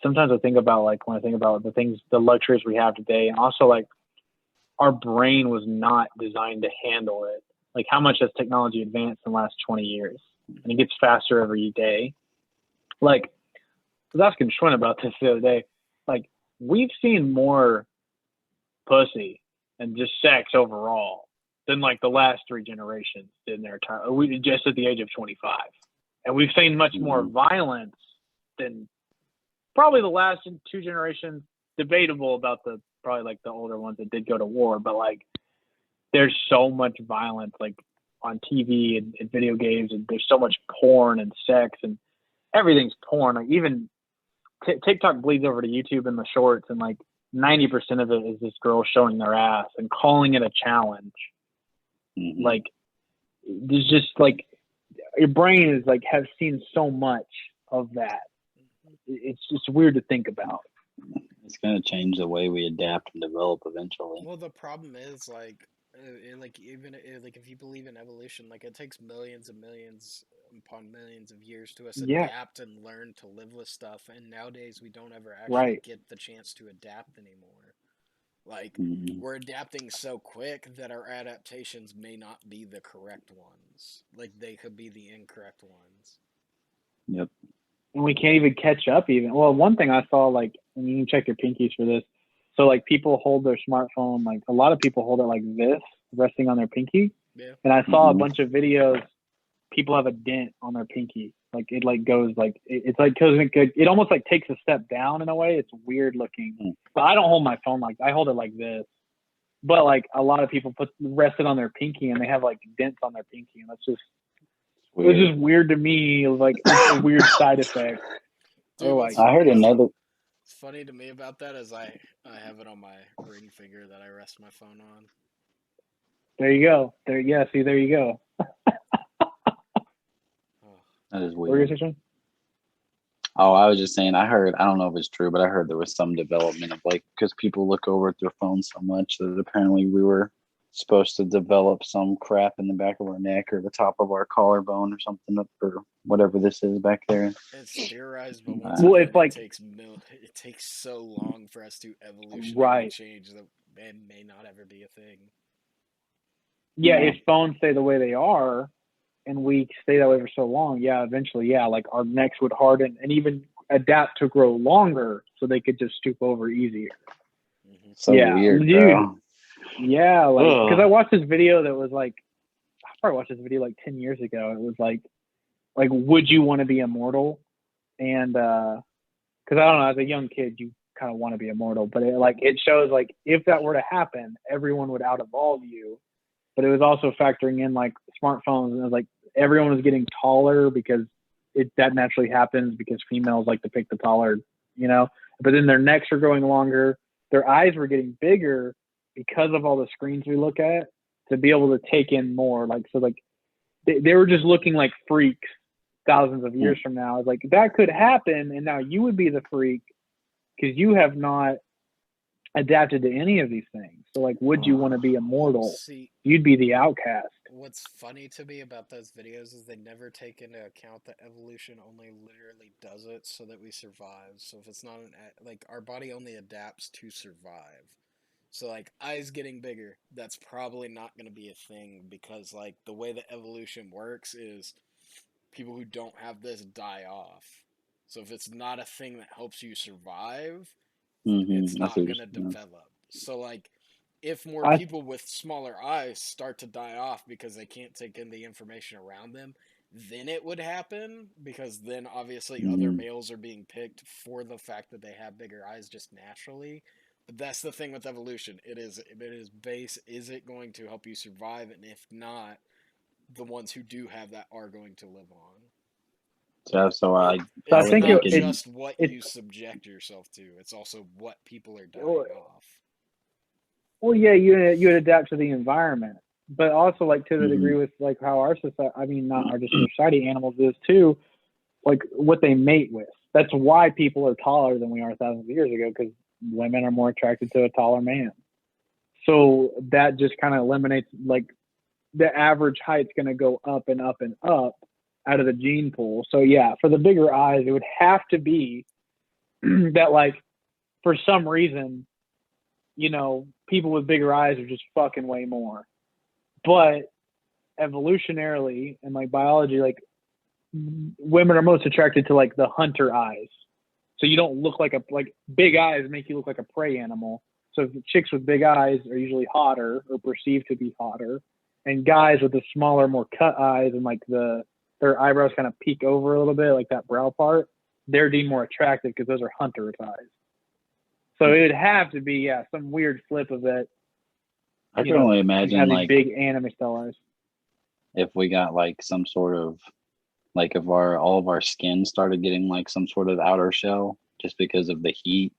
Sometimes I think about like when I think about the luxuries we have today, and also like our brain was not designed to handle it. Like how much has technology advanced in the last 20 years? And it gets faster every day. Like I was asking Schwinn about this the other day. Like we've seen more pussy and just sex overall than like the last 3 generations did in their time. We just at the age of 25, and we've seen much more violence than probably the last 2 generations. Debatable about probably like the older ones that did go to war, but like there's so much violence like on TV and video games, and there's so much porn and sex and everything's porn. Like even TikTok bleeds over to YouTube in the shorts, and like 90% of it is this girl showing their ass and calling it a challenge. Like there's just like your brain is like has seen so much of that. It's just weird to think about. It's going to change the way we adapt and develop eventually. Well, the problem is like like even like if you believe in evolution, like it takes millions and millions upon millions of years to us Yeah, adapt and learn to live with stuff, and nowadays we don't ever actually right. get the chance to adapt anymore. Like Mhm. we're adapting so quick that our adaptations may not be the correct ones. Like they could be the incorrect ones. Yep. And we can't even catch up even. Well, one thing I saw, like, and you can check your pinkies for this. So like people hold their smartphone, like a lot of people hold it like this, resting on their pinky. Yeah. And I saw a Mhm. bunch of videos. People have a dent on their pinky. Like it like goes like it's like goes it almost like takes a step down in a way. It's weird looking. Mm. But I don't hold my phone like I hold it like this. But like a lot of people put rest it on their pinky and they have like dents on their pinky, and that's just it was Weird. just weird to me. It was like a weird side effect. Dude, Or what's like I heard funny another. What's funny to me about that is I have it on my ring finger that I rest my phone on. there you go. There yeah, see there you go. Oh. That is What were you weird. saying? Oh, I was just saying. I heard. I don't know if it's true, but I heard there was some development of like because people look over at their phones so much that apparently we were supposed to develop some crap in the back of our neck or the top of our collarbone or something or whatever this is back there. It's theorized, but once Well, again, it's like it takes so long for us to evolutionarily right. change that it may not ever be a thing. Yeah, Yeah. if phones stay the way they are and we stay that way for so long, yeah, eventually, yeah, like our necks would harden and even adapt to grow longer so they could just stoop over easier. Mm-hmm. So Yeah, weird, dude. bro. Yeah, like because I Ugh. watched this video that was like I probably watched this video like 10 years ago. It was like would you want to be immortal? And because I don't know, as a young kid, you kind of want to be immortal, but it shows like if that were to happen, everyone would out evolve you. But it was also factoring in like smartphones, and it was like everyone was getting taller because that naturally happens because females like to pick the taller, you know. But then their necks are growing longer, their eyes were getting bigger because of all the screens we look at to be able to take in more. Like so, like they were just looking like freaks thousands of years from now. It's like that could happen, and now you would be the freak because you have not adapted to any of these things. So, like, would you want to be immortal? See, You'd be the outcast. what's funny to me about those videos is they never take into account that evolution only literally does it so that we survive. So if it's not like our body only adapts to survive. So like eyes getting bigger, that's probably not going to be a thing because like the way that evolution works is people who don't have this die off. So if it's not a thing that helps you survive, it's I see not what going to you're saying. develop. So like if more I people with smaller eyes start to die off because they can't take in the information around them, then it would happen because then obviously other Mhm. males are being picked for the fact that they have bigger eyes just naturally. But that's the thing with evolution. It is base. Is it going to help you survive? And if not, the ones who do have that are going to live on. Yeah, so It, so I I it's was think not thinking, just what it's you subject yourself to; it's also what people are well, dying off. yeah, you would adapt to the environment, but also like to the hmm degree with like how our society, I mean, not our just society, animals is too, like what they mate with. That's why people are taller than we are thousands of years ago because women are more attracted to a taller man. So that just kind of eliminates like the average height's going to go up and up and up out of the gene pool. So yeah, for the bigger eyes, it would have to be that like for some reason, you know, people with bigger eyes are just fucking way more. But evolutionarily and like biology, like women are most attracted to like the hunter eyes. So you don't look like like big eyes make you look like a prey animal. So chicks with big eyes are usually hotter or perceived to be hotter, and guys with the smaller, more cut eyes and like their eyebrows kind of peek over a little bit, like that brow part, they're deemed more attractive because those are hunter's eyes. So it would have to be some weird flip of it, I you can know, only imagine having like big anime style eyes. if we got like some sort of like if our all of our skin started getting like some sort of outer shell just because of the heat,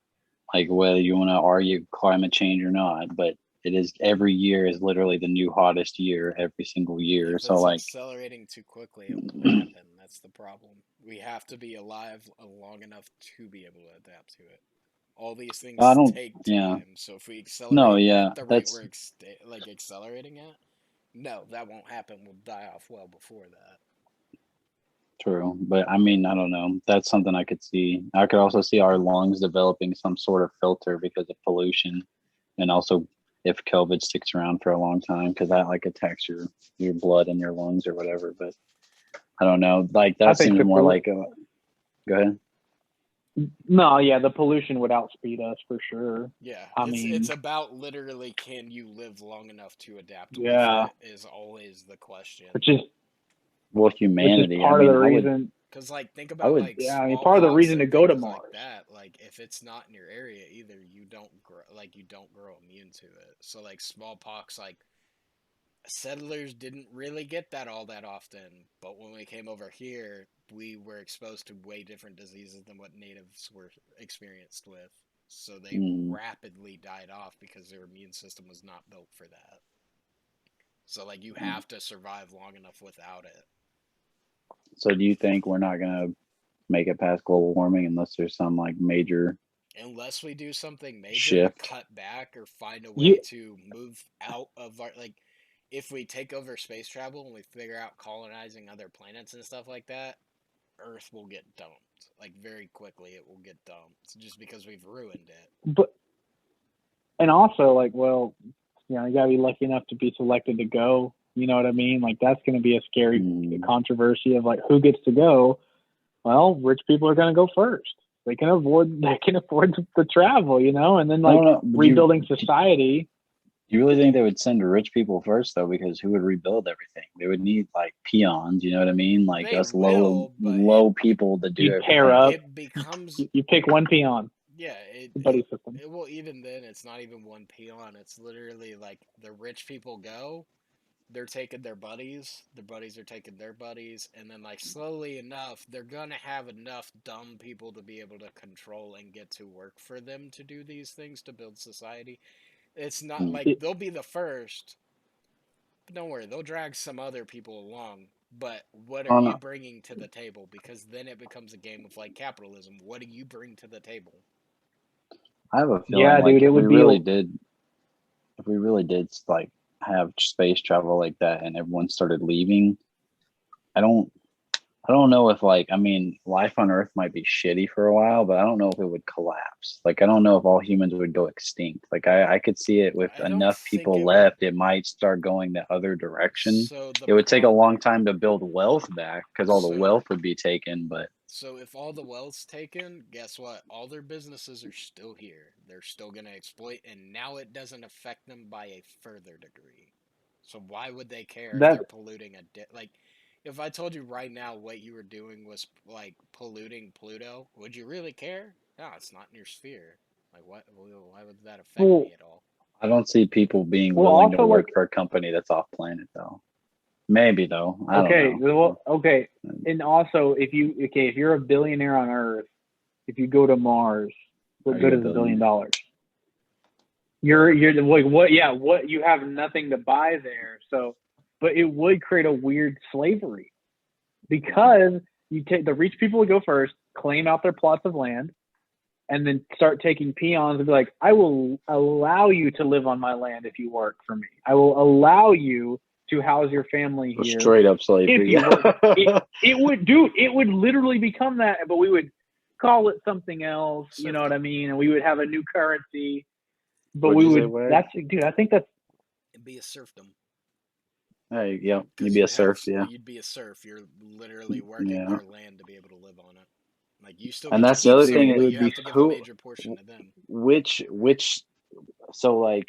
like whether you want to argue climate change or not, but it is every year is literally the new hottest year every single year. If So it's like accelerating too quickly, it won't happen. That's the problem. We have to be alive long enough to be able to adapt to it. All these things I don't. take Yeah. time. So if we No. accelerate Yeah. at the rate That's we're accelerating at, no, that won't happen. We'll die off well before that. true. But I mean, I don't know. That's something I could see. I could also see our lungs developing some sort of filter because of pollution, and also if COVID sticks around for a long time, because that like attacks your blood and your lungs or whatever. But I don't know. Like I that think seems more like. Go ahead. No, yeah, the pollution would outspeed us for sure. Yeah, I it's mean, about literally can you live long enough to adapt with yeah, it is always the question. which is Well, humanity. I part of mean, the reason. Because like think I about would. like Yeah, I mean, part of the smallpox reason to and go to things like Mars. that. Like if it's not in your area either, you don't grow immune to it. So like smallpox, like settlers didn't really get that all that often, but when we came over here, we were exposed to way different diseases than what natives were experienced with. So they Mm, rapidly died off because their immune system was not built for that. So like you have to survive long enough without it. so, do you think we're not gonna make it past global warming unless there's some like major Unless we do something major to shift? cut back or find a way You to move out of our like if we take over space travel and we figure out colonizing other planets and stuff like that, Earth will get dumped. Like very quickly it will get dumped just because we've ruined it. but and also like, well, you know, you gotta be lucky enough to be selected to go. You know what I mean? Like that's going to be a scary Mm, controversy of like who gets to go. Well, rich people are going to go first. They can afford the travel, you know, and then I like don't know. Would rebuilding society. you really think they would send rich people first though? Because who would rebuild everything? They would need like peons. You know what I mean? Like They us low will, but people to do You'd pair everything. up. it becomes You pick one peon, yeah, the buddy system. well even then it's not even one peon. It's literally like the rich people go, they're taking their buddies are taking their buddies, and then like slowly enough they're gonna have enough dumb people to be able to control and get to work for them to do these things to build society. It's not Mm, like they'll be the first, but don't worry, they'll drag some other people along. But what I are don't you know. bringing to the table? Because then it becomes a game of like capitalism. What do you bring to the table? I have a feeling Yeah, like dude, it would be. if we really did like have space travel like that, and everyone started leaving, I don't I don't know if like I mean life on Earth might be shitty for a while, but I don't know if it would collapse. Like I don't know if all humans would go extinct. Like I could see it with I don't enough think people it would. left, it might start going the other direction. So the It would take a pro long time to build wealth back because all the so wealth would be taken. But So if all the wealth's taken, guess what? All their businesses are still here. They're still going to exploit, and now it doesn't affect them by a further degree. So why would they care if they're That polluting like if I told you right now what you were doing was like polluting Pluto, would you really care? No, it's not in your sphere. Like what? Why would that affect well, me at all? I don't see people being well, willing to also like work for a company that's off planet though. Maybe though. I don't okay, know. well, okay, and also if you're a billionaire on Earth, if you go to Mars, Are what you good a is $1 billion? billionaire? You're like what? Yeah, what you have nothing to buy there. So, but it would create a weird slavery because you take the rich people would go first, claim out their plots of land, and then start taking peons and be like, I will allow you to live on my land if you work for me. I will allow you to house your family So here straight up if slavery. you work. It would literally become that, but we would call it something else. You know what I Serfdom. mean? And we would have a new currency. But What'd we you say, would. Wag? That's dude. I think that's It'd be a serfdom. Hey, yeah, you'd Because be a serf, yeah. you'd be a serf. You're literally working Yeah. their land to be able to live on it. Like you still And get to that's the keep other dude. some, thing It but is would you have be to give a who major portion to them. which so like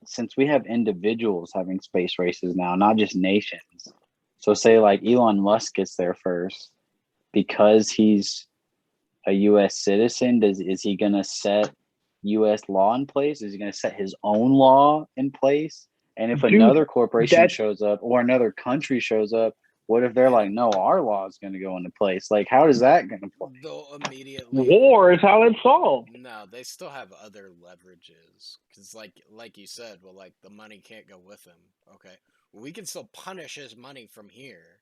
since we have individuals having space races now, not just nations. So say like Elon Musk gets there first because he's a US citizen, is he gonna set US law in place? Is he gonna set his own law in place? And if dude. another corporation That's shows up or another country shows up, what if they're like, no, our law is gonna go into place? Like how is that gonna play? They'll immediately. war is how it's solved. No, they still have other leverages. Because, like you said, well, like the money can't go with him. Okay, well, we can still punish his money from here.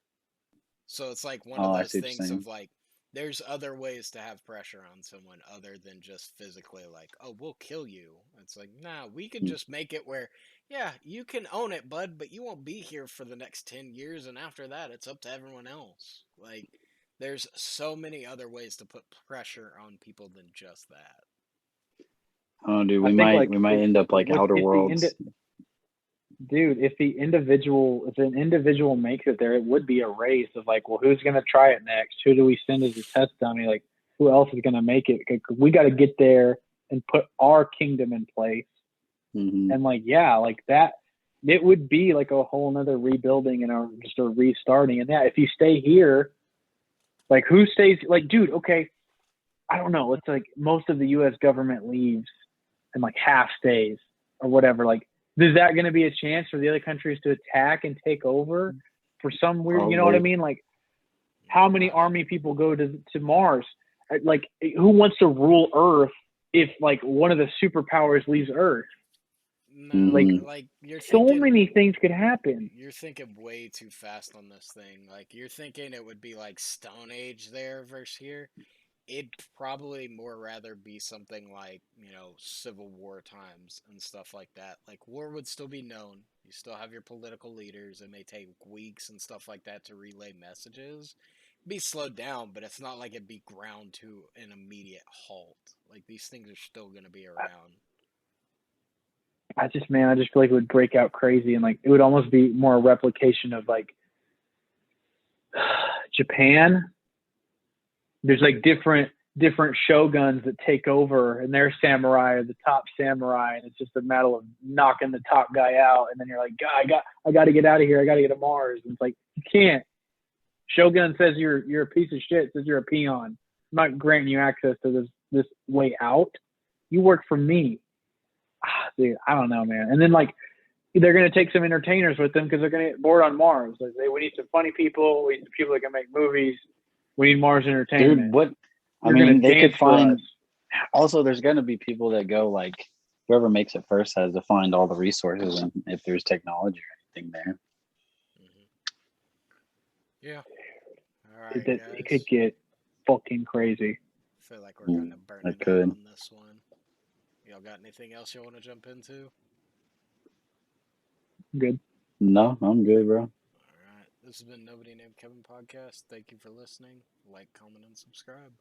So it's like one of Oh, I those see what you're things saying. of like There's other ways to have pressure on someone other than just physically, like, oh, we'll kill you. It's like, nah, we can just make it where, yeah, you can own it, bud, but you won't be here for the next 10 years, and after that, it's up to everyone else. Like, there's so many other ways to put pressure on people than just that. Oh, dude, I we think, might like, we might end up like Outer Worlds. Dude, if an individual makes it there, it would be a race of like, well, who's gonna try it next? Who do we send as a test dummy? Like, who else is gonna make it? 'Cause we got to get there and put our kingdom in place. Mhm. And like, yeah, like that, it would be like a whole nother rebuilding and just a restarting. And yeah, if you stay here, like, who stays? Like, dude, okay, I don't know. It's like most of the U.S. government leaves and like half stays or whatever. Like, is that going to be a chance for the other countries to attack and take over for some weird, you know what I Probably. mean? Like, how many army people go to Mars? Like, who wants to rule Earth if like one of the superpowers leaves Earth? No, Mhm. like, you're So thinking, many things could happen. you're thinking way too fast on this thing. Like, you're thinking it would be like Stone Age there versus here. It'd probably more rather be something like, Civil War times and stuff like that. Like, war would still be known. You still have your political leaders. It may take weeks and stuff like that to relay messages. It'd be slowed down, but it's not like it'd be ground to an immediate halt. Like, these things are still going to be around. I just feel like it would break out crazy, and like it would almost be more a replication of like Japan. There's like different shoguns that take over, and their samurai are the top samurai, and it's just a matter of knocking the top guy out. And then you're like, God, I got to get out of here. I got to get to Mars. And it's like, you can't. Shogun says you're a piece of shit. Says you're a peon. I'm not granting you access to this way out. You work for me. Dude, I don't know, man. And then like they're gonna take some entertainers with them because they're gonna get bored on Mars. Like, we need some funny people. We need some people that can make movies. We need Mars entertainment. Dude, what? I You're mean, gonna they could dance for find. us. Also, there's going to be people that go like, whoever makes it first has to find all the resources and if there's technology or anything there. Yeah. All right, It guys. could get fucking crazy. I feel like we're going to burn It it out could. on this one. Y'all got anything else you want to jump into? Good. No, I'm good, bro. All right. This has been Nobody Named Kevin podcast. Thank you for listening. Like, comment, and subscribe.